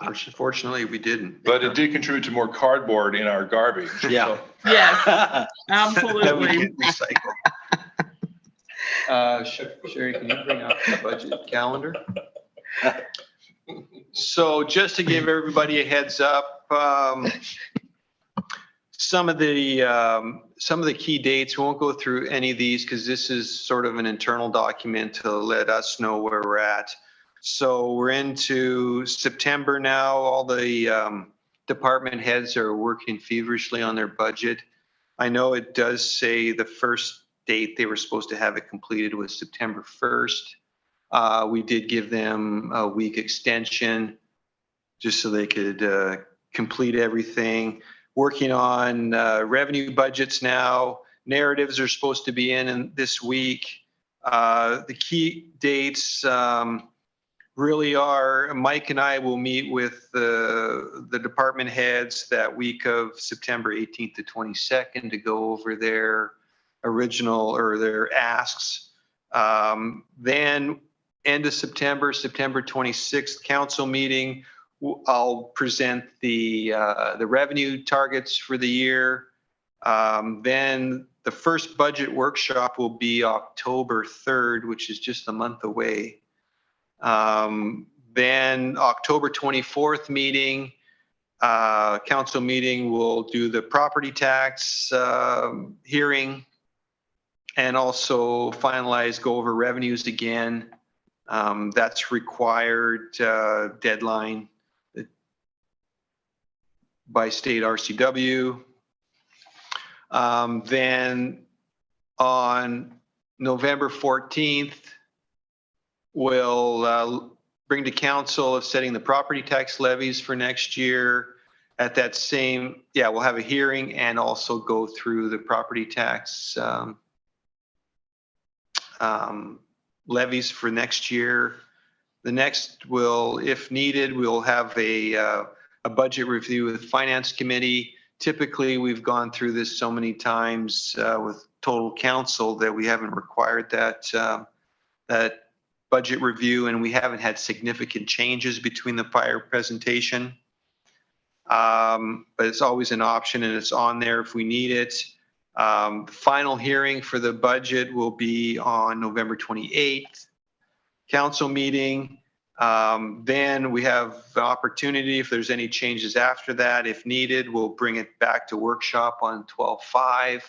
Unfortunately, we didn't. But it did contribute to more cardboard in our garbage. Yeah. So. Yes, absolutely. That we can't recycle. Sherry, can you bring up the budget calendar? So just to give everybody a heads up, some of the key dates, we won't go through any of these because this is sort of an internal document to let us know where we're at. So we're into September now. All the department heads are working feverishly on their budget. I know it does say the first date they were supposed to have it completed was September 1st. We did give them a week extension just so they could complete everything. Working on revenue budgets now. Narratives are supposed to be in this week. The key dates really are, Mike and I will meet with the department heads that week of September 18th to 22nd to go over their original or their asks. Then end of September, September 26th council meeting, I'll present the revenue targets for the year. Then the first budget workshop will be October 3rd, which is just a month away. Then October 24th meeting, council meeting, will do the property tax hearing and also finalize, go over revenues again. That's required deadline by state RCW. Then on November 14th, we'll bring to council of setting the property tax levies for next year. At that same, we'll have a hearing and also go through the property tax levies for next year. The next will, if needed, we'll have a budget review with finance committee. Typically, we've gone through this so many times with total council that we haven't required that budget review, and we haven't had significant changes between the prior presentation. But it's always an option, and it's on there if we need it. Final hearing for the budget will be on November 28th. Council meeting. Then we have the opportunity, if there's any changes after that, if needed, we'll bring it back to workshop on 12/5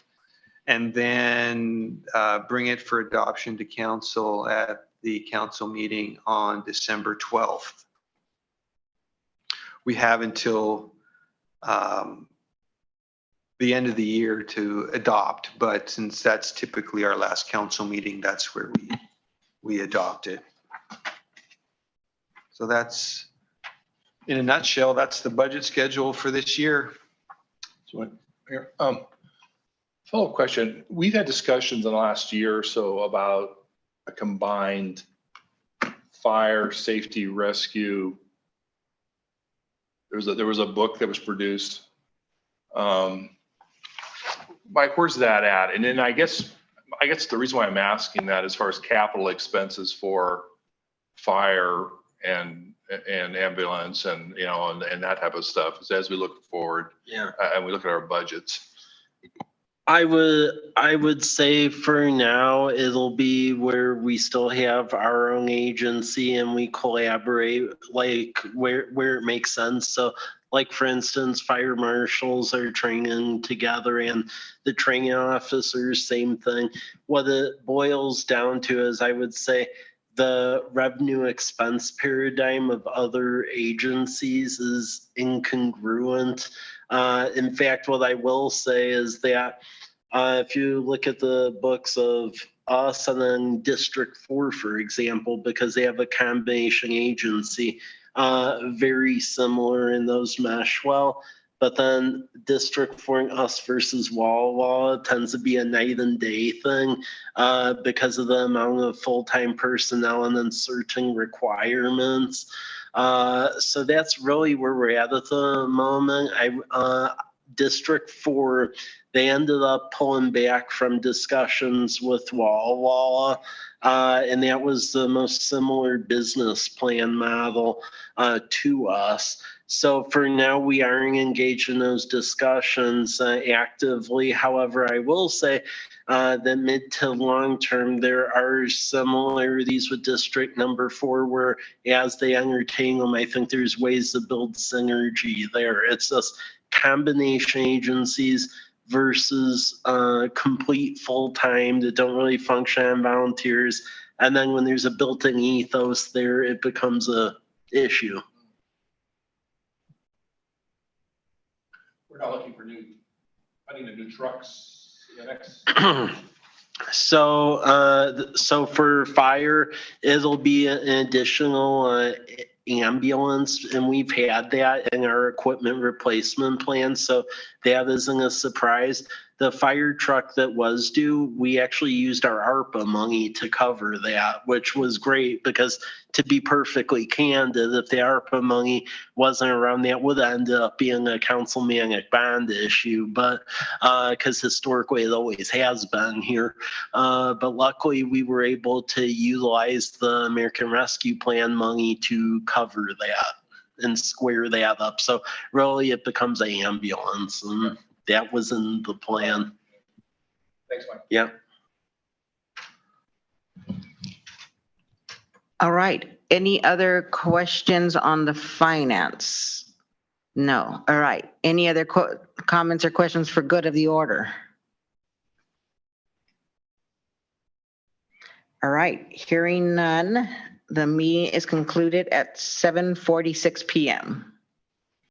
and then bring it for adoption to council at the council meeting on December 12th. We have until the end of the year to adopt, but since that's typically our last council meeting, that's where we adopt it. So that's, in a nutshell, that's the budget schedule for this year. So, follow-up question. We've had discussions in the last year or so about a combined fire, safety, rescue. There was a book that was produced. Mike, where's that at? And then I guess the reason why I'm asking that, as far as capital expenses for fire and ambulance and and that type of stuff, is as we look forward, and we look at our budgets. I would say for now it'll be where we still have our own agency and we collaborate like where it makes sense. So like for instance, fire marshals are training together and the training officers, same thing. What it boils down to is, I would say, the revenue expense paradigm of other agencies is incongruent. In fact, what I will say is that if you look at the books of us and then District 4, for example, because they have a combination agency, very similar in those mesh well. But then District 4 and us versus Walla Walla tends to be a night and day thing because of the amount of full-time personnel and then certain requirements. So that's really where we're at the moment. District 4, they ended up pulling back from discussions with Walla Walla, and that was the most similar business plan model to us. So for now, we are engaged in those discussions actively. However, I will say that mid to long term, there are similarities with District Number 4, where as they entertain them, I think there's ways to build synergy there. It's just combination agencies versus complete full-time that don't really function on volunteers. And then when there's a built-in ethos there, it becomes a issue. we're not looking for funding the new trucks in the next. So for fire, it'll be an additional ambulance, and we've had that in our equipment replacement plan, so that isn't a surprise. The fire truck that was due, we actually used our ARPA money to cover that, which was great because, to be perfectly candid, if the ARPA money wasn't around, that would end up being a councilmanic bond issue, but because historically it always has been here. But luckily we were able to utilize the American Rescue Plan money to cover that and square that up. So really it becomes an ambulance, and that was in the plan. Thanks, Mike. Yeah. All right. Any other questions on the finance? No. All right. Any other comments or questions for good of the order? All right. Hearing none, the meeting is concluded at 7:46 p.m.